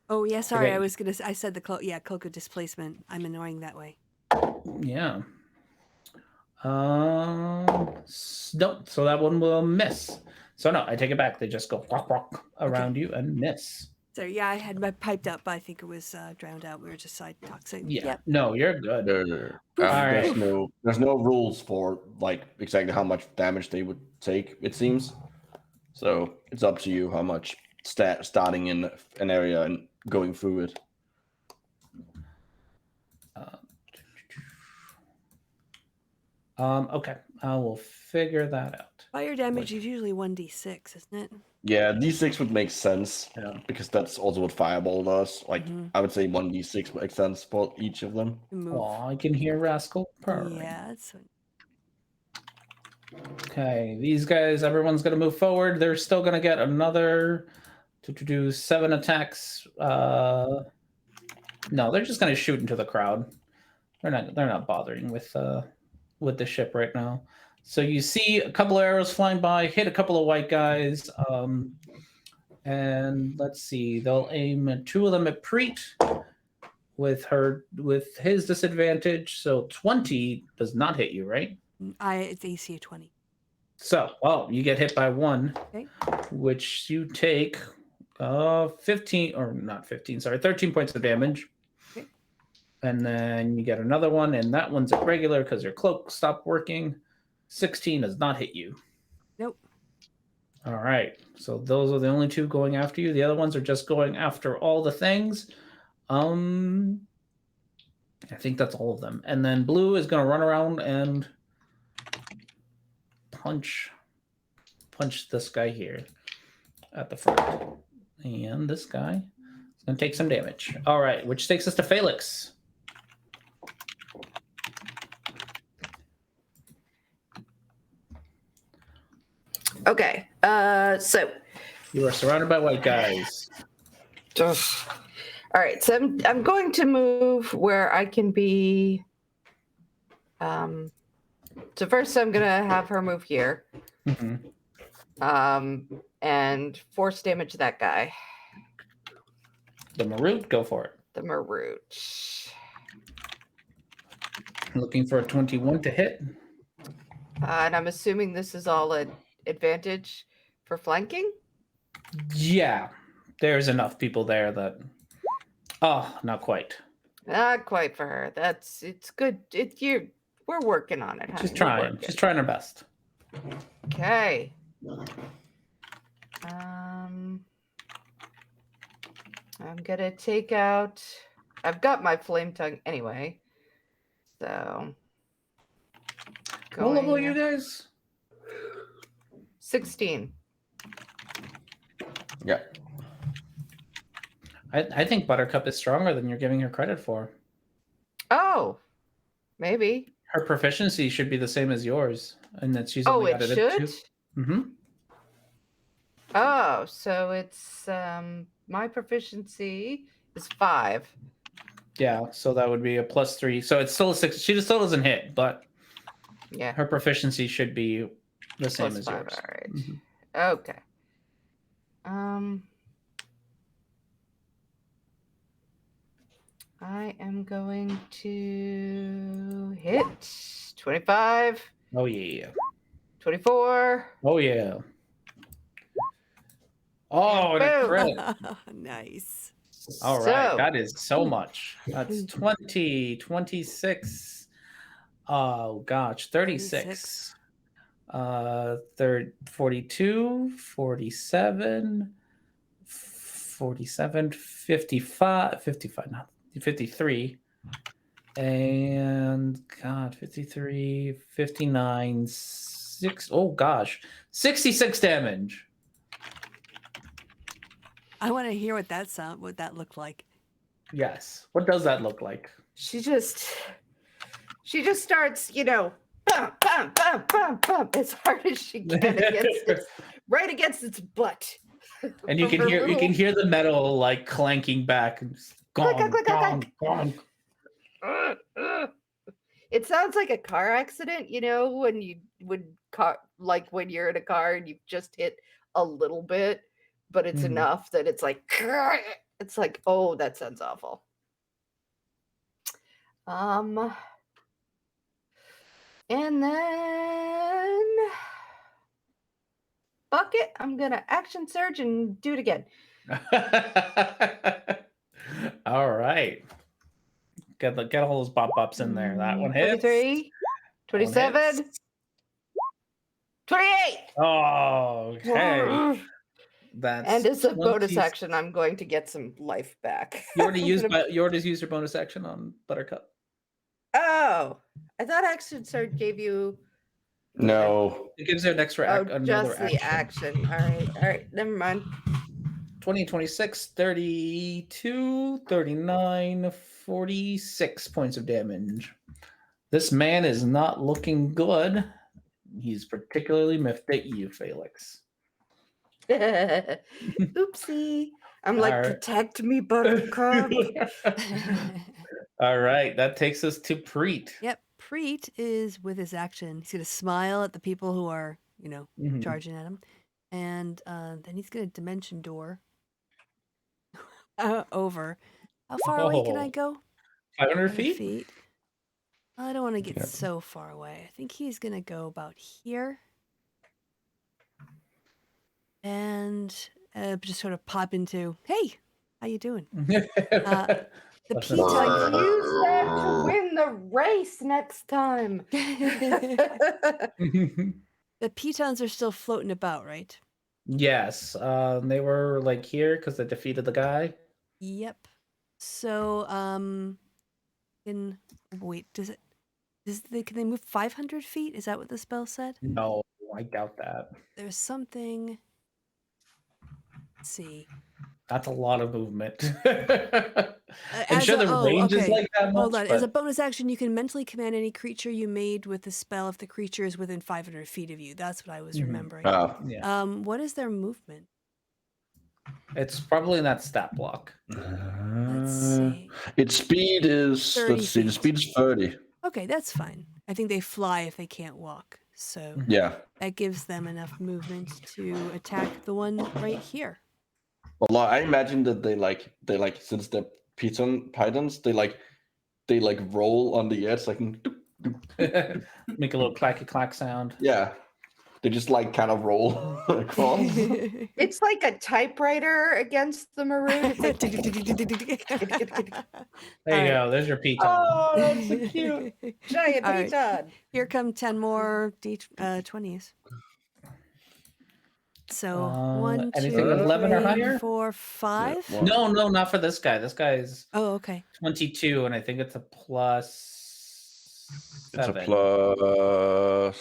Oh yeah, sorry. Okay. I said the cloak of displacement. I'm annoying that way. Yeah. Nope. So that one will miss. So no, I take it back. They just go quack, quack around you and miss. So yeah, I had my piped up, but I think it was drowned out. We were just side talking. Yeah. Yep. No, you're good. There's Alright. there's no rules for like exactly how much damage they would take. It seems. So it's up to you how much starting in an area and going through it. Okay, I will figure that out. Fire damage is usually 1d6, isn't it? Yeah, D6 would make sense Yeah. because that's also what Fireball does. Like Mhm. I would say 1d6 makes sense for each of them. To move. Oh, I can hear Rascal purring. Yeah, that's Okay, these guys, everyone's going to move forward. They're still going to get another to do 7 attacks. No, they're just going to shoot into the crowd. They're not bothering with the ship right now. So you see a couple of arrows flying by, hit a couple of white guys, and let's see, they'll aim at 2 of them at Preet with his disadvantage. So 20 does not hit you, right? It's AC 20. So, well, you get hit by 1, Okay. which you take 15, or not 15, sorry, 13 points of damage. Okay. And then you get another one, and that one's at regular because your cloak stopped working. 16 does not hit you. Nope. All right. So those are the only 2 going after you. The other ones are just going after all the things. I think that's all of them. And then blue is going to run around and punch this guy here at the front. And this guy is going to take some damage. All right, which takes us to Felix. Okay. So You are surrounded by white guys. all right. So I'm going to move where I can be. So first I'm gonna have her move here. Mhm. And force damage that guy. The Marut, go for it. The Marut. Looking for a 21 to hit. And I'm assuming this is all an advantage for flanking. Yeah, there's enough people there that. Oh, not quite. Not quite for her. It's good. We're working on it. She's honey. We're trying. working. She's trying her best. Okay. I'm gonna take out. I've got my flame tongue anyway. So. What level are going you guys? 16. Yeah. I think Buttercup is stronger than you're giving her credit for. Oh, maybe. Her proficiency should be the same as yours, and that she's Oh, only it got it should. at 2. Mm-hmm. Oh, so it's my proficiency is 5. Yeah, so that would be a +3. So it's still a 6. She still doesn't hit, but Yeah. her proficiency should be the same Plus as 5. yours. All right. Mhm. Okay. I am going to hit 25, Oh yeah. 24. Oh yeah. Oh, and a Boom. crit. Nice. All right, So- that is so much. That's 20, 26. Oh gosh, 36. 42, 47, 47, 55, not 53. And God, 53, 59, 6. Oh gosh, 66 damage. I want to hear what that looked like. Yes. What does that look like? She just starts, bump, bump, bump, bump, bump as hard as she can right against its butt. And you From can her hear little- hear the metal like clanking back and just Click, gong, click, click, gong, click. gong. It sounds like a car accident, when when you're in a car and you've just hit a little bit, but it's Mhm. enough that it's like it's like, oh, that sounds awful. And then bucket, I'm gonna action surge and do it again. All right. Get all those bop bops in there. That one hits. 23, 27, hits. 28. Oh, okay. That's And as a bonus 20 action, I'm going to get some life back. You already I'm used gonna- you already used your bonus action on Buttercup. Oh, I thought action surge gave you No. It gives her an extra another just the action. action. All right, never mind. 20, 26, 32, 39, 46 points of damage. This man is not looking good. he's particularly miffed at you, Felix. Oopsie. I'm like, Alright. protect me, Buttercup. All right, that takes us to Preet. Yep, Preet is with his action. He's gonna smile at the people who are, Mhm. charging at him, and then he's gonna dimension door over. How far away can I Oh, go? 500 100 feet? I don't want to get Yeah. so far away. I think he's gonna go about here, and just sort of pop into, "Hey, how you doing?" The That's Pitons, Like, use that to win the race next time. the Pitons are still floating about, right? Yes, they were like here because they defeated the guy. Yep. So, in wait, can they move 500 feet? Is that what the spell said? No, I doubt that. There's something. Let's see. That's a lot of movement. I'm As sure a- the oh, range is okay. like that much. Hold on. As a but- bonus action, you can mentally command any creature you made with the spell if the creature is within 500 feet of you. That's what I was Mhm. remembering. yeah, What is their movement? it's probably in that stat block. Let's see. Its speed is 30 let's see, the feet. speed is 30. Okay, that's fine. I think they fly if they can't walk. So Yeah. that gives them enough movement to attack the one right here. Well, I imagine that they like since they're pythons, they roll on the edge like doop, doop. Make a little clacky clack sound. Yeah. They just like kind of roll across. It's like a typewriter against the maroon. It's like, There you go. There's your P. oh, that's so cute. Giant All right. Piton. Here come 10 more D20s. So one, anything two, 11 or three, higher? 4, 5. one. No, not for this guy. This guy's Oh, okay. 22, and I think it's a plus It's 7. a plus.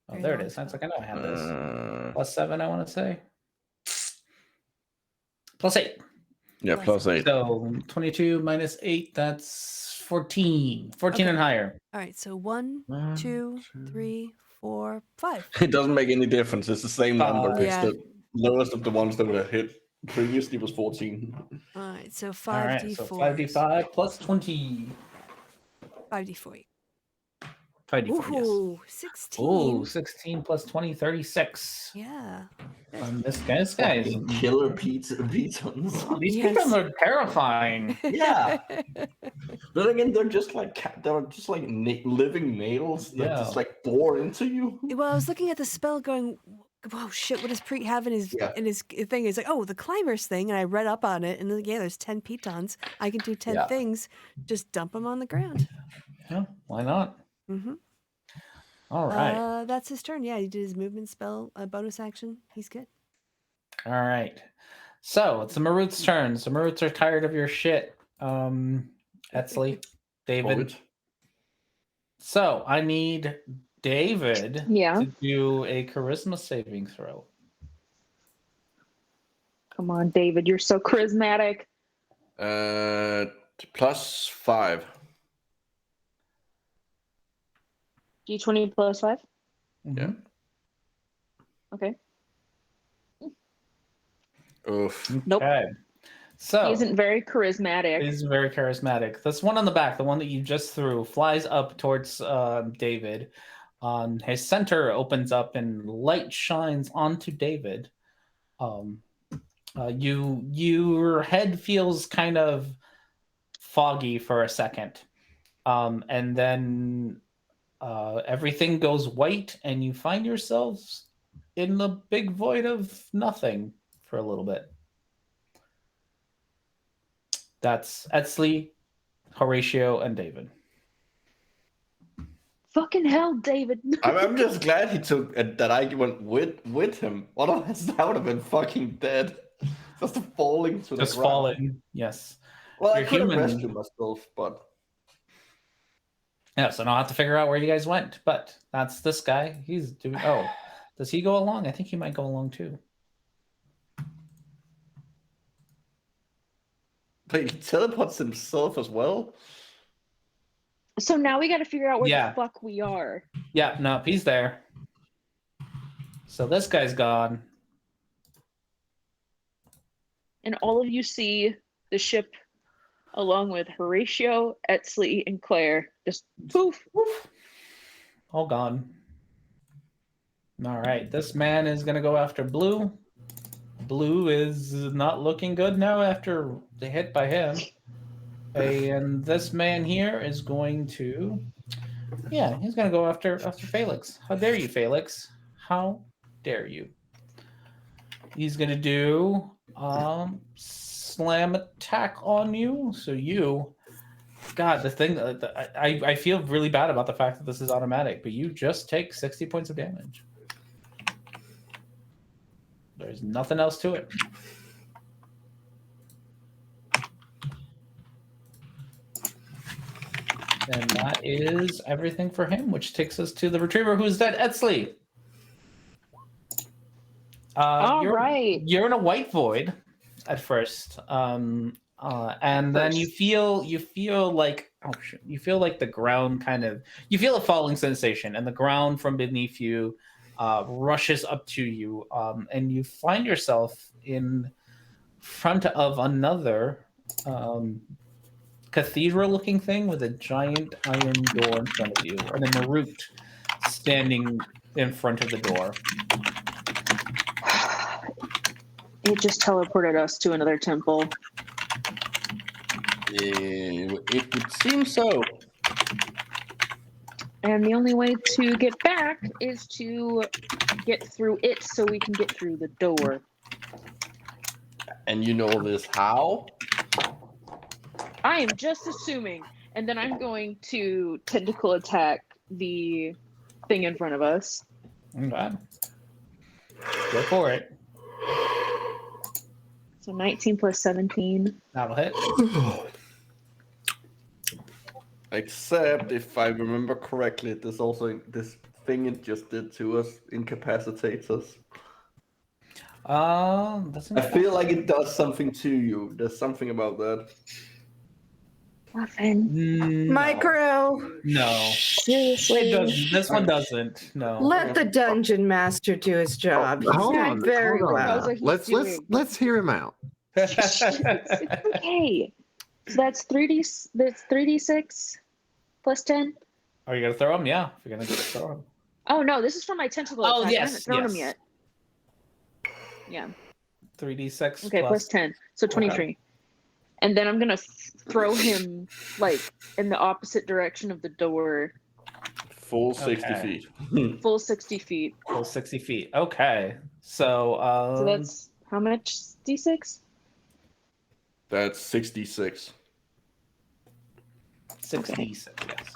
Oh, Very there it long is. That's spell. like I know I had this. Uh, Plus 7, I want to say. Plus 8. yeah, plus 8. So 22 minus 8, that's 14. 14 and Okay. higher. All right. So 1, 2, 2. 3, 4, 5. It doesn't make any difference. It's the same number. It's Yeah. the lowest of the ones that were hit previously was 14. All right. So All 5d4. right, so 5d5 plus 20. 5d4. 5d4, yes. Ooh, 16. Ooh, 16 plus 20, 36. Yeah. This guy's Killer pythons. These Yes. people are terrifying. Yeah. But again, they're just like living nails that Yeah. just like bore into you. Well, I was looking at the spell going, whoa, shit, what does Preet have in his Yeah. thing? He's like, oh, the climbers thing. And I read up on it. And then, yeah, there's 10 pitons. I can do 10 Yeah. things. Just dump them on the ground. Yeah, why not? Mm-hmm. All right. That's his turn. Yeah, he did his movement spell, bonus action. He's good. All right. So it's the Marooth's turn. The Marooths are tired of your shit. Etzli, David. Hold. So I need David Yeah. to do a charisma saving throw. Come on, David. You're so charismatic. Plus 5. D20 plus 5. Yeah. Okay. Oof. Nope. Okay. So He isn't very charismatic. he's very charismatic. This one on the back, the one that you just threw, flies up towards David. His center opens up and light shines onto David. Your head feels kind of foggy for a second, and then everything goes white, and you find yourselves in the big void of nothing for a little bit. That's Etzli, Horatio, and David. Fucking hell, David. I'm just glad he took that I went with him. Otherwise, I would have been fucking dead. Just falling to the Just ground. falling. Yes. Well, I You're could have human. rescued myself, but Yeah, so now I have to figure out where you guys went. But that's this guy. He's doing. Oh, does he go along? I think he might go along too. he teleports himself as well. So now we got to figure out where Yeah. the fuck we are. Yeah, no, he's there. So this guy's gone. And all of you see the ship along with Horatio, Etsley, and Claire just poof. All gone. All right, this man is gonna go after Blue. Blue is not looking good now after the hit by him. And this man here is going to, yeah, he's gonna go after Felix. How dare you, Felix? How dare you? He's gonna do slam attack on you. So you, God, the thing I feel really bad about the fact that this is automatic, but you just take 60 points of damage. There's nothing else to it. And that is everything for him, which takes us to the retriever who's dead, Etsley. All right. You're in a white void at first, and then you feel like you feel like the ground you feel a falling sensation, and the ground from beneath you rushes up to you, and you find yourself in front of another cathedral-looking thing with a giant iron door in front of you, and a Marut standing in front of the door. It just teleported us to another temple. It would seem so. And the only way to get back is to get through it so we can get through the door. And you know this how? I am just assuming. And then I'm going to tentacle attack the thing in front of us. Okay. Go for it. So 19 plus 17. That'll hit. Except if I remember correctly, this thing it just did to us incapacitates us. Doesn't I feel like it does something to you. There's something about that. Muffin. Micro. No. It Seriously. doesn't. This one doesn't. No. Let the dungeon master do his job. He's Hold doing on, very hold on. well. Knows what he's Let's doing. let's hear him out. It's okay. So that's 3d6 plus 10. Are you gonna throw him? Yeah. If you're gonna throw him. Oh no, this is for my tentacle Oh, attack. yes, I haven't thrown him yes. yet. Yeah. 3d6. Okay, plus 10. So 23. And then I'm gonna throw him like in the opposite direction of the door, Full 60 Okay. feet. full 60 feet. Full 60 feet. Okay. So So that's how much? D6? That's 66. 66. Yes.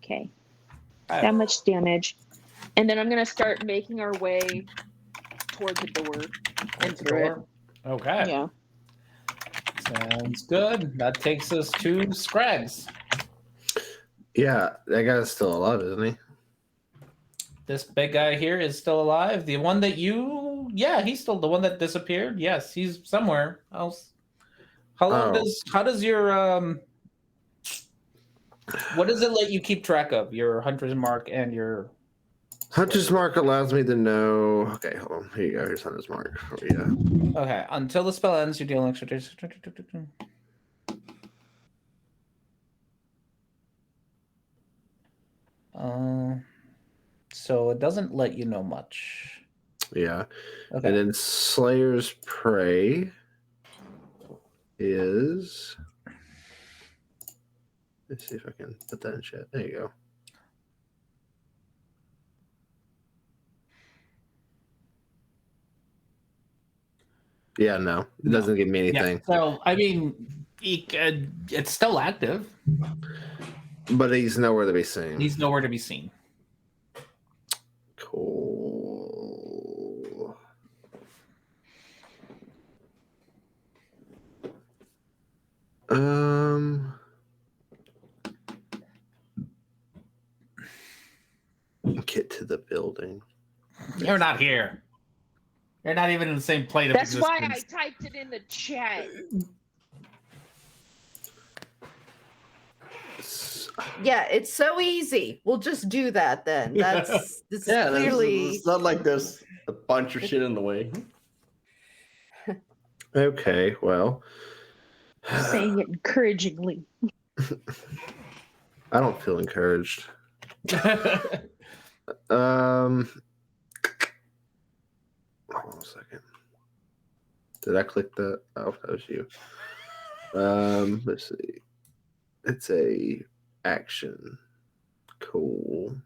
Okay. Alright. That much damage. And then I'm gonna start making our way toward the door and through it. Okay. Yeah. Sounds good. That takes us to Scrags. Yeah, that guy's still alive, isn't he? This big guy here is still alive. The one that he's still the one that disappeared. Yes, he's somewhere else. How long Oh. how does your what does it let you keep track of? Your hunter's mark and your Hunter's mark allows me to know. Okay, hold on. Here you go. Here's Hunter's mark. Oh, yeah. okay. Until the spell ends, you deal an extra. So it doesn't let you know much. Yeah. Okay. And then Slayer's Prey is. Let's see if I can put that in chat. There you go. Yeah, no, it No. doesn't give me anything. Yeah. So I mean, it's still active. But he's nowhere to be seen. He's nowhere to be seen. Cool. Get to the building. You're not here. You're not even in the same plane of That's why I existence. typed it in the chat. Yeah, it's so easy. We'll just do that then. This is Yeah, clearly it's not like there's a bunch of shit in the way. Okay, well, Saying it encouragingly. I don't feel encouraged. Hold on a second. Did I click that? Oh, that was you. Let's see. It's a action. Cool.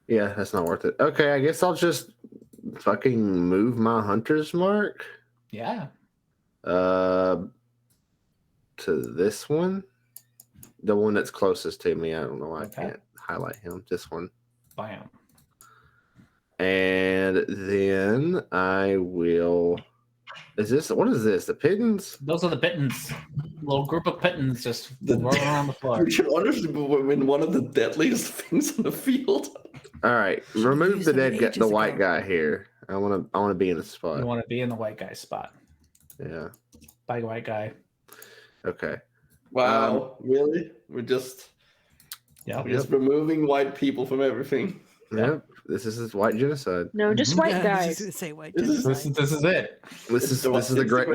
Yeah, that's not worth it. Okay, I guess I'll just fucking move my hunter's mark Yeah. to this one. The one that's closest to me. I don't know why Okay. I can't highlight him. This one. Bam. And then I will. Is this what is this? The pittance? Those are the pittance. Little group of pittance just The- rolling around the floor. You should honestly win one of the deadliest things on the field. All right, Should've remove used the them dead guy, ages the white ago. guy here. I want to be in the spot. You want to be in the white guy spot. Yeah. Bye, white guy. Okay. Wow, really? We're just removing white people from everything. Yep. This is white genocide. No, just Mhm. white Yeah, I was just guys. gonna say white This is- genocide. This is it. This is It's the great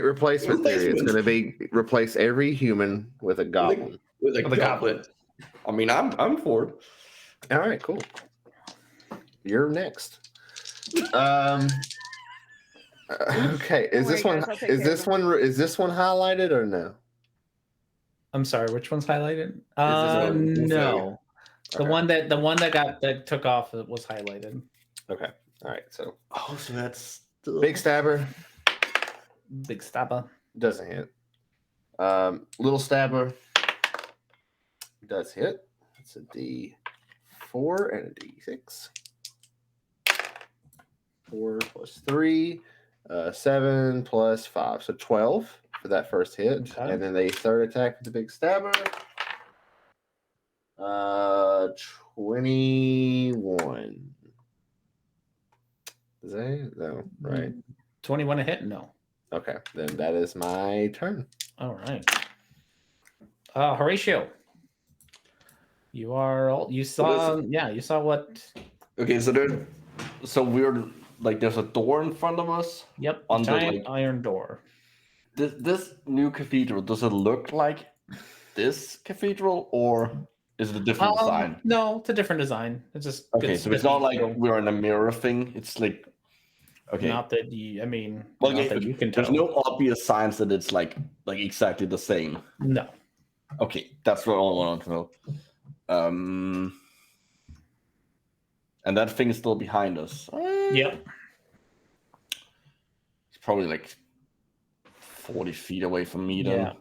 replacement theory. It's Replacement. going to be replace every human with a goblin. With a With a goblet. I mean, I'm for it. All right, cool. You're next. Okay, Don't is this worry, one guys, I'll take is care of this one highlighted or no? I'm sorry. Which one's highlighted? one? No. The Okay. one that took off was highlighted. Okay. All right. So Oh, so that's big stabber Big stabber. doesn't hit. Little stabber does hit. It's a D4 and a D6. 4 plus 3, 7 plus 5, so 12 for that first hit, Okay. and then the third attack with the big stabber. 21. Is that no? Right. 21 a hit? No. Okay, then that is my turn. All right. Horatio. You are all you saw. Yeah, you saw what? Okay, so we're like there's a door in front of us. Yep. On the, Giant like- iron door. This new cathedral, does it look like this cathedral or is it a different design? No, it's a different design. It's just Okay, so it's not like detail. we're in a mirror thing. It's like okay. Not that you. I mean, Well, not yeah, that you can tell. there's no obvious signs that it's like exactly the same. No. Okay, that's what I want to know. And that thing is still behind us. Yep. It's probably like 40 feet away from me then. Yeah.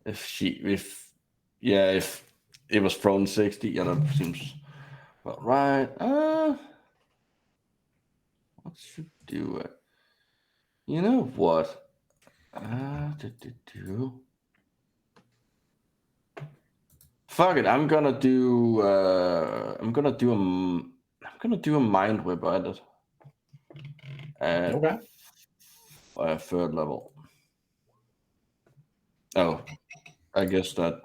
If it was thrown 60, yeah, that seems well right. What should do it? You know what? Fuck it, I'm gonna do a mind whip at it. At Okay. third level. Oh, I guess that.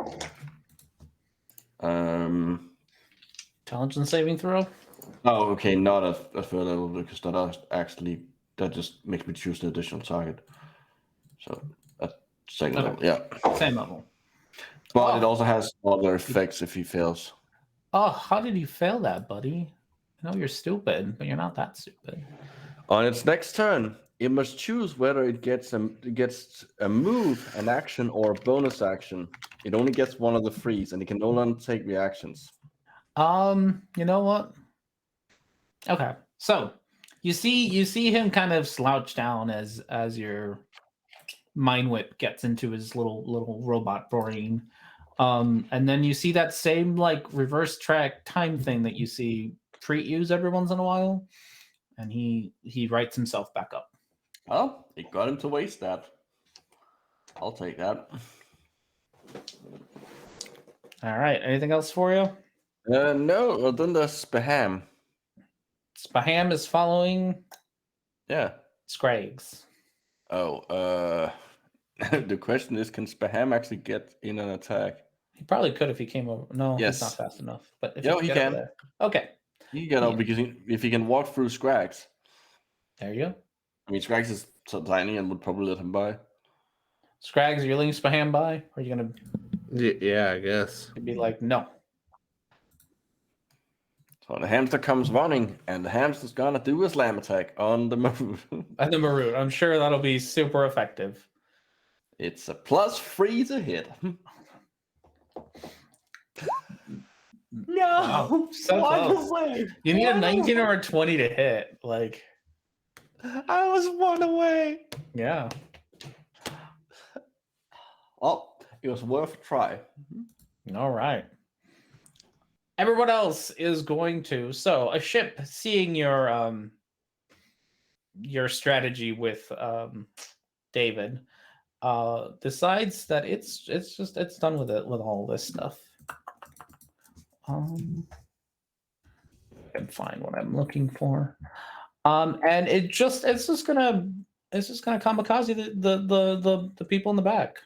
Intelligence saving throw. Oh, okay, not a third level because that just makes me choose the additional target. So at second Okay. level, yeah. Same level. But Oh. it also has other effects if he fails. Oh, how did you fail that, buddy? I know you're stupid, but you're not that stupid. On its next turn, it must choose whether it gets a move, an action, or a bonus action. It only gets one of the threes, and it can no longer take reactions. You know what? Okay. So you see him kind of slouch down as your mind whip gets into his little robot brain. And then you see that same like reverse track time thing that you see Treat use every once in a while, and he writes himself back up. Well, it got him to waste that. I'll take that. All right. Anything else for you? No, well, then there's Spaham. Spaham is following Yeah. Scraggs. Oh, the question is, can Spaham actually get in an attack? He probably could if he came over. No, he's not Yes. fast enough. But if No, could he get over can. there. Okay, He can get up Yeah. because if he can walk through Scrags. there you go. I mean, Scrags is so tiny and would probably let him by. Scraggs, you're leaving Spaham by? Or are you gonna Yeah, I guess. be like, no? So the hamster comes running, and the hamster's gonna do a slam attack on the move. And the Maroon. I'm sure that'll be super effective. It's a +3 to hit. No, Wow, so close. away. You need a 19 or a 20 to hit. Like, I was 1 away. yeah. Oh, it was worth a try. All right. Everyone else is going to. So a ship seeing your strategy with David decides that it's done with it with all this stuff. I can find what I'm looking for. And it's just gonna kamikaze the people in the back.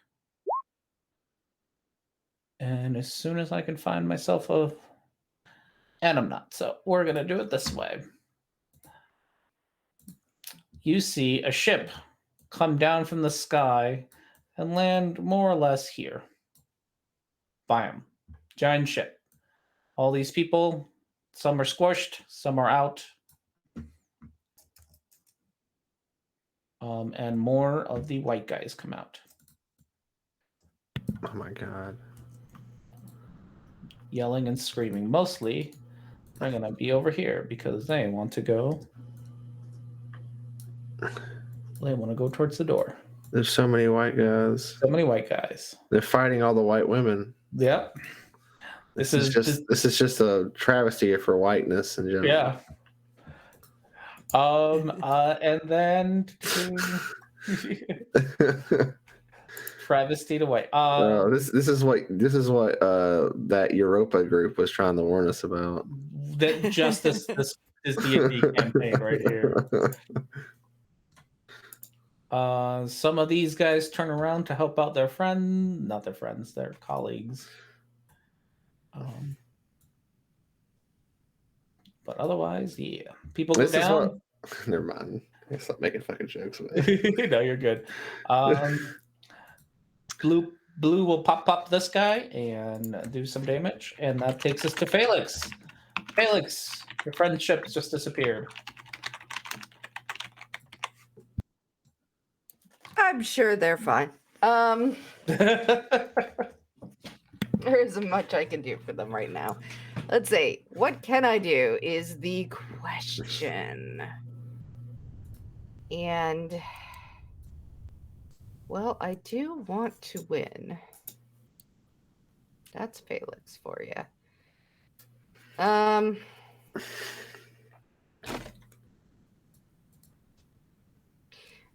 And as soon as I can find myself and I'm not. So we're gonna do it this way. You see a ship come down from the sky and land more or less here. Bam. Giant ship. All these people, some are squished, some are out. And more of the white guys come out. Oh my god. Yelling and screaming. Mostly, they're going to be over here because they want to go. They want to go towards the door. There's so many white guys. So many white guys. They're fighting all the white women. Yep. This is just a travesty for whiteness in general. Yeah. And then travesty to white. This is what that Europa group was trying to warn us about. That just this D&D campaign right here. Some of these guys turn around to help out their their colleagues. But otherwise, yeah, people go down. Never mind. I stop making fucking jokes with it. No, you're good. Blue will pop this guy and do some damage, and that takes us to Felix. Felix, your friendship just disappeared. I'm sure they're fine. There isn't much I can do for them right now. Let's see. What can I do is the question. And, well, I do want to win. That's Felix for you. All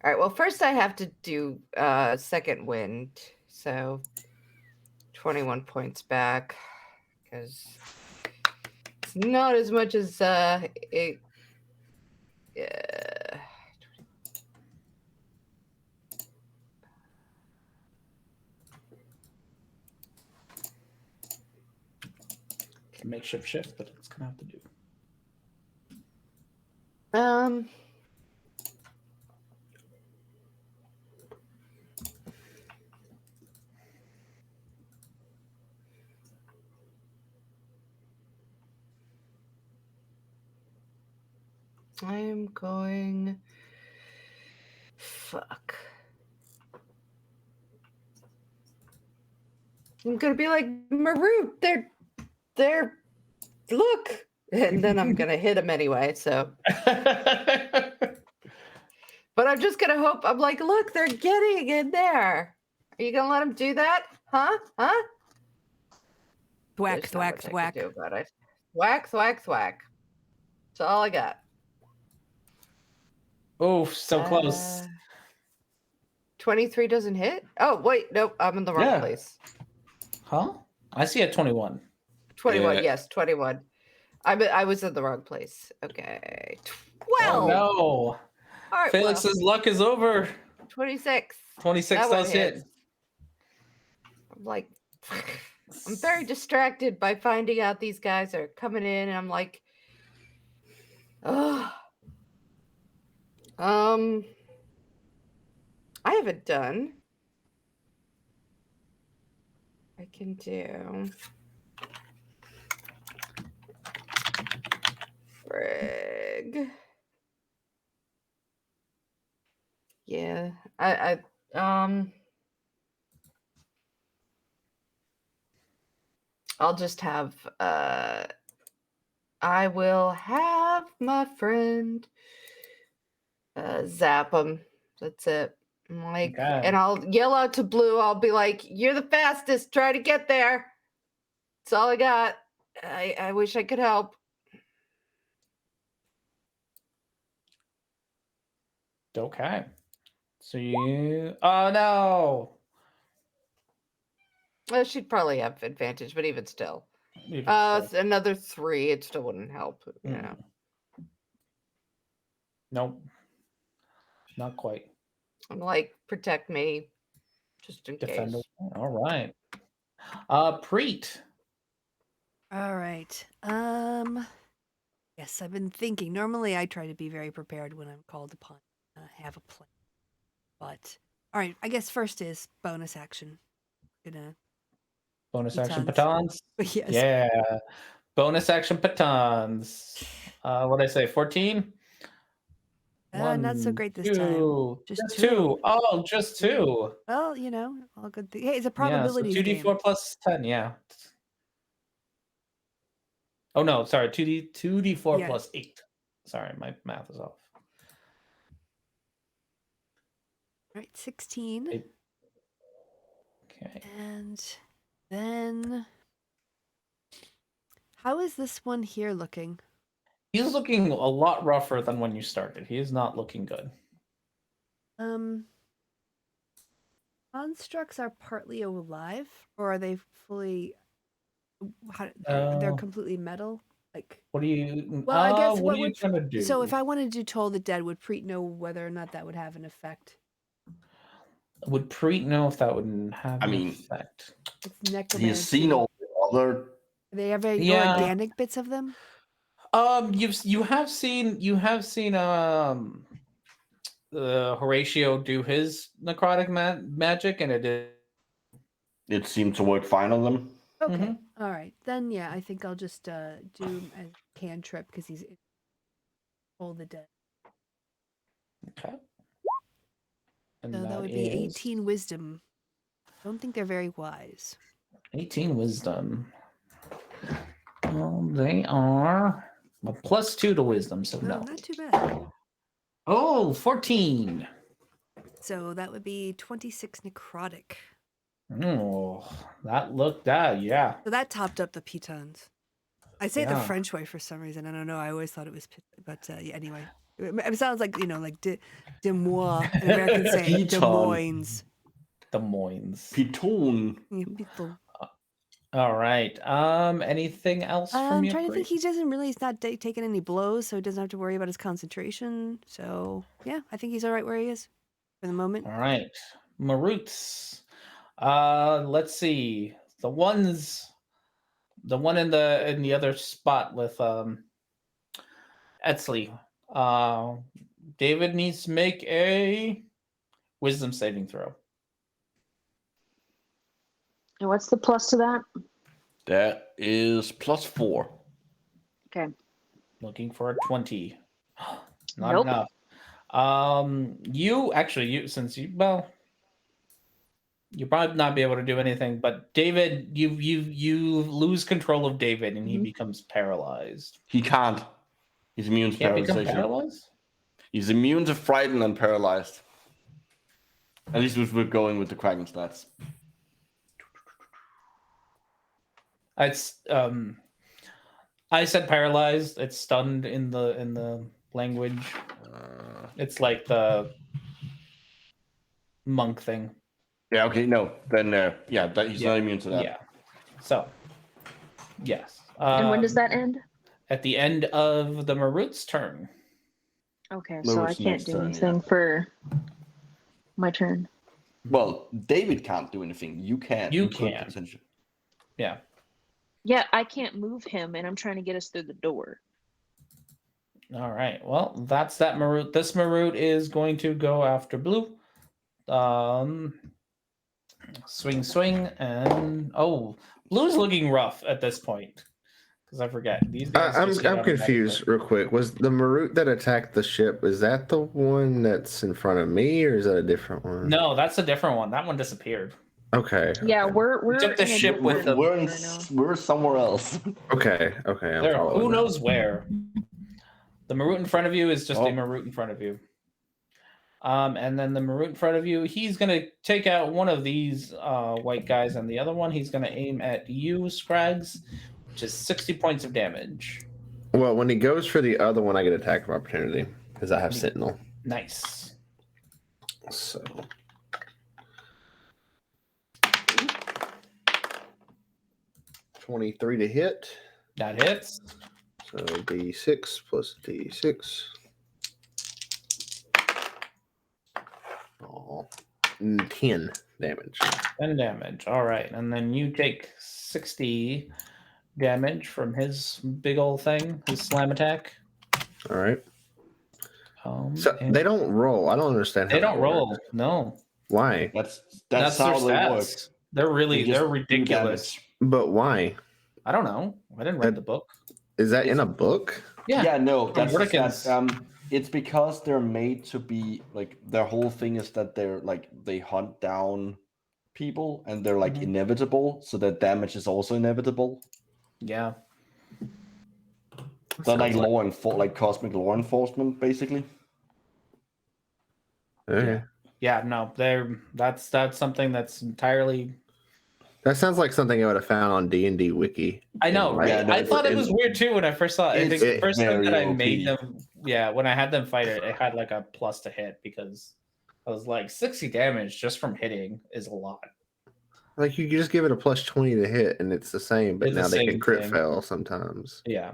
right, well, first I have to do second wind. So 21 points back because it's not as much as it. It's a makeshift shift, but it's gonna have to do. I'm going. Fuck. I'm gonna be like Maroon. They're. Look, and then I'm gonna hit him anyway. So, but I'm just gonna hope. I'm like, look, they're getting in there. Are you gonna let him do that? Huh? Thwack, There's not thwack, much I can thwack. do about it. Thwack, thwack, thwack. That's all I got. Oh, so close. 23 doesn't hit? Oh, wait, nope, I'm in the wrong Yeah. place. Huh? I see a 21. 21. Yeah. Yes, 21. I was in the wrong place. Okay. 12. Oh no. All right. Felix's luck is over. 26. 26 That one does hit. hits. I'm like, I'm very distracted by finding out these guys are coming in, and I'm like, oh, I haven't done. I can do. Frig. Yeah, I'll just have I will have my friend zap him. That's it. I'm like, Okay. and I'll yell out to Blue. I'll be like, "You're the fastest. Try to get there." That's all I got. I wish I could help. Okay. So you. Oh no. Well, she'd probably have advantage, but even still, Even still. another 3. It still wouldn't help. You know. Nope. Not quite. I'm like, protect me, just in Defender. case. All right. Preet. All right. Yes, I've been thinking. Normally, I try to be very prepared when I'm called upon. Have a plan. But all right, I guess first is bonus action. Gonna Bonus action Pitons. batons. yes. Yeah. Bonus action batons. What did I say? 14? Not so great this time. Two. Just Just two. two. Oh, just two. Well, you know, all good. Hey, it's a Yeah, so probabilities 2d4 game. plus 10, yeah. Oh no, sorry, 2d4 Yeah. plus 8. Sorry, my math is off. All right, 16. Eight. Okay. And then, how is this one here looking? He's looking a lot rougher than when you started. He is not looking good. Constructs are partly alive, or are they fully? Uh, they're completely metal. Like, What do you? well, I guess what what are you would trying to do? so if I wanted to toll the dead, would Preet know whether or not that would have an effect? Would Preet know if that would have I an mean, It's effect? necromancy. He's seen all the other. They have very Yeah. organic bits of them. You have seen Horatio do his necrotic magic, and It seemed to work fine on them. Okay, Mhm. all right. Then yeah, I think I'll just do a cantrip because he's toll the dead. Okay. And So that would be 18 wisdom. Don't think they're very wise. 18 wisdom. Well, they are a +2 to wisdom, so No, no. not too bad. Oh, 14. So that would be 26 necrotic. Oh, yeah. So that topped up the pitons. I say it the Yeah. French way for some reason. I don't know. I always thought it was, but yeah, anyway, it sounds like like de moi, an American saying Des Piton. Moines. Des Moines. Piton. Yeah, people. All right. Anything else from I'm you? trying to think. Bree? He's not taking any blows, so he doesn't have to worry about his concentration. So yeah, I think he's all right where he is for the moment. All right. Maroots. Let's see. The one in the other spot with Etzley. David needs to make a wisdom saving throw. And what's the plus to that? That is +4. Okay. Looking for a 20. Not Nope. enough. You probably not be able to do anything, but David, you lose control of David and he Mhm. becomes paralyzed. He can't. He's immune to Can't become paralyzation. paralyzed? He's immune to frightened and paralyzed. At least we're going with the Kraken stats. It's I said paralyzed. It's stunned in the language. It's like the monk thing. Yeah, okay, no. Then, he's not immune to that. Yeah. So Yes. And when does that end? At the end of the Marut's turn. Okay, so I Marut's can't next do turn, anything for my turn. Well, David can't do anything. You can. You could can. potentially. Yeah. Yeah, I can't move him, and I'm trying to get us through the door. All right. Well, that's that Marut. This Marut is going to go after blue. Swing, swing, and blue's looking rough at this point because I forget these guys. I'm just hit I'm confused automatically. real quick. Was the Marut that attacked the ship, is that the one that's in front of me, or is that a different one? No, that's a different one. That one disappeared. Okay. Yeah, okay. we're took the in a ship with different them. right now. We're somewhere else. Okay. Okay. I'm There, following who now. knows where? The Marut in front of you is just a Oh. Marut in front of you. And then the Marut in front of you, he's gonna take out one of these white guys, and the other one he's gonna aim at you, Scrags, which is 60 points of damage. Well, when he goes for the other one, I get attack of opportunity because I have Sentinel. Nice. So 23 to hit. That hits. So D6 plus D6. Oh, 10 damage. 10 damage. All right. And then you take 60 damage from his big old thing, his slam attack. All right. So and they don't roll. I don't understand how they that don't roll. works. No. Why? That's That's how their they work. stats. They're really, They just they're do ridiculous. damage. But why? I don't know. I didn't read the book. Is that in It's- a book? Yeah, no, that's Mordekaiser's- that, it's because they're made to be like their whole thing is that they're like they hunt down people and they're like Mhm. inevitable, so their damage is also inevitable. Yeah. They're like Sounds like cosmic law enforcement, basically. Okay. Yeah, no, that's something that's entirely. That sounds like something I would have found on D&D Wiki. I know, right? Yeah, no, I thought it was weird too when I first saw it. I think It's the first time that I very made OP. them, when I had them fight it, it had like a plus to hit because I was like 60 damage just from hitting is a lot. Like you just give it a plus 20 to hit and it's the same, but It's the now they can same crit thing. fail sometimes. Yeah,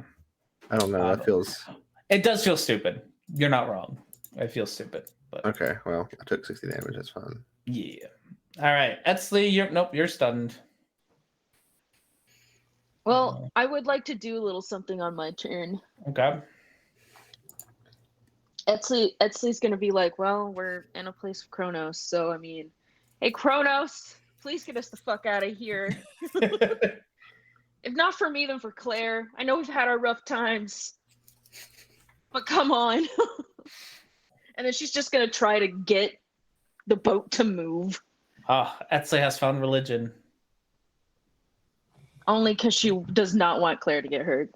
I don't know. That feels it does feel stupid. You're not wrong. It feels stupid, but okay. Well, I took 60 damage. That's fine. yeah. All right, Etsley, you're stunned. Well, I would like to do a little something on my turn. Okay. Etsley's gonna be like, well, we're in a place of Kronos, so I mean, hey Kronos, please get us the fuck out of here. If not for me, then for Claire. I know we've had our rough times, but come on. And then she's just gonna try to get the boat to move, Etsley has found religion. only because she does not want Claire to get hurt.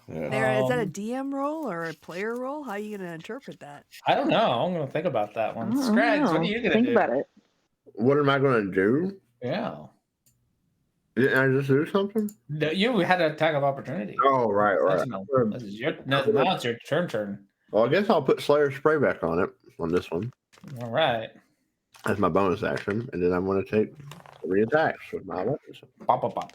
Yeah. There, is that a DM role or a player role? How are you going to interpret that? I don't know. I'm gonna think about that one. I don't Scrags, what are know. you gonna Think do? about it. What am I going to do? Yeah. Didn't I just do something? No, you had an attack of opportunity. Oh, right, right. That's no- this is now it's your turn. Well, I guess I'll put Slayer Spray back on it on this one All right. as my bonus action, and then I'm going to take 3 attacks with my weapons. Pop, pop, pop.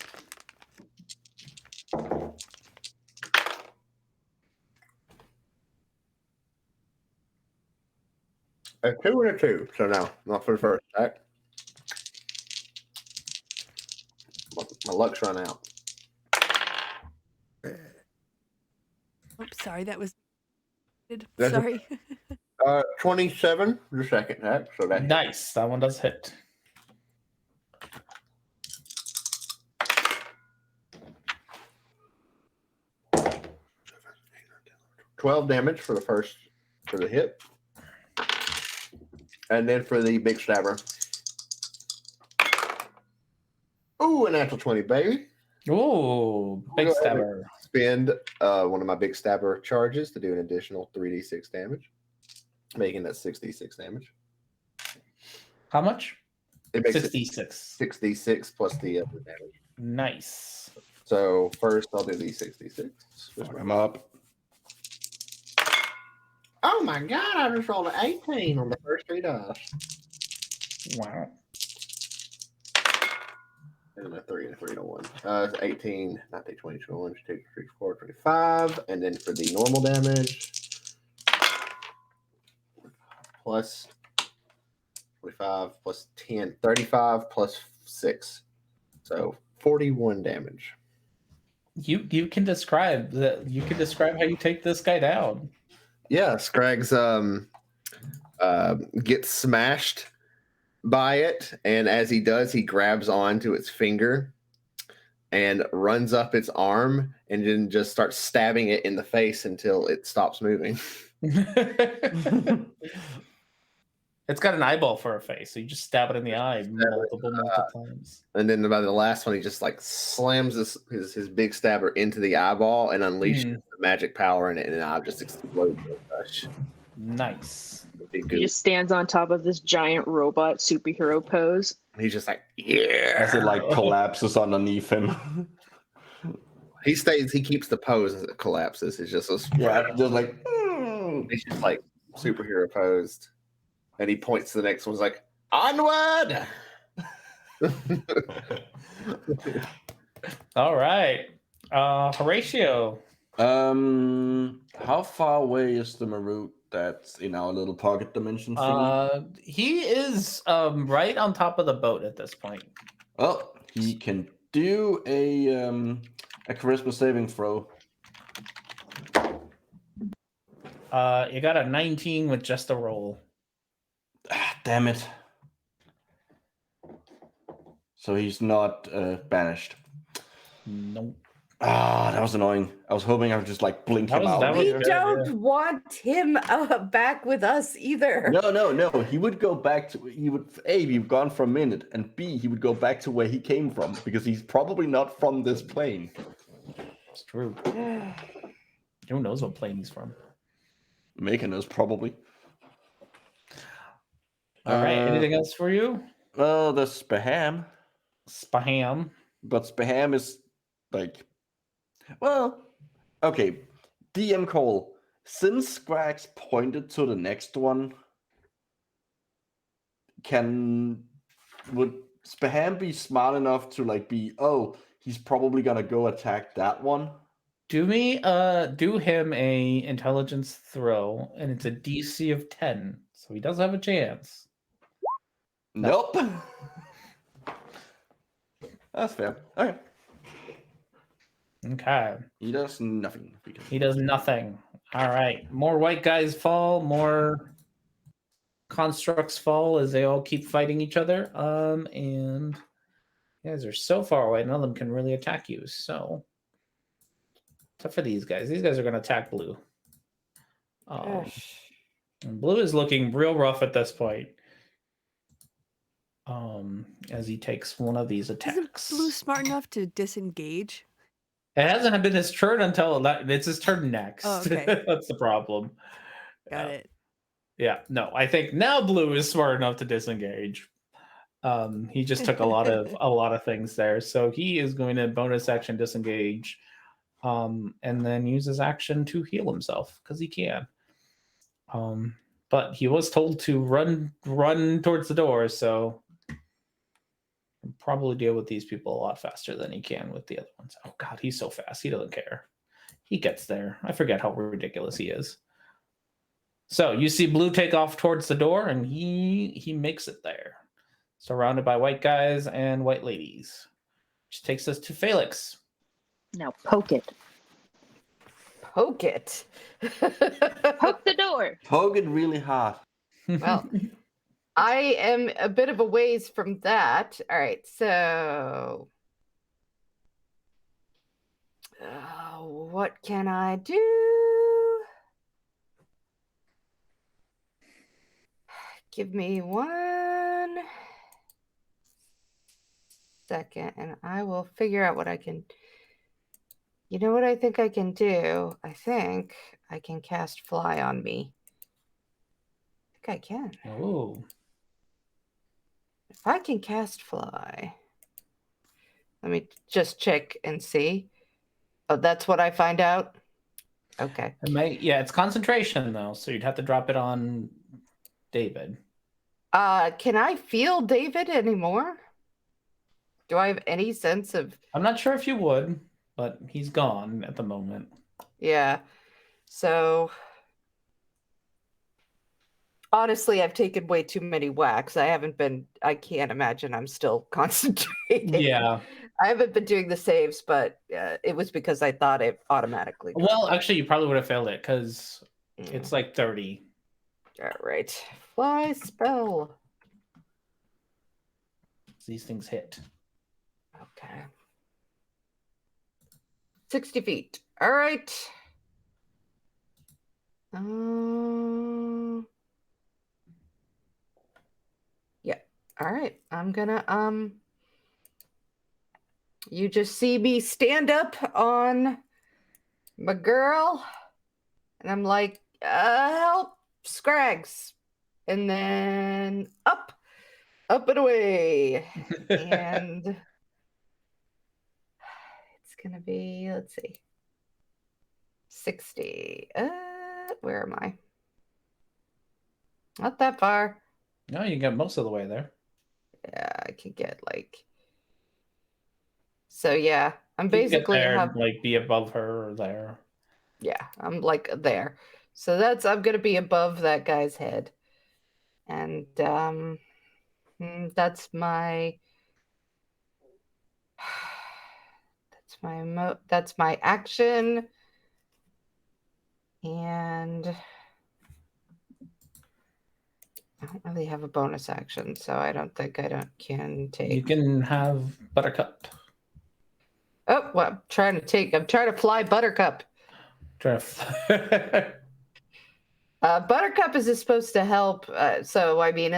A 2 and a 2. So now, not for the first attack. My luck's run out. Oops, sorry, that was. That's a- Sorry. 27, the second attack. So that Nice. That one does hit. $12 damage for the hit. And then for the big stabber. Ooh, a natural 20, baby. Ooh, big Go ahead. stabber. Spend one of my big stabber charges to do an additional 3d6 damage, making that 6d6 damage. How much? It makes 66. it 6d6 plus the other damage. Nice. So first I'll do the 6d6. Fuck him up. Oh my god, I just rolled an 18 on the first 3 dice. Wow. And a 3 and a 3 and a 1. It's 18, 19, 20, 21, 22, 24, 25. And then for the normal damage, plus 25 plus 10, 35 plus 6. So 41 damage. You can describe that. You can describe how you take this guy down. Yeah, Scrags gets smashed by it, and as he does, he grabs onto its finger and runs up its arm and then just starts stabbing it in the face until it stops moving. It's got an eyeball for a face, so you just stab it in the eye multiple times. And then by the last one, he just like slams his big stabber into the eyeball and unleashes the magic power in it, and the eye just explodes. Nice. He just stands on top of this giant robot superhero pose. He's just like, yeah. As it like collapses underneath him. He keeps the pose as it collapses. It's just just like he's just like superhero posed. And he points to the next one's like, onward. All right. Horatio. How far away is the Marut that's in our little pocket dimension thingy? He is right on top of the boat at this point. Well, he can do a charisma saving throw. You got a 19 with just a roll. Ah, damn it. So he's not banished. Nope. Ah, that was annoying. I was hoping I would just like blink him out. We good, don't want him back with us either. No. He would go back to. He would A, be gone for a minute, and B, he would go back to where he came from because he's probably not from this plane. It's true. Who knows what plane he's from? Mykonos, probably. All right. Anything else for you? Well, there's Spaham. Spaham. But Spaham is like, well, okay. DM Cole, since Scrags pointed to the next one, would Spaham be smart enough to like be, oh, he's probably gonna go attack that one? Do him a intelligence throw, and it's a DC of 10, so he does have a chance. Nope. That's fair. Okay. Okay. He does nothing. He does nothing. All right. More white guys fall. More constructs fall as they all keep fighting each other. And you guys are so far away, none of them can really attack you. So, except for these guys. These guys are going to attack blue. And blue is looking real rough at this point. As he takes one of these attacks. Isn't Blue smart enough to disengage? It hasn't been his turn until it's his turn next. Oh, okay. That's the problem. Got it. Yeah, no, I think now Blue is smart enough to disengage. He just took a lot of things there, so he is going to bonus action disengage, and then use his action to heal himself because he can. But he was told to run towards the door, so he'll probably deal with these people a lot faster than he can with the other ones. Oh God, he's so fast. He doesn't care. He gets there. I forget how ridiculous he is. So you see Blue take off towards the door, and he makes it there, surrounded by white guys and white ladies. Which takes us to Felix. Now poke it. Poke it. Poke the door. Poke it really hard. Well, I am a bit of a ways from that. All right, so what can I do? Give me 1 second, and I will figure out what I can. You know what I think I can do? I think I can cast Fly on me. I think I can. Oh. If I can cast Fly, let me just check and see. Oh, that's what I find out? Okay. It's concentration though, so you'd have to drop it on David. Can I feel David anymore? Do I have any sense of? I'm not sure if you would, but he's gone at the moment. Yeah. So honestly, I've taken way too many whacks. I can't imagine I'm still concentrating. Yeah. I haven't been doing the saves, but it was because I thought it automatically. Well, actually, you probably would have failed it because Mm. it's like 30. All right. Fly spell. These things hit. Okay. 60 feet. All right. Yeah. All right. I'm gonna you just see me stand up on my girl, and I'm like, help, Scrags. And then up and away. And it's gonna be, let's see, 60. Where am I? Not that far. No, you get most of the way there. Yeah, I could get like. So yeah, I'm You can get basically there, have. like be above her or there. Yeah, I'm like there. So I'm gonna be above that guy's head. And that's my that's my action. And I don't really have a bonus action, so I don't think can take. You can have Buttercup. Oh, well, I'm trying to fly Buttercup. Buttercup is supposed to help. So I mean,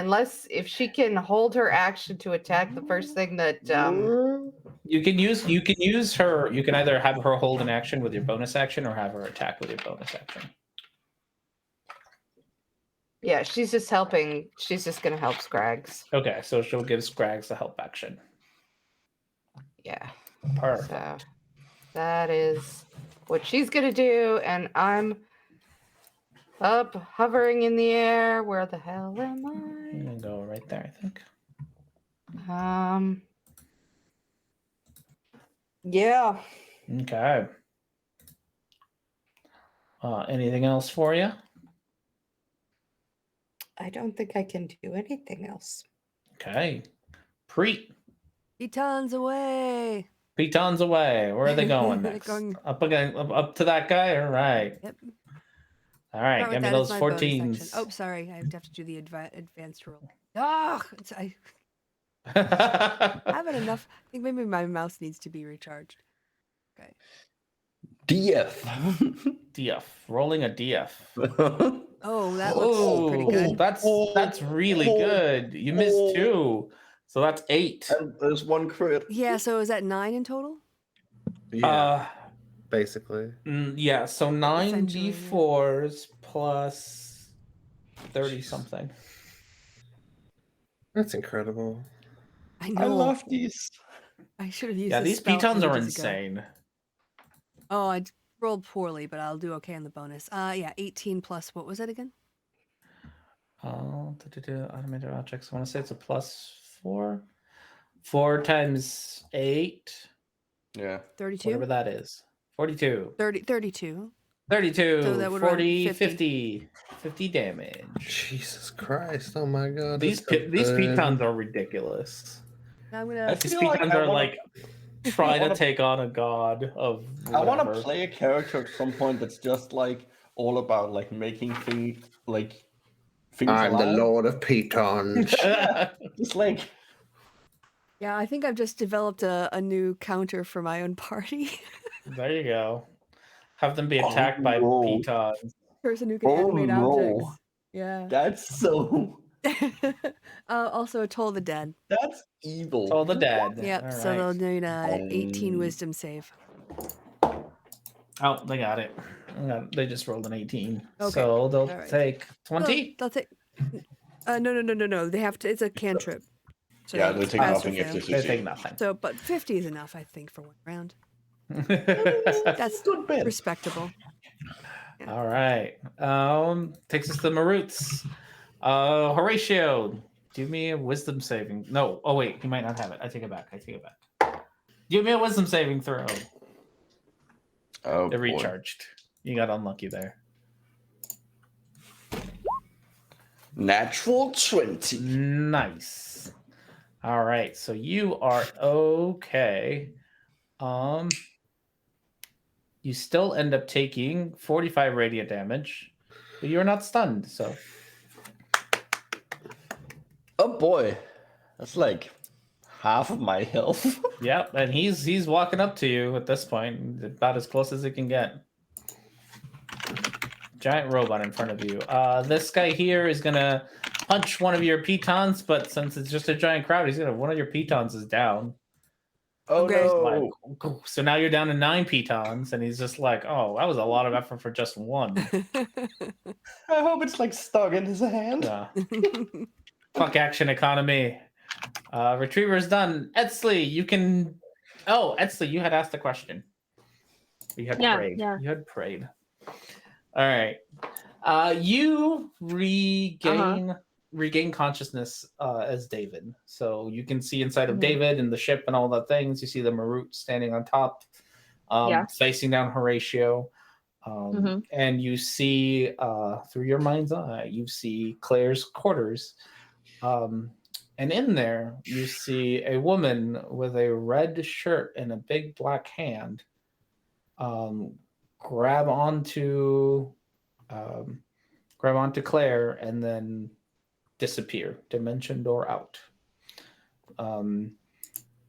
if she can hold her action to attack the first thing that You can use her. You can either have her hold an action with your bonus action or have her attack with your bonus action. yeah, she's just helping. She's just gonna help Scrags. Okay, so she'll give Scrags the help action. Yeah. Perfect. So that is what she's gonna do, and I'm up hovering in the air. Where the hell am I'm gonna go right there, I think. I? Yeah. Okay. Anything else for you? I don't think I can do anything else. Okay. Preet. Etons away. Pitons away. Where are they going They're next? going- Up to that guy? All right. Yep. All right. Start Give with me that as those my bonus 14s. action. Oh, sorry. I have to do the advanced roll. Oh, I haven't enough. I think maybe my mouse needs to be recharged. Okay. DF. DF. Rolling a DF. Oh, that looks pretty good. That's really good. You missed 2. So that's 8. And there's one crit. Yeah, so is that 9 in total? Yeah, basically. Yeah, so 9 Essentially, yeah. d4s plus 30 something. That's incredible. I know. I love these. I should have used Yeah, this these spell pitons are ages ago. insane. Oh, I rolled poorly, but I'll do okay on the bonus. Yeah, 18 plus, what was it again? Automated objects. I want to say it's a +4. 4 times 8. Yeah. 32? Whatever that is. 42. 32. 32. So that would run 40, 50. 50. 50 damage. Jesus Christ! Oh my God! These that's so these good. pitons are ridiculous. I'm I gonna. These feel like pitons I are wanna- like trying to wanna- take on a god of I want to whatever. play a character at some point that's just like all about like making things like things I'm the alive. Lord of Pitons. Just like Yeah, I think I've just developed a new counter for my own party. There you go. Have them be Oh, attacked by no. pitons. Person who can Oh, animate no. objects. Yeah. that's so Also, Toll the Dead. that's evil. All the dead. Yep. All So right. they'll need a 18 Um, wisdom save. Oh, they got it. They just rolled an 18. Okay, So they'll all right. take 20. They'll take. No. They have to. It's a cantrip. So Yeah, they they take pass or nothing if fail. this They is take nothing. So, but 50 is enough, I think, for one round. All That's good bit. respectable. right. Takes us to Maroots. Horatio, give me a wisdom saving. No. Oh wait, he might not have it. I take it back. Give me a wisdom saving throw. Oh, It boy. recharged. You got unlucky there. Natural 20. Nice. All right, so you are okay. You still end up taking 45 radiant damage, but you're not stunned. So Oh boy, that's like half of my health. yep, and he's walking up to you at this point, about as close as he can get. Giant robot in front of you. This guy here is gonna punch one of your pitons, but since it's just a giant crowd, one of your pitons is down. Oh Okay. no! Like, so now you're down to 9 pitons, and he's just like, "Oh, that was a lot of effort for just one." I hope it's like stuck in his hand. Yeah. Fuck action economy. Retriever's done. Etsley, you can. Oh, Etsley, you had asked a question. You had prayed. Yeah. You had prayed. All right. You regain consciousness as David. So you can see inside of Mhm. David and the ship and all the things. You see the Marut standing on top, Yeah. facing down Horatio. Mhm. And you see through your mind's eye, you see Claire's quarters. And in there, you see a woman with a red shirt and a big black hand grab onto Claire and then disappear, dimension door out.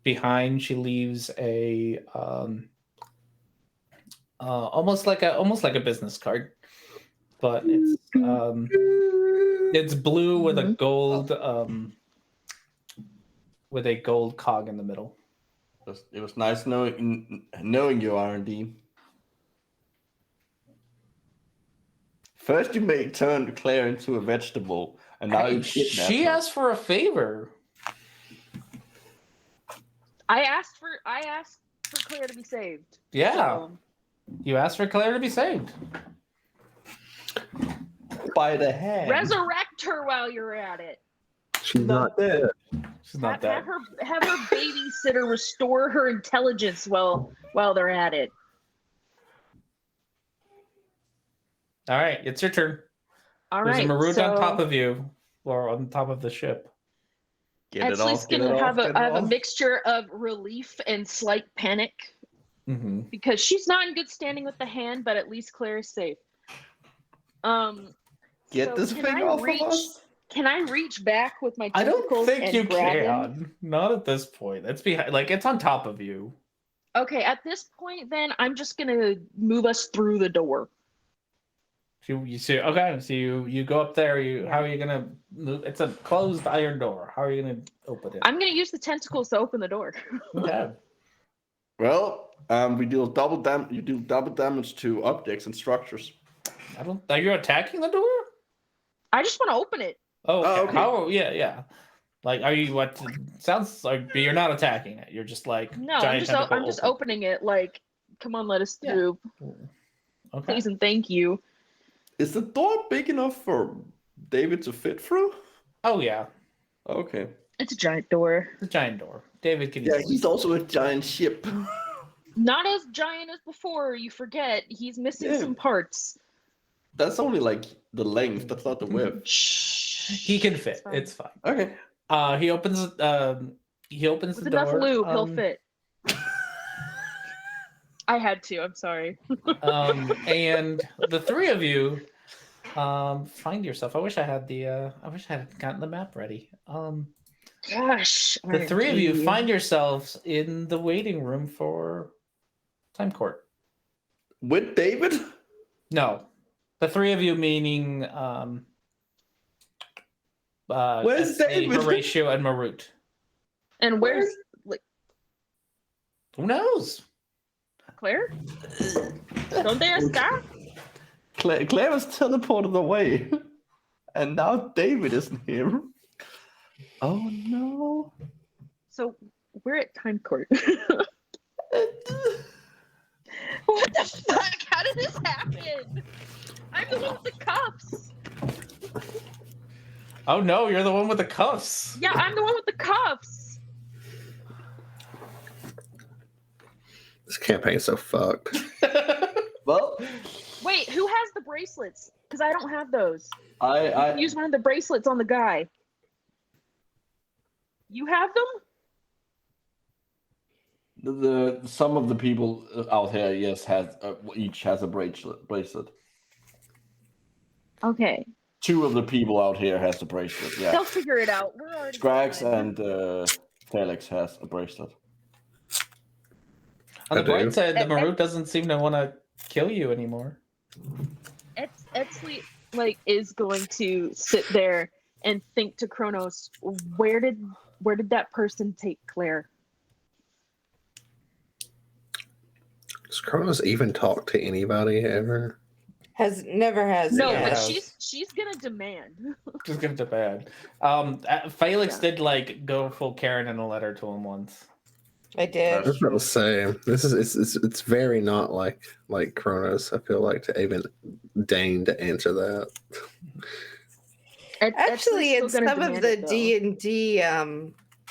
Behind, she leaves a almost like a business card, but it's blue with a gold cog in the middle. It was nice knowing you, R&D. First, you turned Claire into a vegetable, and now you kidnapped She her. asked for a favor. I asked for Claire to be saved. Yeah, So, you asked for Claire to be saved. by the hand. resurrect her while you're at it. She's not dead. She's not Have dead. her babysitter restore her intelligence while they're at it. All right, it's your turn. All There's right. a Marut so on top of you, or on top of the ship. Get it Etsley's off, get gonna it have off, get I it have a off. mixture of relief and slight panic Mm-hmm. because she's not in good standing with the hand, but at least Claire is safe. Get so this can thing I off reach, of us. Can I reach back with my I tentacles don't think and you grab him? can. Not at this point. It's behind, like it's on top of you. Okay, at this point, then I'm just gonna move us through the door. You see, okay. So you go up there. How are you gonna move? It's a closed iron door. How are you gonna open it? I'm gonna use the tentacles to open the door. Okay. Well, we deal double You do double damage to objects and structures. I don't. Are you attacking the door? I just want to open it. Oh, okay. Oh, okay. How? Yeah. Like, are you what? Sounds like you're not attacking it. You're just like No, giant tentacle I'm just open. opening it. Like, come on, let us Yeah. through, Okay. please and thank you. Is the door big enough for David to fit through? Oh yeah, Okay. It's a giant door. it's a giant door. David can. Yeah, easily- he's also a giant ship. Not as giant as before. You forget he's missing Yeah. some parts. That's only like the length. That's not the width. Shh. He can fit. fine. It's fine. Okay. He opens. He opens With the enough door. lube, he'll fit. I had to. I'm sorry. And the three of you find yourself. I wish I had gotten the map ready. Gosh. The three of you R&D. find yourselves in the waiting room for Time Court. With David? No, the three of you meaning Where's Esme, David? Horatio, and Marut. And where's Who knows? Claire? Don't they estar? Claire was teleported away. And now David isn't here. Oh no. So we're at Time Court. What the fuck? How did this happen? I'm the one with the cuffs. Oh no, you're the one with the cuffs. Yeah, I'm the one with the cuffs. campaign's so fucked. Well, Wait, who has the bracelets? Because I don't have those. I Use one of the bracelets on the guy. You have them? the some of the people out here, yes, has each has a bracelet. Okay. 2 of the people out here has a bracelet. Yeah, They'll figure it out. We're already Scrags fine. and Felix has a bracelet. On the I do. bright side, the Marut doesn't seem to want to kill you anymore. Etsley is going to sit there and think to Kronos, where did that person take Claire? Does Kronos even talk to anybody ever? Never has. No, yet. but Yeah. she's gonna demand. Just give it to bad. Felix did go full Karen in a letter to him once. I did. That's what I was saying. This is it's very not like Kronos. I feel like to even deign to answer that. Actually, in Etsley's still some gonna of demand the it, though. D&D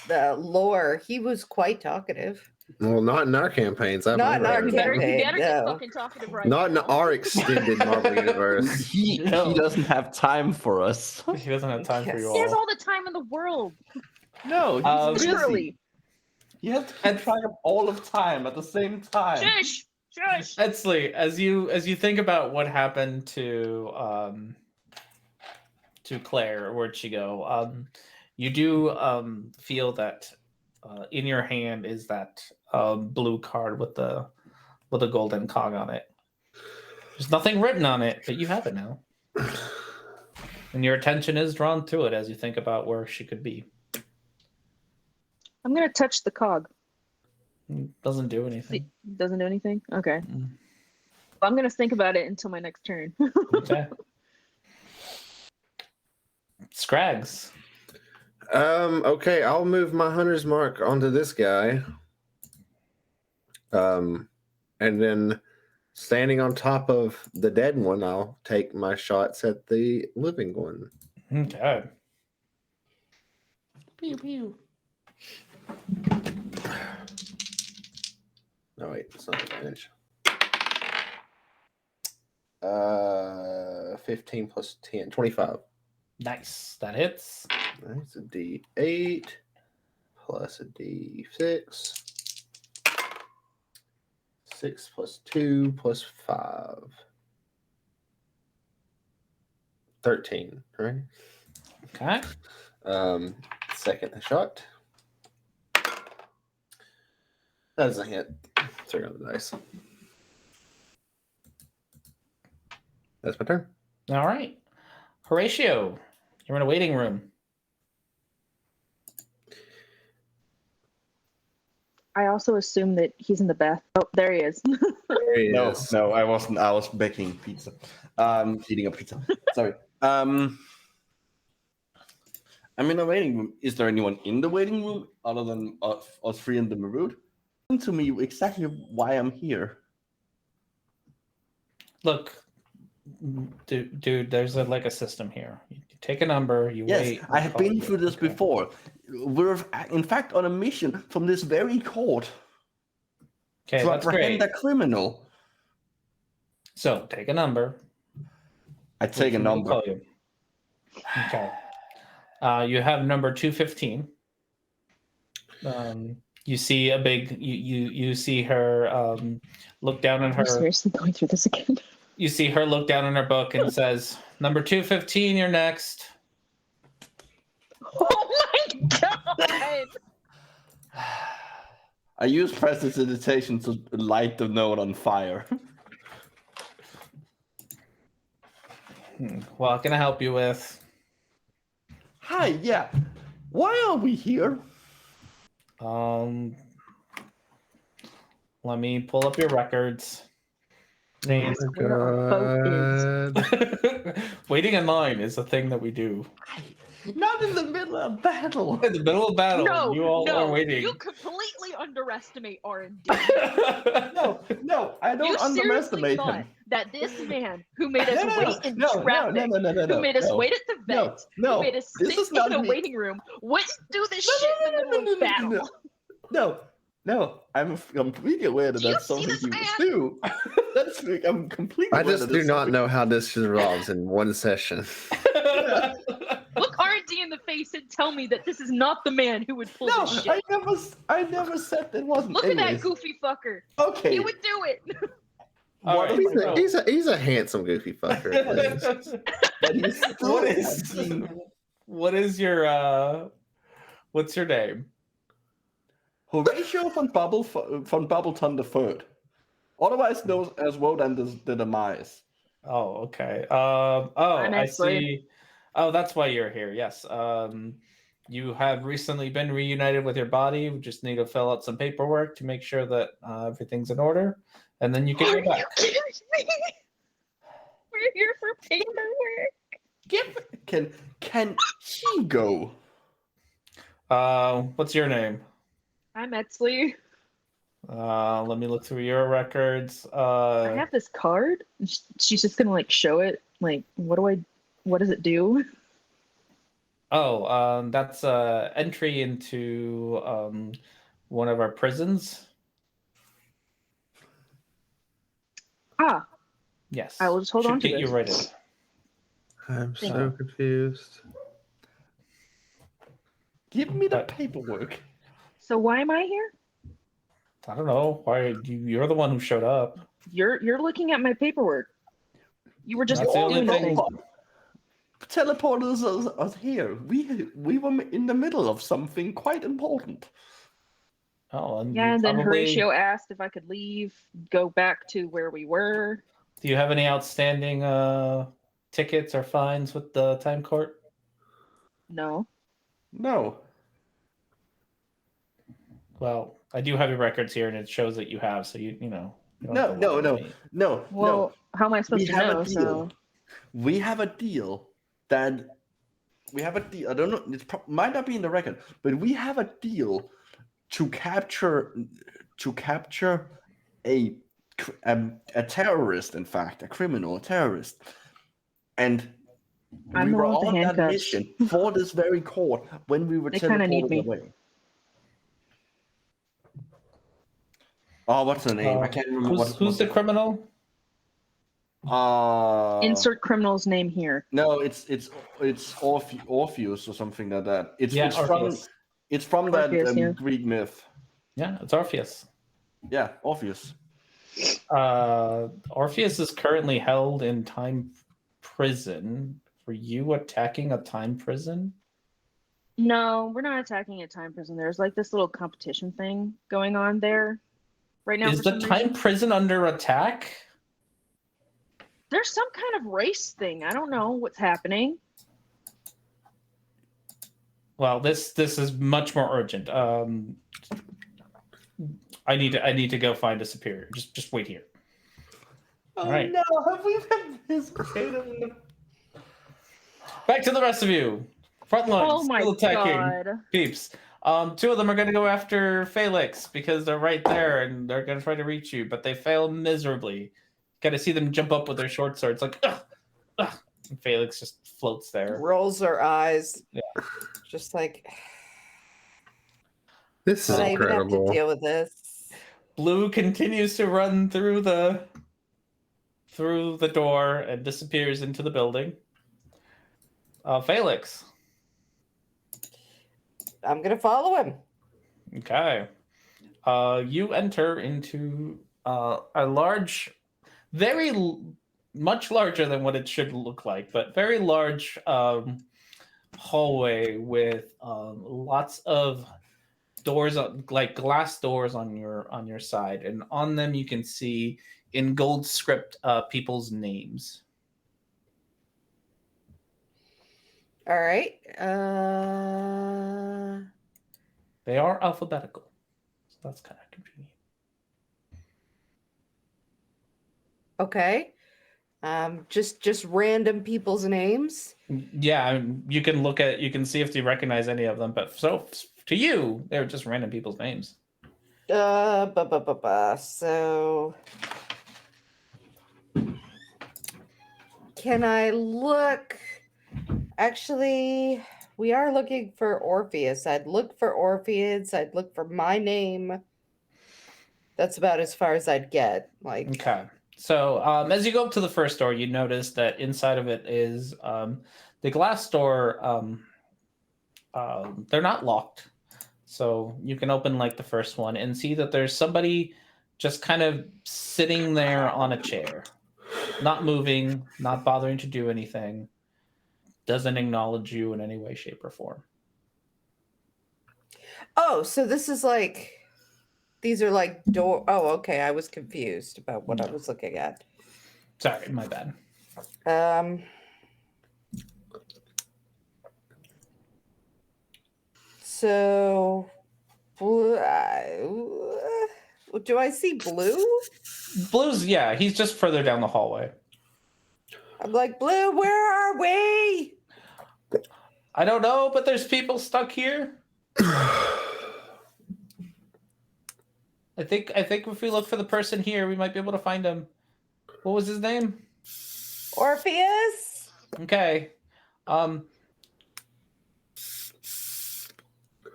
the lore, he was quite talkative. Well, not in our campaigns. I've Not in never our heard You of better, that. campaign. you better get no. fucking talkative right Not in now. our extended Marvel universe. He No. doesn't have time for us. He doesn't have time for you He has all. all the time in the world. No, he's busy. Literally. He has to keep track of all of time at the same time. Shush! Shush! Etsley, as you think about what happened to Claire, where'd she go? You do feel that in your hand is that blue card with a golden cog on it. There's nothing written on it, but you have it now, and your attention is drawn to it as you think about where she could be. I'm gonna touch the cog. Doesn't do See, anything. doesn't do anything? Okay. Mm. I'm gonna think about it until my next turn. Okay. Scrags. Okay, I'll move my hunter's mark onto this guy. And then standing on top of the dead one, I'll take my shots at the living one. Okay. Pew pew. No, wait, it's not advantage. 15 plus 10, 25. Nice. That hits. That's a D8 plus a D6. 6 plus 2 plus 5. 13, right? Okay. Second shot. That is a hit. Throw on the dice. That's my turn. All right. Horatio, you're in a waiting room. I also assume that he's in the bath. Oh, there he is. There he No, is. no, I wasn't. I was baking pizza. Eating a pizza. Sorry. I'm in a waiting room. Is there anyone in the waiting room other than us 3 and the Marut? Explain to me exactly why I'm here. Look, dude, there's a system here. You take a number, you Yes, wait. I have call been you. through this Okay. before. We're in fact on a mission from this very court Okay, to that's apprehend great. a criminal. So take a number. I take a We'll number. call you. Okay. You have number 215. You see a big. You see her look down on I'm her. seriously going through this again. You see her look down in her book and says, "Number 215, you're next." Oh my god! I use prestidigitation to light the note on fire. What can I help you with? Hi, yeah. Why are we here? Let me pull up your records. Names. Where our boat is. Waiting in line is a thing that we do. Not in the middle of battle. In the middle of battle, No, you all are no, waiting. you completely underestimate R&D. No, I don't You seriously underestimate thought him. that this man who made us No, wait in traffic, no, who made us no. wait at the No, vet, no, who made us this sit is not in a me. waiting room, wouldn't do this shit in the middle of battle. No, No, I'm completely aware that Do you that's see something this he would man? do. I'm completely I aware just that do it's not something- know how this resolves in one session. Look R&D in the face and tell me that this is not the man who would pull No, this shit. I never said it wasn't. Look at that Anyways, goofy fucker. Okay. He would do it. All What right, am I so- doing? He's a handsome goofy fucker. at least. But he's still what is what is your what's your name? Horatio von Bubbleton III, otherwise known as Wodan the Demise. Oh, okay. I'm I Exley. see. Oh, that's why you're here. Yes. You have recently been reunited with your body. We just need to fill out some paperwork to make sure that everything's in order, and then you can Are go you back. kidding me? We're here for paperwork. Can he go? What's your name? I'm Etzley. Let me look through your records. I have this card. She's just gonna like show it. Like, what does it do? That's entry into one of our prisons. Ah, Yes. I will just hold Should on to get you this. right in. I'm Thank so confused. Give me the But- paperwork. so why am I here? I don't know why you're the one who showed up. You're looking at my paperwork. You were just That's the only doing the thing- thing. Teleporters us here. We were in the middle of something quite important. Oh, and Yeah, you and then probably- Horatio asked if I could leave, go back to where we were. Do you have any outstanding tickets or fines with the time court? No. No. Well, I do have your records here, and it shows that you have. So you know. you don't No, have to no, lie to no. me. No. Well, how am I We supposed to have know? a So deal. We have a deal that we have a deal. I don't know. It might not be in the record, but we have a deal to capture a terrorist. In fact, a criminal, a terrorist, and I'm we the were one with the on that handcuffs. mission for this very court when we were They kinda need teleported me. away. Oh, what's the name? I can't remember. Who's the criminal? insert criminal's name here. No, it's Orpheus or something like that. Yeah, it's Orpheus. from that Orpheus, yeah. Greek myth. Yeah, it's Orpheus. Yeah, Orpheus. Orpheus is currently held in time prison. For you attacking a time prison? No, we're not attacking a time prison. There's like this little competition thing going on there right now. Is for the some time reason. prison under attack? There's some kind of race thing. I don't know what's happening. Well, this is much more urgent. I need to go find a superior. Just wait here. Oh right. no, have we been this great? Back to the rest of you. Front line, Oh my still attacking god. peeps. Two of them are going to go after Felix because they're right there and they're going to try to reach you, but they fail miserably. Got to see them jump up with their short swords, like ugh, ugh. And Felix just floats there. Rolls her eyes. Yeah. Just like, This is did I even have to incredible. deal with this? Blue continues to run through the door and disappears into the building. Felix. I'm gonna follow him. Okay. You enter into a large, much larger than what it should look like, but very large hallway with lots of doors, like glass doors on your side, and on them you can see in gold script people's names. All right. They are alphabetical, so that's kind of convenient. Okay. Just random people's names. Yeah, you can you can see if you recognize any of them, but so to you, they're just random people's names. So can I look? Actually, we are looking for Orpheus. I'd look for Orpheus. I'd look for my name That's about as far as I'd get. Like, Okay. So as you go up to the first door, you notice that inside of it is the glass door. They're not locked, so you can open like the first one and see that there's somebody just kind of sitting there on a chair, not moving, not bothering to do anything, doesn't acknowledge you in any way, shape, or form. oh, so this is like, these are like door. Oh, okay. I was confused about what I was looking at. Sorry, my bad. So, do I see Blue? Blue's, yeah, he's just further down the hallway. I'm like, Blue, where are we? I don't know, but there's people stuck here. I think if we look for the person here, we might be able to find him. What was his name? Orpheus? Okay.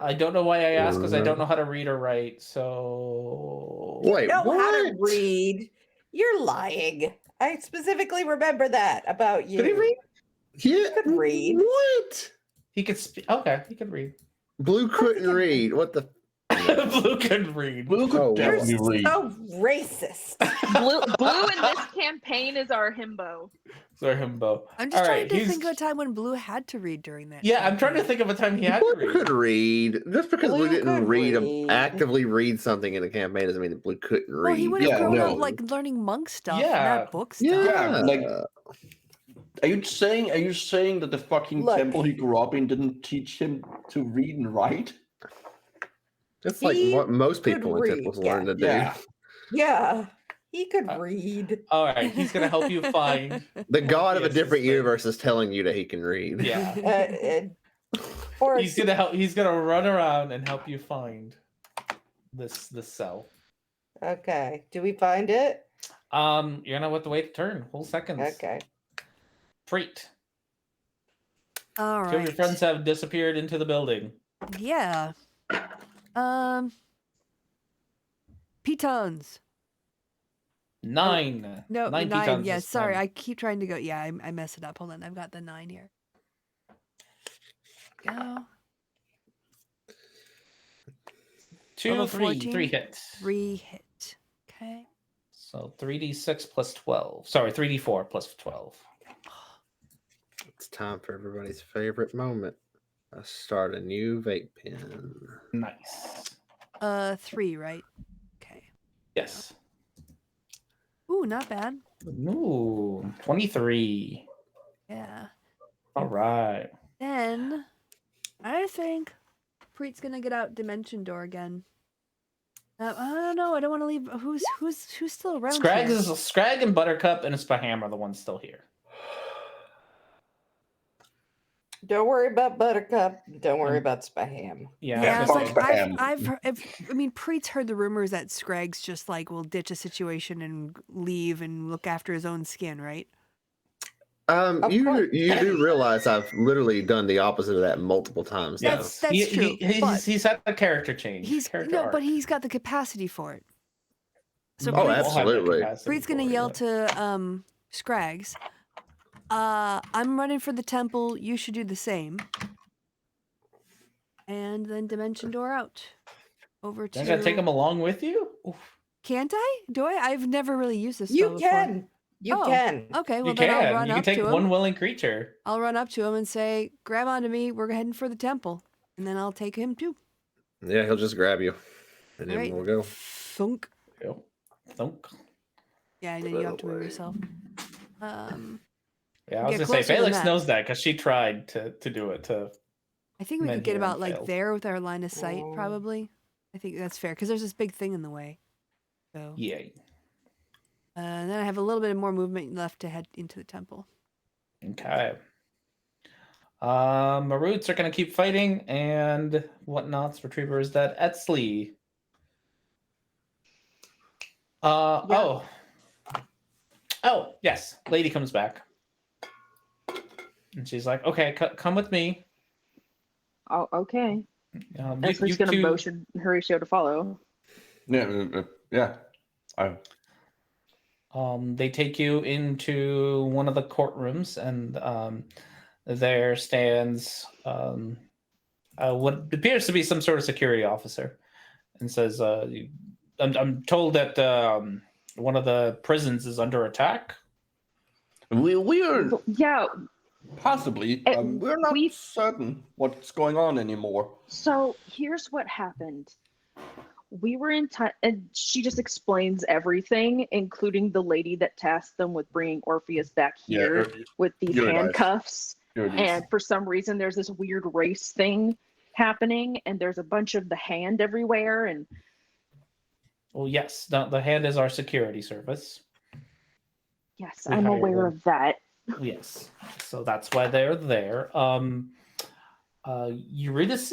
I don't know why I asked because I don't know how to read or write. So Wait, Know how to what? read. You're lying. I specifically remember that about you. Could he read? Yeah, could read. What? He could speak. Okay, he could read. Blue couldn't read. What the? Blue could read. Blue could Oh, You're definitely read. so racist. Blue in this campaign is our himbo. Sorry, himbo. I'm just All trying right, to he's- think of a time when Blue had to read during that. Yeah, I'm trying to campaign. think of a time he had to Blue read. could read. Just because Blue we didn't could read, read. actively read something in a campaign doesn't mean that Blue couldn't read. Well, he would have Yeah, grown no. up like learning monk stuff, Yeah. not book stuff. Yeah, like- Are you saying that the fucking Look. temple he grew up in didn't teach him to read and write? that's like He what most could people in read, temples yeah. learn to do. Yeah. Yeah, he could Uh, read. All right, he's gonna help you find. The god of a Orpheus' different thing. universe is telling you that he can read. Yeah, Or he's gonna help. He's gonna run around and help you find this cell. okay. Do we find it? You're gonna have to wait a turn. Whole seconds. Okay. Treat. All Two of your right. friends have disappeared into the building. Yeah. Pitons. 9. No, 9 nine. pitons Yeah, this sorry. time. I keep trying to go. Yeah, I mess it up. Hold on. I've got the 9 here. Go. 2, Level 3, 3 14. hits. 3 hit. Okay. So 3d6 plus 12. Sorry, 3d4 plus 12. It's time for everybody's favorite moment. I start a new vape pen. Nice. 3, right? Okay. Yes. Ooh, not bad. Ooh, 23. Yeah. All right. Then I think Preet's gonna get out Dimension Door again. I don't know. I don't want to leave. Who's still around? Scrag here? Scrag and Buttercup and Spaham are the ones still here. Don't worry about Buttercup. Don't worry about Spaham. Yeah. Yeah, I it's was fuck gonna like say- Spaham. I mean, Preet's heard the rumors that Scragg's just like will ditch a situation and leave and look after his own skin, right? Of You course. do realize I've literally done the opposite of that multiple times. though. That's true. He's had a character change. He's character no, arc. but he's got the capacity for it. So Oh, We all Preet's, have the absolutely. capacity Preet's gonna for it, yell yeah. to Scraggs, I'm running for the temple. You should do the same. And then Dimension Door out. Over to. You're gonna take him along with you? Oof. Can't I? Do I? I've never really used this. You spell before. can. You Oh, can. Okay, well You then I'll can. run You can up take to him. one willing creature. I'll run up to him and say, "Grab onto me. We're heading for the temple." And then I'll take him too. Yeah, he'll just grab you, and then Right. we'll go. Thunk. Go. Thunk. Yeah, and then you have to move yourself. Yeah, I was Get gonna say closer than Felix that. knows that because she tried to do it to. I think we Men could get here and about like failed. there with our line of sight, Oh. probably. I think that's fair because there's this big thing in the way. So, Yeah. and then I have a little bit more movement left to head into the temple. Okay. Maroots are gonna keep fighting, and whatnots. Retriever is dead. Etzley. Oh, yes. Lady comes back, and she's like, "Okay, come with me." Oh, okay. You Esley's gonna two- motion Horatio to follow. Yeah, Yeah. I They take you into one of the courtrooms, and there stands what appears to be some sort of security officer, and says, I'm told that one of the prisons is under attack." we are Yeah. possibly It- we're not we- certain what's going on anymore. So here's what happened. We were in touch, and she just explains everything, including the lady that tasked them with bringing Orpheus back here with these Eurydice. handcuffs. Eurydice. And for some reason, there's this weird race thing happening, and there's a bunch of the hand everywhere. And Well, yes, the hand is our security service. yes, We I'm hired aware them. of that. Yes, so that's why they're there. Eurydice,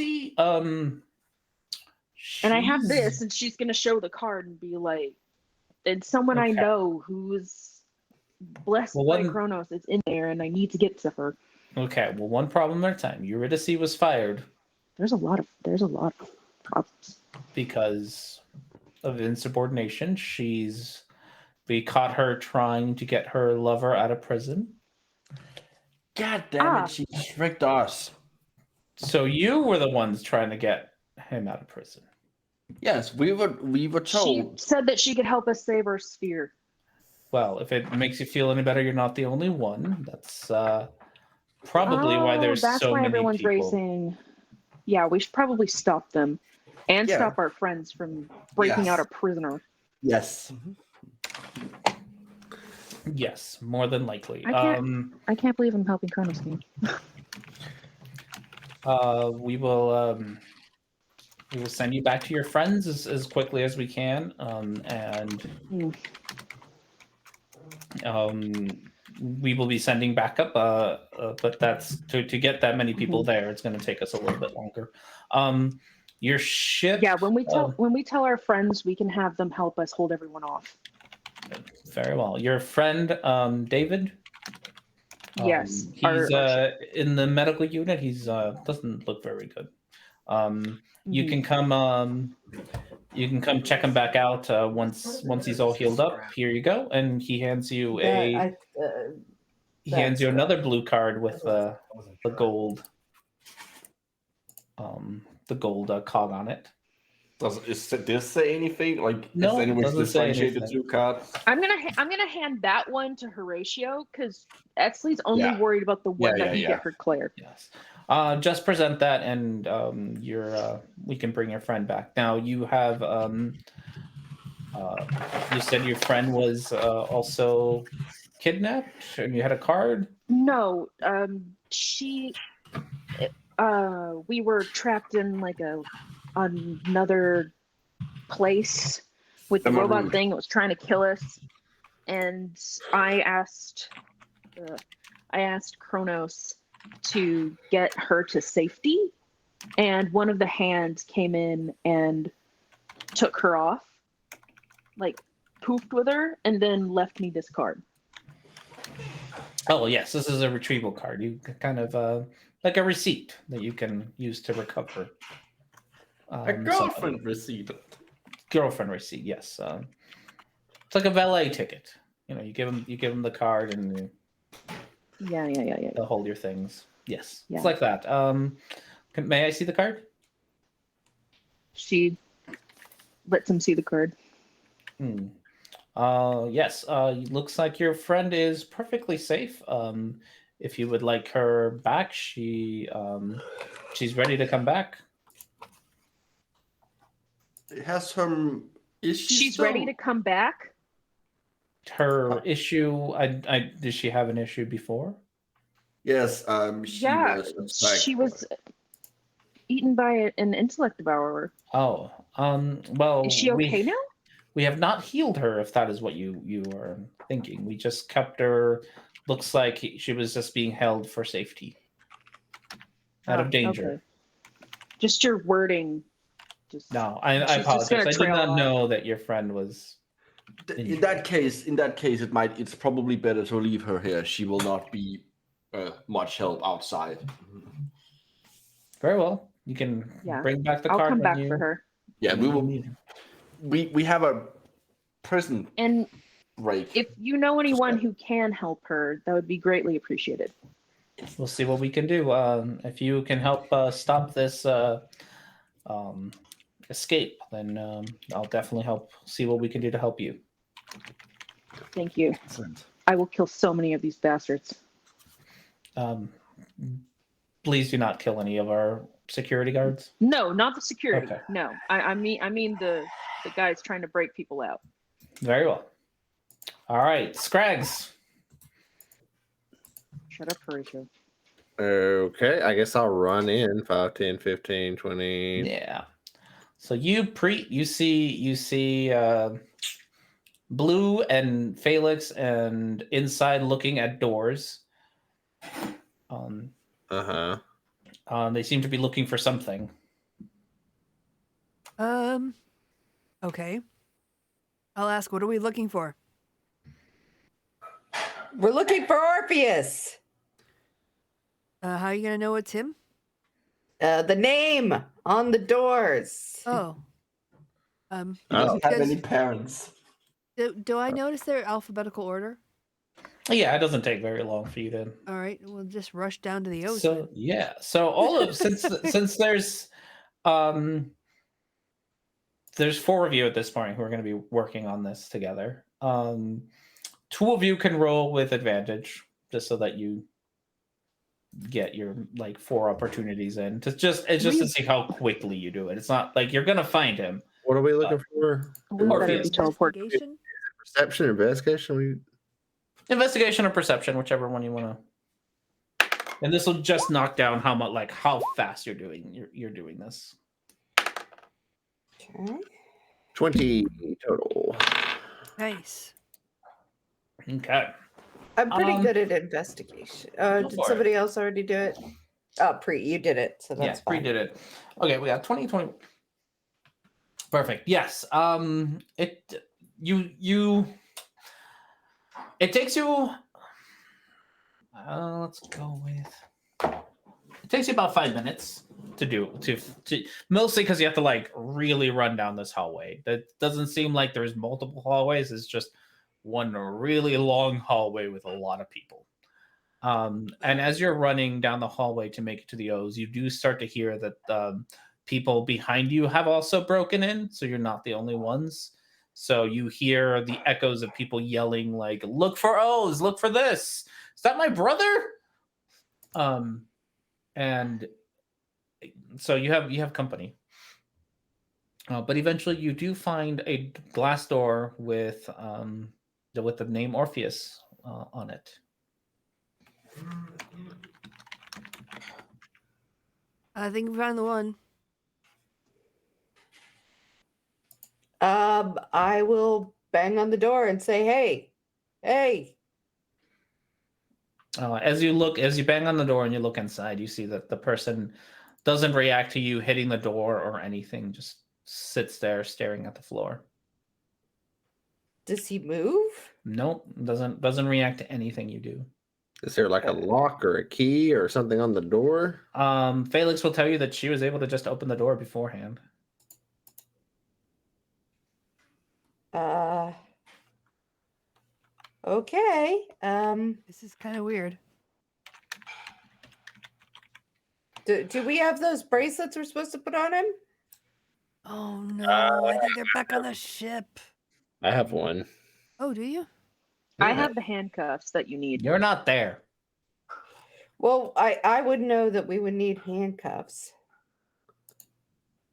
And I have she's- this, and she's gonna show the card and be like, "And someone I Okay. know who's blessed Well, by one- Kronos is in there, and I need to get to her." Okay, well, one problem at a time. Eurydice was fired There's a lot of problems. because of insubordination. We caught her trying to get her lover out of prison. God damn Ah. it, she tricked us. So you were the ones trying to get him out of prison. Yes, we were She told. said that she could help us save our sphere. Well, if it makes you feel any better, you're not the only one. That's probably why there's that's so why many everyone's people. racing. Yeah, we should probably stop them and Yeah. stop our friends from breaking out a Yes. prisoner. Yes. Yes, more than likely. I can't- I can't believe I'm helping Kronos game. We will send you back to your friends as quickly as we can, and we will be sending backup. But that's to get that many people there. It's going to take us a little bit longer. Your ship. Yeah, when we tell our friends, we can have them help us hold everyone off. Very well. Your friend, David. Yes, He's our in the medical unit. He's doesn't look very good. You Mhm. can come check him back out once he's all healed up. Here you go, and he hands you he hands you another blue card with the gold cog on it. Does this say anything? Like, No, is it any way to doesn't say differentiate the anything. two cards? I'm gonna hand that one to Horatio because Exley's only Yeah. worried about the one Yeah, that he yeah. get for Claire. Yes. Just present that, and we can bring your friend back. Now you have you said your friend was also kidnapped, and you had a card. No, we were trapped in like another place with the Am I robot rude? thing. It was trying to kill us, and I asked Kronos to get her to safety, and one of the hands came in and took her off, like poofed with her, and then left me this card. Oh yes, this is a retrieval card. You kind of like a receipt that you can use to recover. A girlfriend receipt. Girlfriend receipt. Yes. It's like a valet ticket. You know, you give them the card, and Yeah. they'll hold your things. Yes, Yeah. it's like that. May I see the card? She lets him see the card. Yes. Looks like your friend is perfectly safe. If you would like her back, she's ready to come back. Has her issues. She's ready to come back. Her issue. Did she have an issue before? Yes. She was attacked. She was eaten by an intellect devourer. Oh. Well. Is she okay now? We have not healed her, if that is what you are thinking. We just kept her. Looks like she was just being held for safety, out of danger. Okay. Just your wording. Just No, I She's just apologize. gonna I did trail not off. know that your friend was. In that case, it's probably better to leave her here. She will not be much help outside. Very well. You can Yeah. bring back the I'll card come when back you for her. Yeah, we will. need her. We have prison And break. if you know anyone who can help her, that would be greatly appreciated. We'll see what we can do. If you can help stop this escape, then I'll definitely help. See what we can do to help you. Thank you. Excellent. I will kill so many of these bastards. Please do not kill any of our security guards. No, not the security. Okay. No, I mean the guys trying to break people out. Very well. All right, Scrags. Shut up, Horatio. Okay, I guess I'll run in 5, 10, 15, 20. Yeah. So you see Blue and Felix and inside looking at doors. Uh-huh. They seem to be looking for something. Okay. I'll ask, what are we looking for? We're looking for Orpheus. How are you gonna know it's him? The name on the doors. Oh. He doesn't have does- any parents. do I notice their alphabetical order? Yeah, it doesn't take very long for you to. All right, we'll just rush down to the O's. So then. yeah, so all of since there's 4 of you at this point who are going to be working on this together. 2 of you can roll with advantage, just so that you get your 4 opportunities in. It's just to see how quickly you do it. It's not like you're going to find him. What are we looking for? We better Orpheus. be teleport. Investigation? Perception or investigation? Investigation or perception, whichever one you want to. And this will just knock down how fast you're doing this. Okay. 20 total. Nice. Okay. I'm pretty Um, good at investigation. go Did for it. somebody else already do it? Oh, you did it, so that's Yeah, Bree fine. did it. Okay, we got 20. Perfect. Yes. It takes you. Let's go with. It takes you about 5 minutes to mostly because you have to really run down this hallway. That doesn't seem like there's multiple hallways. It's just one really long hallway with a lot of people. And as you're running down the hallway to make it to the O's, you do start to hear that people behind you have also broken in, so you're not the only ones. So you hear the echoes of people yelling "Look for O's! Look for this! Is that my brother?" And so you have company. But eventually, you do find a glass door with the name Orpheus on it. I think we found the one. I will bang on the door and say, hey. As you bang on the door and you look inside, you see that the person doesn't react to you hitting the door or anything. Just sits there staring at the floor. Does he move? Nope, doesn't react to anything you do. Is there a lock or a key or something on the door? Felix will tell you that she was able to just open the door beforehand. Okay. This is kind of weird. Do we have those bracelets we're supposed to put on him? Oh no, I think they're back on the ship. I have one. Oh, do you? I have the handcuffs that you need. You're not there. Well, I would know that we would need handcuffs,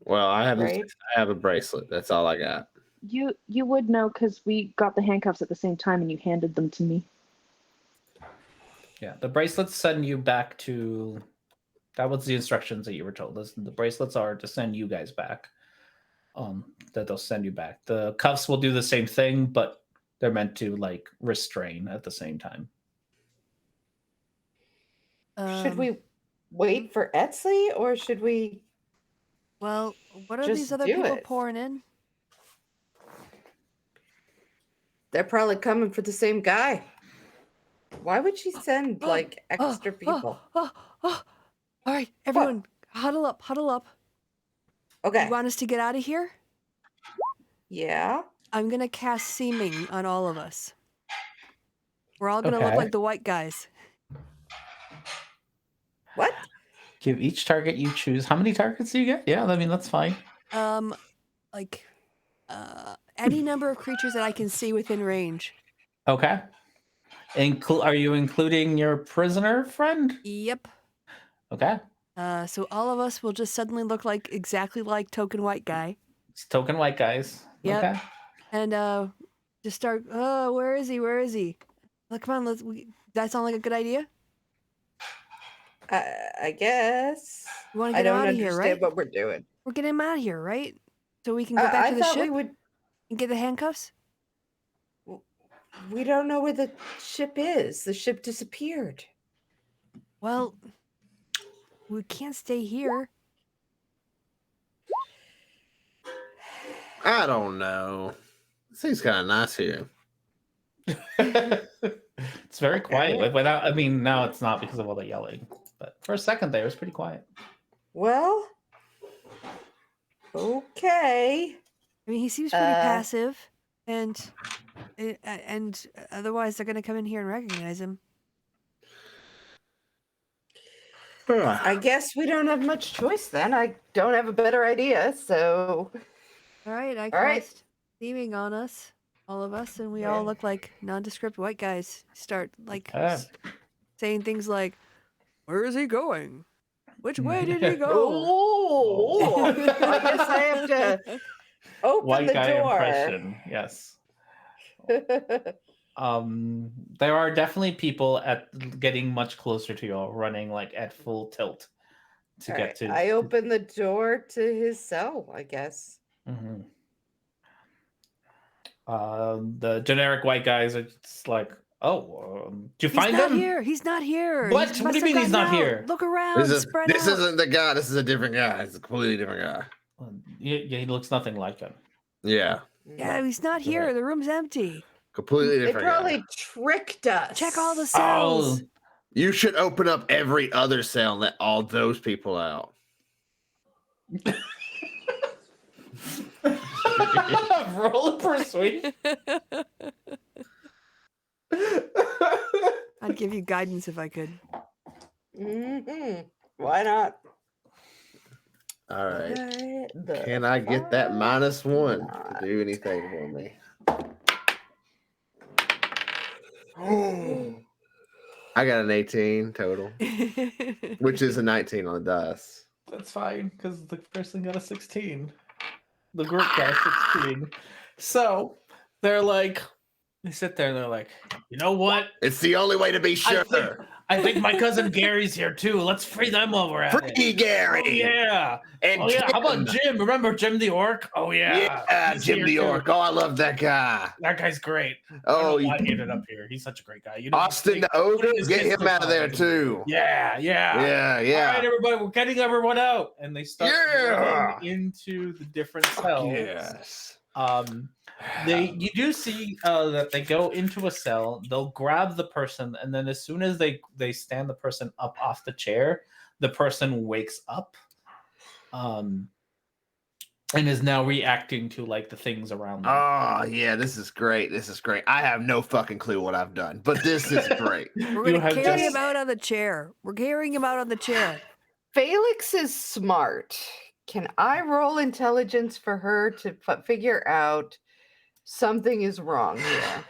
Well, I right? have a bracelet. That's all I got. You would know because we got the handcuffs at the same time and you handed them to me. Yeah, the bracelets send you back to. That was the instructions that you were told. The bracelets are to send you guys back. That they'll send you back. The cuffs will do the same thing, but they're meant to restrain at the same time. Should we wait for Etsley or should we? Well, what are just these other do people it? pouring in? They're probably coming for the same guy. Why would she send extra people? All right, everyone, huddle up, huddle up. Okay. You want us to get out of here? Yeah. I'm gonna cast seeming on all of us. We're all gonna look Okay. like the white guys. What? Give each target you choose. How many targets do you get? Yeah, I mean that's fine. Like any number of creatures that I can see within range. Okay. Are you including your prisoner friend? Yep. Okay. So all of us will just suddenly look like exactly like token white guy. It's token white guys. Yep. Okay. And just start. Oh, where is he? Where is he? Like, come on, that sound like a good idea? I guess. You want to I get him don't out of here, understand right? what we're doing. We're getting him out of here, right? So we can go back I to the thought ship we would. and get the handcuffs. We don't know where the ship is. The ship disappeared. Well, we can't stay here. I don't know. Seems kind of nice here. It's very quiet. Like without, I mean, now it's not because of all the yelling, but for a second there, it was pretty quiet. Well, okay. I mean, he seems pretty passive, and otherwise they're gonna come in here and recognize him. I guess we don't have much choice then. I don't have a better idea, so All right, I All right. cast theming on us, all of us, and we Yeah. all look like nondescript white guys. Start like Ah. saying things like, "Where is he going? Which way did he go?" oh, I guess I have to open White the guy door. impression. Yes. There are definitely people getting much closer to you all, running like at full tilt to All get right, to. I open the door to his cell, I guess. Mhm. The generic white guys are just like, oh, did you He's find not him? here. He's not here. What? He What do you must have mean he's gotten not out. here? Look around. Spread This out. isn't the guy. This is a different guy. It's a completely different guy. Yeah, he looks nothing like him. Yeah, Yeah, he's not here. Right. The room's empty. completely They different. probably Guy. tricked us. Check all the Oh, cells. You should open up every other cell and let all those people out. roll a persuasion. I'd give you guidance if I could. Why not? All right. Why the Can I get that fuck -1 not? to do anything for me? I got an 18 total, which is a 19 on the dice. That's fine because the person got a 16. The group got a 16. So they're like, they sit there and they're like, you know what? It's the only way to be sure. I think my cousin Gary's here too. Let's free them while we're at it. Free Gary. Oh yeah. And Oh yeah. How about Jim? Jim? Remember Jim the Orc? Oh yeah. Yeah, He's Jim here, the too. Orc. Oh, I love that guy. That guy's great. Oh, I don't know why he ended up here. He's such a great guy. You know, Austin the Ogre. Get him out of there too. Yeah, yeah. Yeah, All yeah. right, everybody, we're getting everyone out, and they start Yeah. running into the different cells. Yes. You do see that they go into a cell. They'll grab the person, and then as soon as they stand the person up off the chair, the person wakes up, and is now reacting to like the things around them. Oh, yeah, this is great. This is great. I have no fucking clue what I've done, but this is great. We're You gonna have carry just- him out on the chair. We're carrying him out on the chair. Felix is smart. Can I roll intelligence for her to figure out something is wrong here?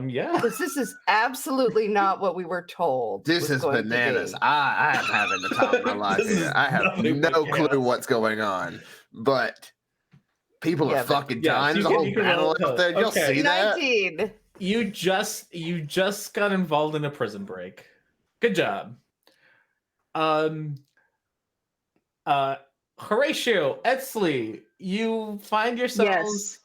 Yeah. Because this is absolutely not what we were told. This was is going to bananas. be. I am having the time of my life This is here. I have nothing no but clue chaos. what's going on, but people Yeah, are but- fucking Yeah, dying. you There's a can- whole you can battle roll out there. You'll okay. see that. 19. You just got involved in a prison break. Good job. Horatio, Etzley, you find yourselves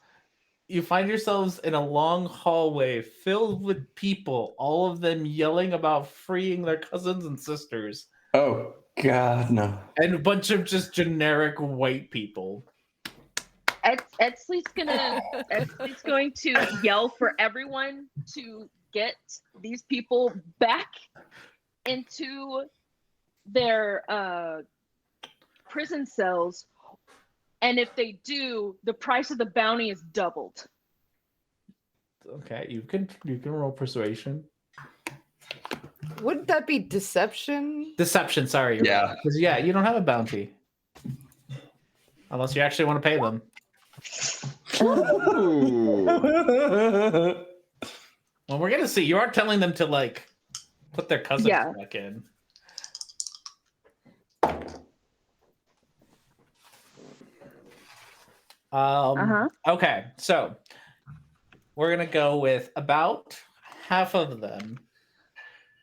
in a long hallway filled with people, all of them yelling about freeing their cousins and sisters, Oh God, no. and a bunch of just generic white people. Etzley's going to yell for everyone to get these people back into their prison cells, And if they do, the price of the bounty is doubled. Okay, you can roll persuasion. Wouldn't that be deception? Deception, sorry. you're Yeah. right. 'Cause, yeah, you don't have a bounty. Unless you actually want to pay them. Ooh. Well, we're gonna see. You are telling them to like put their cousins Yeah. back in. Okay, so we're gonna go with about half of them.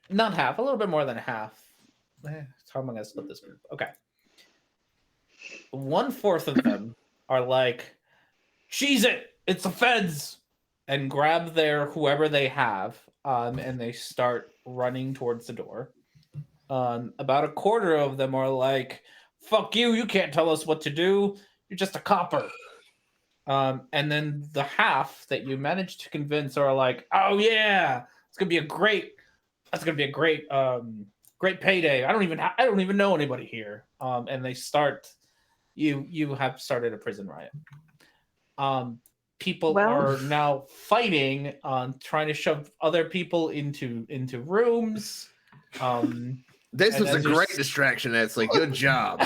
Not half, a little bit more than half. How am I gonna split this group? Okay. 1/4 of them are like, "Cheese it! It's the feds!" and grab their whoever they have, and they start running towards the door. About 1/4 of them are like, "Fuck you! You can't tell us what to do. You're just a copper." And then the half that you managed to convince are like, "Oh yeah, it's gonna be a great. That's gonna be a great, great payday. I don't even know anybody here." And they start. You have started a prison riot. People Well- are now fighting on trying to shove other people into rooms. This And was a as you're great s- distraction, Etzley. Good job.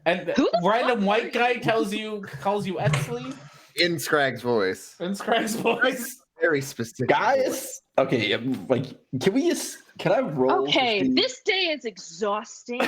And Who the random fuck white are guy you? calls you Etzley In Scragg's voice. in Scragg's voice. Very specific. Guys, okay, like, can I roll? to Okay, see- this day is exhausting.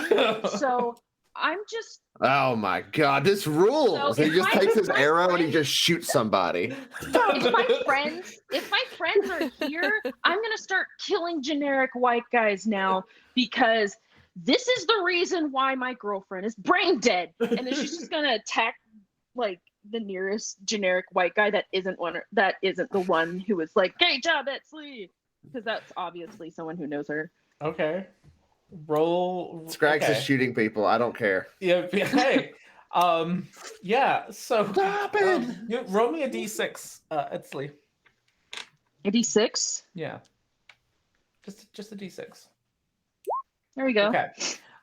So I'm just Oh my god, this rules. So he if just my- takes his my arrow and he friend- just shoots somebody. if my friends are here, I'm gonna start killing generic white guys now because this is the reason why my girlfriend is brain dead. And then she's just gonna attack like the nearest generic white guy that isn't the one who was like, "Great job, Etzley," because that's obviously someone who knows her. Okay. Roll. Scraggs okay. is shooting people. I don't care. Yeah. Hey. Yeah. So. Stop it! You roll me a d6, Etzley. A D6. Yeah. Just a d6. There we go. Okay.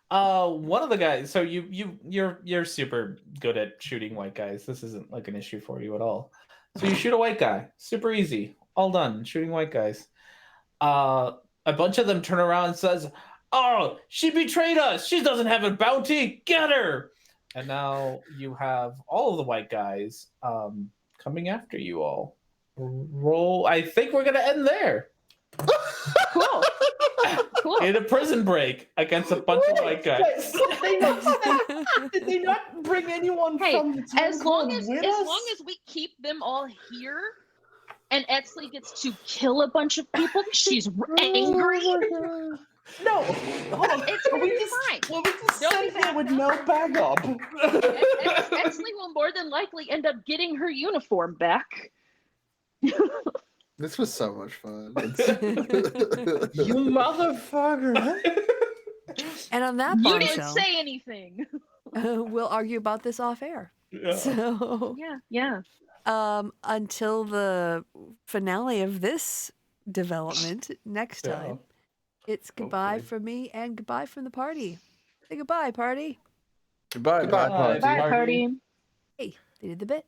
One of the guys. So you're super good at shooting white guys. This isn't like an issue for you at all. So you shoot a white guy. Super easy. All done. Shooting white guys. A bunch of them turn around and says, "Oh, she betrayed us. She doesn't have a bounty. Get her!" And now you have all of the white guys coming after you all. Roll. I think we're gonna end there Cool. Cool. in a prison break against a bunch of white guys. Did they not bring anyone Hey, from the town as long hall as with as us? long as we keep them all here and Etzley gets to kill a bunch of people, she's angry. No, hold on. It's gonna we be just, fine. well, we just They'll sat be here back with now. no backup. Etzley will more than likely end up getting her uniform back. This was so much fun. You motherfucker! And on that You didn't bombshell, say anything. we'll argue about this off air. So, Yeah. until the finale of this development next Yeah. time, it's goodbye Hopefully. from me and goodbye from the party. Say goodbye, party. Goodbye, Goodbye, party. Bye, party. Hey, they did the bit.